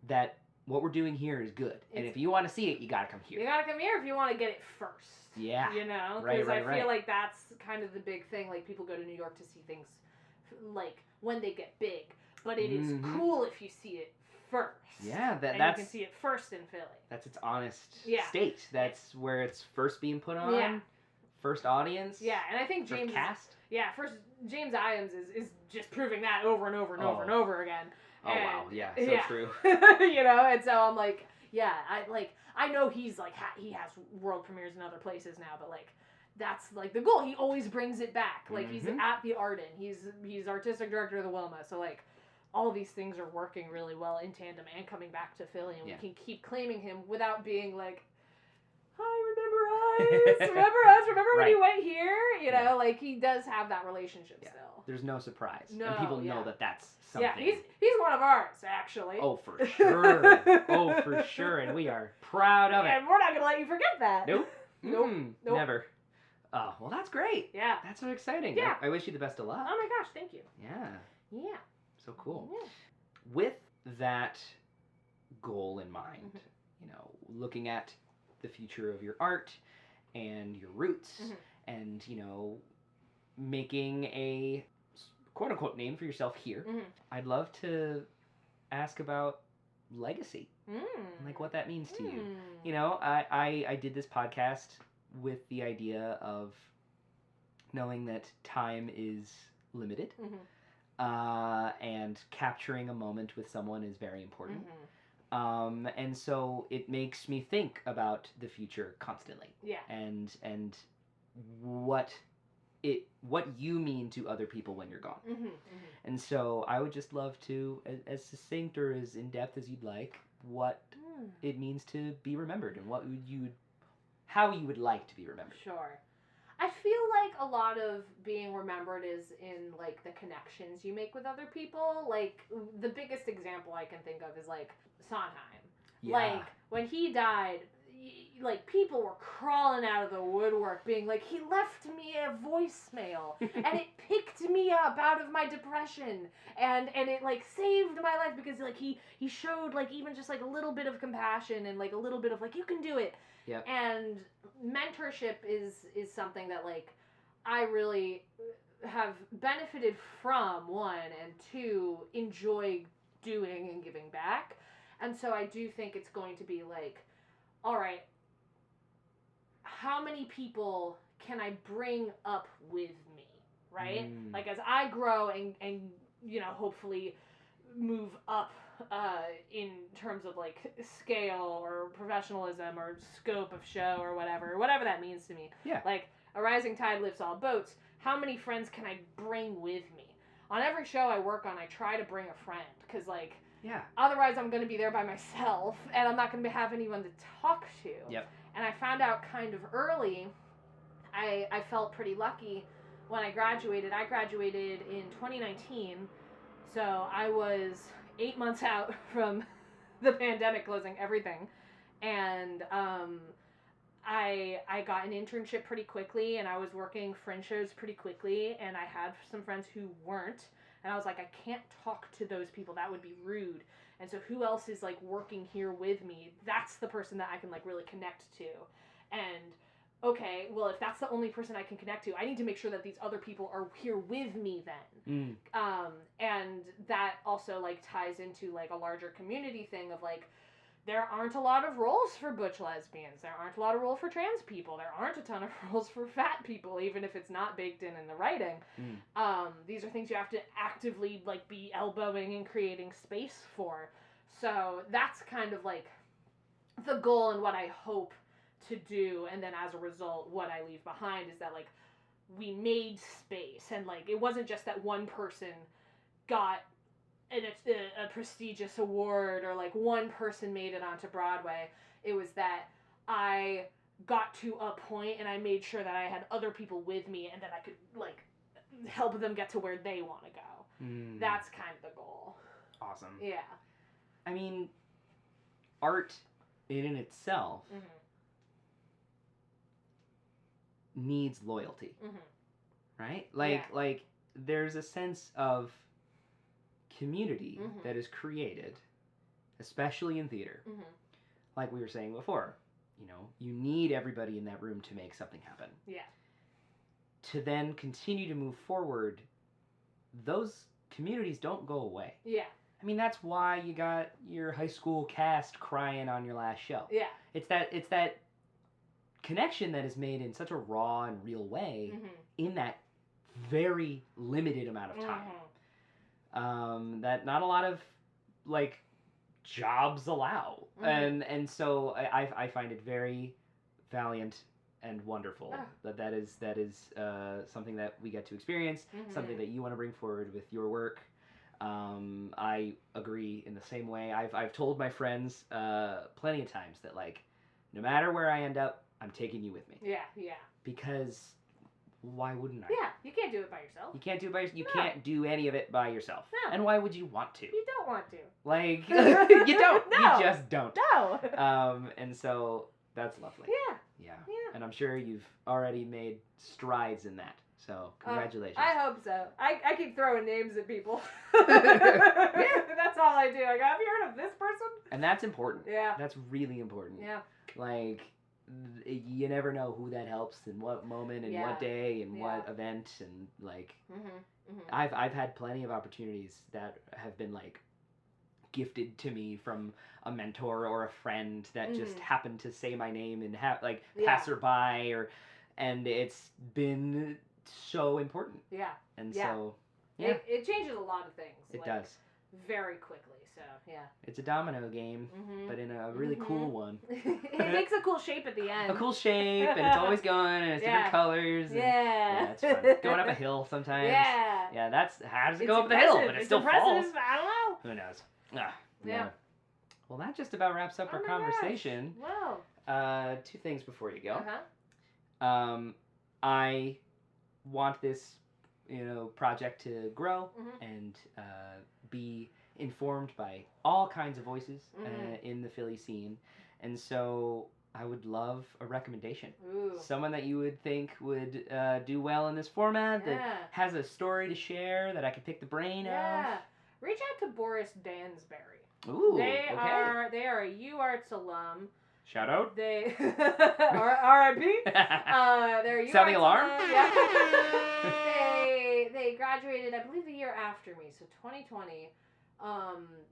that what we're doing here is good. And if you want to see it, you got to come here. You got to come here if you want to get it first. Yeah. Because I feel like that's kind of the big thing. Like, people go to New York to see things, like, when they get big. But it is cool if you see it first. Yeah, that's... you can see it first in Philly. That's its honest state. That's where it's first being put on. Yeah. First audience. Yeah, and I think James... cast. James Iams is just proving that over and over and over and over again. Oh, and, wow. Yeah, so true. And so I'm like, I know he's like, he has world premieres in other places now, but like, that's like the goal. He always brings it back. Like, he's at the Arden. He's artistic director of the Wilma. So like, all these things are working really well in tandem and coming back to Philly, and we can keep claiming him without being like, hi, remember us? Remember when you went here? Like, he does have that relationship still. There's no surprise. No, and people know that that's something. Yeah, he's one of ours, actually. Oh, for sure. And we are proud of it. And we're not going to let you forget that. Nope. Never. Oh, well, that's great. Yeah. That's so exciting. Yeah. I wish you the best of luck. Oh, my gosh, thank you. Yeah. So cool. Yeah. With that goal in mind, looking at the future of your art and your roots and, making a quote-unquote name for yourself here, I'd love to ask about legacy, like what that means to you. I did this podcast with the idea of knowing that time is limited, and capturing a moment with someone is very important. And so it makes me think about the future constantly. Yeah. And what you mean to other people when you're gone. And so I would just love to, as succinct or as in-depth as you'd like, what it means to be remembered and how you would like to be remembered. Sure. I feel like a lot of being remembered is in, like, the connections you make with other people. Like, the biggest example I can think of is, like, Sondheim. Yeah. Like, when he died, like, people were crawling out of the woodwork being like, he left me a voicemail, and it picked me up out of my depression, and it, like, saved my life, because, like, he showed, like, even just, like, a little bit of compassion, and, like, a little bit of, like, you can do it. Yep. And mentorship is something that, like, I really have benefited from, one, and two, enjoy doing and giving back. And so I do think it's going to be like, all right, how many people can I bring up with me, right? Like, as I grow and hopefully move up in terms of like scale or professionalism or scope of show or whatever that means to me. Yeah. Like, a rising tide lifts all boats. How many friends can I bring with me? On every show I work on, I try to bring a friend, because like, yeah, otherwise I'm going to be there by myself and I'm not going to have anyone to talk to. Yep. And I found out kind of early. I felt pretty lucky when I graduated. I graduated in 2019, so I was 8 months out from the pandemic closing everything, and I got an internship pretty quickly, and I was working Fringe shows pretty quickly, and I had some friends who weren't, and I was like, I can't talk to those people, that would be rude. And so who else is like working here with me? That's the person that I can like really connect to. And okay, well, if that's the only person I can connect to, I need to make sure that these other people are here with me then. And that also like ties into like a larger community thing of like, there aren't a lot of roles for butch lesbians. There aren't a lot of roles for trans people. There aren't a ton of roles for fat people, even if it's not baked in the writing. These are things you have to actively like be elbowing and creating space for. So that's kind of like the goal and what I hope to do. And then as a result, what I leave behind is that like we made space, and like it wasn't just that one person got a prestigious award or like one person made it onto Broadway. It was that I got to a point and I made sure that I had other people with me and that I could like help them get to where they want to go. That's kind of the goal. Awesome. Yeah. I mean, art in and itself needs loyalty, right? Like there's a sense of community that is created, especially in theater. Like we were saying before, you know, you need everybody in that room to make something happen. Yeah. To then continue to move forward, those communities don't go away. Yeah. I mean, that's why you got your high school cast crying on your last show. Yeah. It's that connection that is made in such a raw and real way in that very limited amount of time. That not a lot of like jobs allow. And so I find it very valiant and wonderful that is something that we get to experience, something that you want to bring forward with your work. I agree in the same way. I've told my friends plenty of times that like no matter where I end up, I'm taking you with me. Yeah, yeah. Because why wouldn't I? Yeah, you can't do it by yourself. You can't do it by yourself. You can't do any of it by yourself. No. And why would you want to? You don't want to. Like, you don't. No. You just don't. No. And so that's lovely. Yeah. Yeah. Yeah. And I'm sure you've already made strides in that. So, congratulations. I hope so. I keep throwing names at people. That's all I do. I go, have you heard of this person? And that's important. Yeah. That's really important. Yeah. Like, you never know who that helps in what moment and what day and what event and like I've had plenty of opportunities that have been like gifted to me from a mentor or a friend that just happened to say my name and passerby and it's been so important. Yeah. And so it changes a lot of things. It does. Very quickly. So, yeah. It's a domino game, but in a really cool one. It makes a cool shape at the end. A cool shape, and it's always going, and it's different colors. And, yeah, it's fun. Going up a hill sometimes. Yeah. Yeah, how does it go up the hill, but it still falls? I don't know. Who knows? Yeah. Well, that just about wraps up our conversation. Wow. 2 things before you go. I want this, project to grow and be informed by all kinds of voices in the Philly scene, and so I would love a recommendation. Someone that you would think would do well in this format, that has a story to share that I could pick the brain of. Reach out to Boris Dansbury. Ooh, they are a UArts alum. Shout out. They R.I.P. They're a Sounding alarm. Yeah. They graduated, I believe, the year after me, so 2020.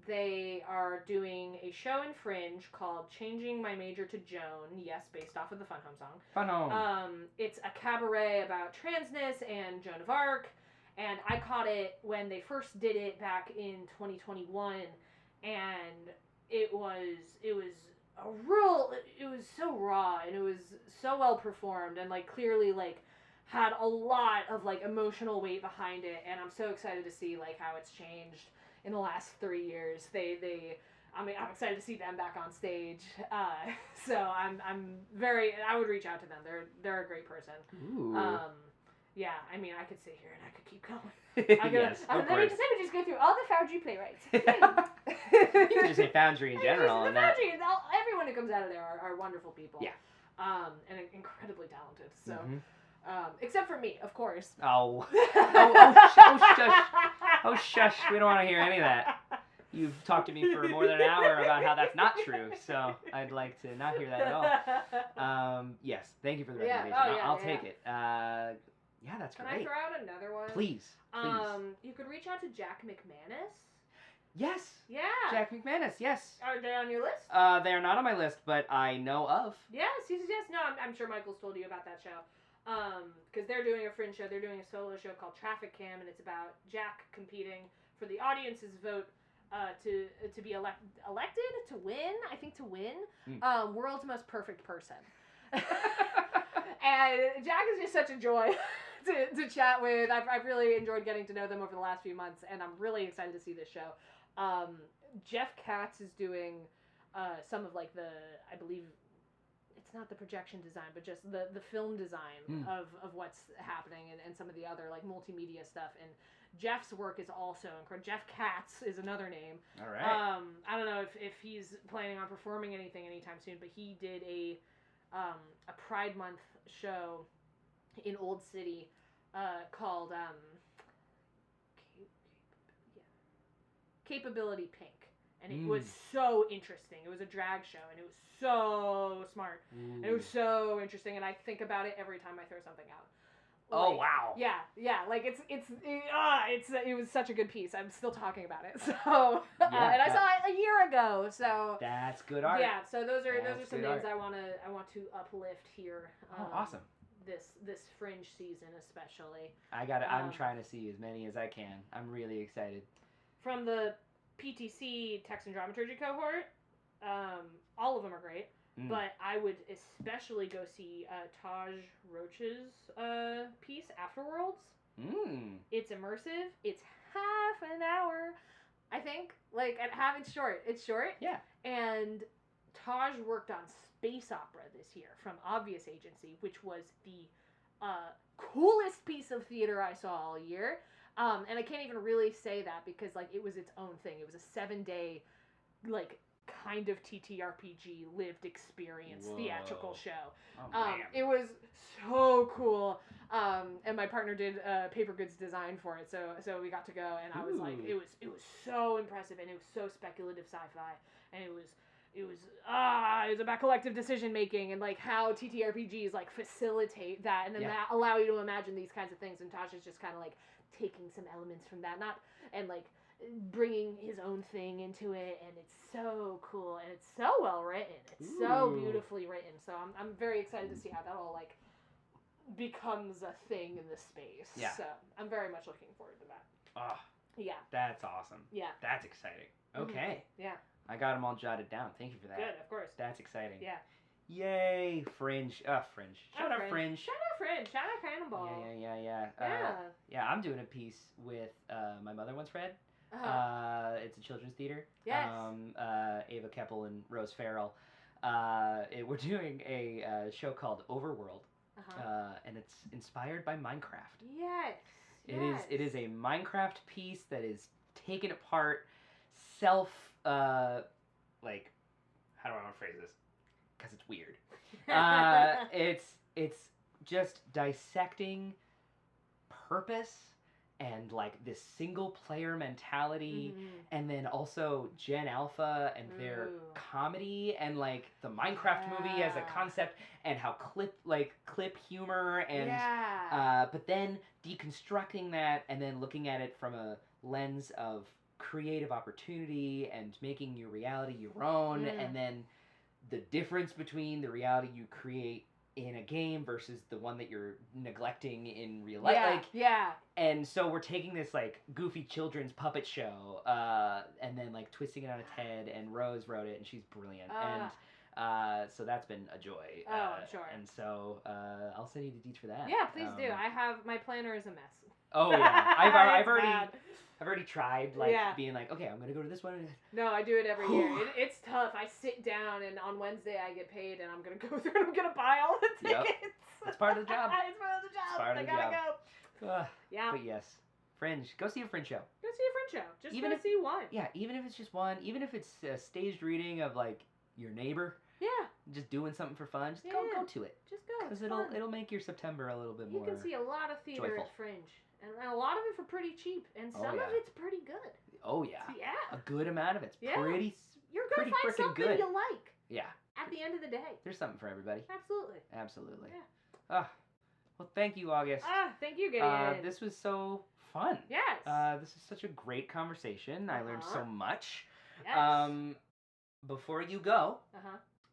They are doing a show in Fringe called Changing My Major to Joan. Yes, based off of the Fun Home song. Fun Home. It's a cabaret about transness and Joan of Arc. And I caught it when they first did it back in 2021, and it was so raw, and it was so well performed, and like clearly like had a lot of like emotional weight behind it, and I'm so excited to see like how it's changed in the last 3 years. I'm excited to see them back on stage. So I would reach out to them. They're a great person. Ooh. Yeah, I mean, I could sit here and I could keep going. Yes, of course. Let me just go through all the Foundry playwrights. You can just say Foundry in general. The Foundry, everyone who comes out of there are wonderful people. Yeah. And incredibly talented. So, except for me, of course. Oh, shush. We don't want to hear any of that. You've talked to me for more than an hour about how that's not true, so I'd like to not hear that at all. Yes, thank you for the recommendation. I'll take it. Yeah, that's great. Can I throw out another one? Please. You could reach out to Jack McManus. Yes. Yeah. Jack McManus, yes. Are they on your list? They are not on my list, but I know of. Yes. No, I'm sure Michael's told you about that show. Because they're doing a Fringe show. They're doing a solo show called Traffic Cam, and it's about Jack competing for the audience's vote to be elected, to win. I think to win. World's most perfect person. And Jack is just such a joy to chat with. I've really enjoyed getting to know them over the last few months, and I'm really excited to see this show. Jeff Katz is doing some of like I believe it's not the projection design, but just the film design of what's happening, and some of the other like multimedia stuff. And Jeff's work is also incredible. Jeff Katz is another name. All right. I don't know if he's planning on performing anything anytime soon, but he did a Pride Month show in Old City called Capability Pink. And it was so interesting. It was a drag show, and it was so smart. And it was so interesting, and I think about it every time I throw something out. Like, oh, wow. Yeah. Like it was such a good piece. I'm still talking about it. So and I saw it a year ago. So that's good art. Yeah. So those are some names I want to uplift here. Awesome. This Fringe season especially. I'm trying to see as many as I can. I'm really excited. From the PTC Text and Dramaturgy cohort, all of them are great. But I would especially go see Taj Roach's piece, Afterworlds. It's immersive. It's half an hour, I think. Like, it's short. It's short. Yeah. And Taj worked on space opera this year from Obvious Agency, which was the coolest piece of theater I saw all year. And I can't even really say that because, like, it was its own thing. It was a 7-day, like, kind of TTRPG lived experience theatrical show. Oh, man. It was so cool. And my partner did paper goods design for it, so we got to go, and I was like, it was so impressive, and it was so speculative sci-fi, and it was about collective decision making and like how TTRPGs like facilitate that and then that allow you to imagine these kinds of things. And Tosh is just kind of like taking some elements from that, and like bringing his own thing into it, and it's so cool, and it's so well written. It's so beautifully written. So I'm very excited to see how that all like becomes a thing in the space. Yeah. So I'm very much looking forward to that. Oh. Yeah. That's awesome. Yeah. That's exciting. Okay. Yeah. I got them all jotted down. Thank you for that. Good, of course. That's exciting. Yeah. Yay, Fringe. Fringe. Shout out Fringe. Shout out Fringe. Shout out Cannonball. Yeah, I'm doing a piece with my mother once read. It's a children's theater. Yes. Ava Keppel and Rose Farrell. We're doing a show called Overworld. And it's inspired by Minecraft. Yes. It is a Minecraft piece that is taken apart, like, how do I want to phrase this? Because it's weird. It's just dissecting purpose and like this single player mentality, and then also Gen Alpha and their comedy, and like the Minecraft movie as a concept, and how clip humor, and but then deconstructing that and then looking at it from a lens of creative opportunity and making your reality your own, and then the difference between the reality you create in a game versus the one that you're neglecting in real life. Yeah, yeah. And so we're taking this like goofy children's puppet show, and then like twisting it on its head. And Rose wrote it, and she's brilliant. And so that's been a joy. I'm sure. And so I'll send you the deets for that. Yeah, please do. My planner is a mess. Oh yeah, I've already tried being like, okay, I'm gonna go to this one. No, I do it every year. It's tough. I sit down and on Wednesday I get paid and I'm gonna go through and I'm gonna buy all the tickets. Yep. It's part of the job. It's part of the job. I gotta go. Yeah. But yes, Fringe. Go see a Fringe show. Go see a Fringe show. Just even see one. Yeah, even if it's just one. Even if it's a staged reading of like your neighbor. Yeah. Just doing something for fun. Just go to it. Just go. Because it'll make your September a little bit more. You can see a lot of theater joyful. at Fringe. And a lot of it for pretty cheap. And some of it's pretty good. Oh, yeah. Yeah. A good amount of it's You're pretty going to find something good. you like. Yeah. At the end of the day. There's something for everybody. Absolutely. Yeah. Well, thank you, August. Thank you, Gideon. This was so fun. Yes. This is such a great conversation. I learned so much. Yes. Before you go,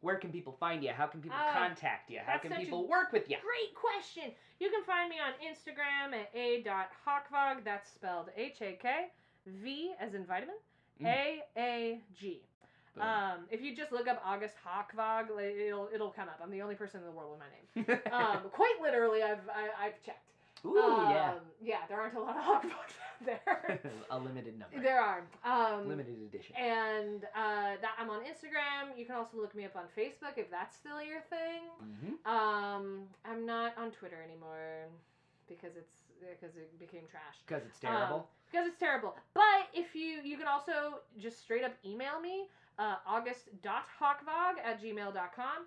where can people find you? How can people contact you? How can people work with you? Great question. You can find me on Instagram at a.hakvaag. That's spelled H-A-K-V as in vitamin, A-A-G. If you just look up August Hakvaag, it'll come up. I'm the only person in the world with my name. Quite literally, I've checked. Ooh, yeah. Yeah, there aren't a lot of Hakvaags out there. A limited number. There are. Limited edition. And I'm on Instagram. You can also look me up on Facebook if that's still your thing. I'm not on Twitter anymore because it became trash. Because it's terrible? Because it's terrible. But if you can also just straight up email me, august.hakvaag@gmail.com.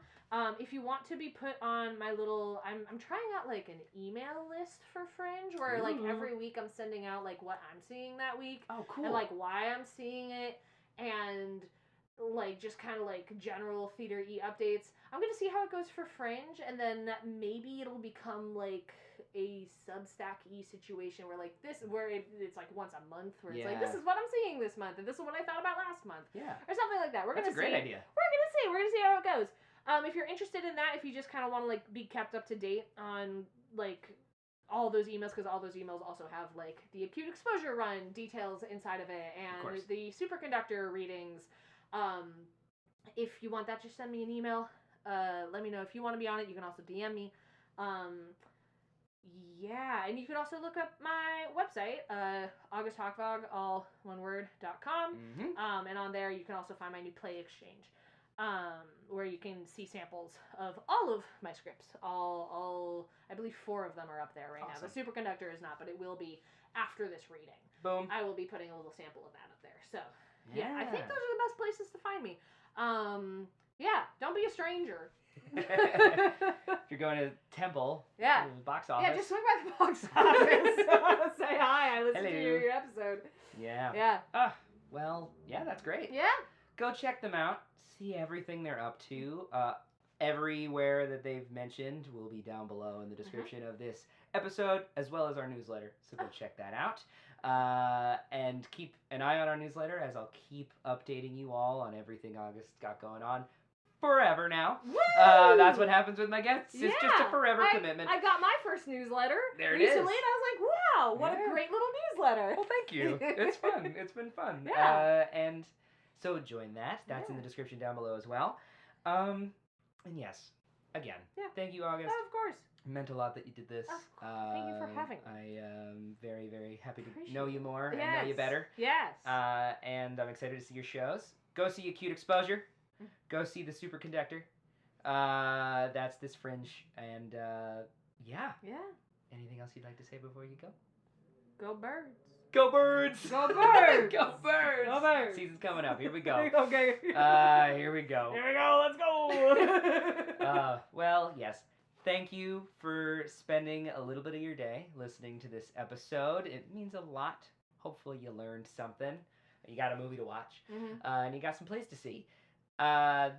If you want to be put on my little, I'm trying out like an email list for Fringe where like every week I'm sending out like what I'm seeing that week. Oh, cool. And like why I'm seeing it and like just kind of like general theater-y updates. I'm going to see how it goes for Fringe and then maybe it'll become like a Substack-y situation where like this, where it's like once a month where it's like, this is what I'm seeing this month and this is what I thought about last month. Yeah. Or something like that. That's a great idea. We're going to see how it goes. If you're interested in that, if you just kind of want to like be kept up to date on like all those emails, because all those emails also have like the acute exposure run details inside of it and the superconductor readings. If you want that, just send me an email. Let me know if you want to be on it. You can also DM me. Yeah, and you can also look up my website, August Hakvaag, all one word.com. And on there you can also find my new play exchange. Where you can see samples of all of my scripts. All I believe 4 of them are up there right now. The superconductor is not, but it will be after this reading. Boom. I will be putting a little sample of that up there. So, yeah, I think those are the best places to find me. Yeah, don't be a stranger. If you're going to Temple, box office. Yeah, just swing by the box office. Say hi. I listened to your episode. Yeah. Well, yeah, that's great. Yeah. Go check them out. See everything they're up to. Everywhere that they've mentioned will be down below in the description of this episode, as well as our newsletter. So go check that out. And keep an eye on our newsletter, as I'll keep updating you all on everything August's got going on. Forever now. That's what happens with my guests. It's just a forever commitment. I got my first newsletter recently, and I was like, wow, what a great little newsletter. Well, thank you. It's fun. It's been fun. And so join that. That's in the description down below as well. And yes, again, thank you, August. Of course. It meant a lot that you did this. Thank you for having me. I am very, very happy to know you more and know you better. Yes. And I'm excited to see your shows. Go see Acute Exposure. Go see the Superconductor. That's this Fringe. And yeah. Anything else you'd like to say before you go? Go Birds. Go Birds! Go Birds! Go Birds! Go Birds! Season's coming up. Here we go. Okay. Here we go. Here we go. Let's go. Well, yes. Thank you for spending a little bit of your day listening to this episode. It means a lot. Hopefully you learned something. You got a movie to watch. And you got some plays to see.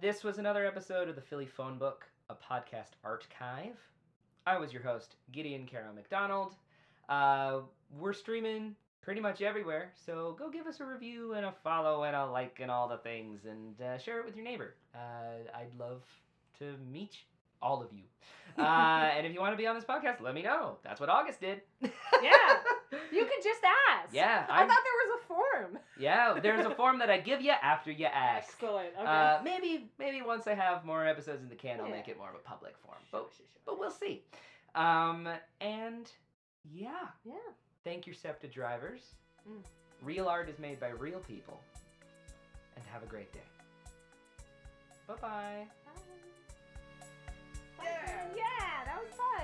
This was another episode of the Philly Phone Book, a podcast archive. I was your host, Gideon Carroll McDonald. We're streaming pretty much everywhere, so go give us a review and a follow and a like and all the things, and share it with your neighbor. I'd love to meet all of you. And if you want to be on this podcast, let me know. That's what August did. Yeah. You could just ask. Yeah. I thought there was a form. Yeah, there's a form that I give you after you ask. Excellent. Okay. Maybe once I have more episodes in the can, I'll make it more of a public form. But we'll see. And yeah. Thank your SEPTA drivers. Real art is made by real people. And have a great day. Bye-bye. Bye. Yeah, that was fun.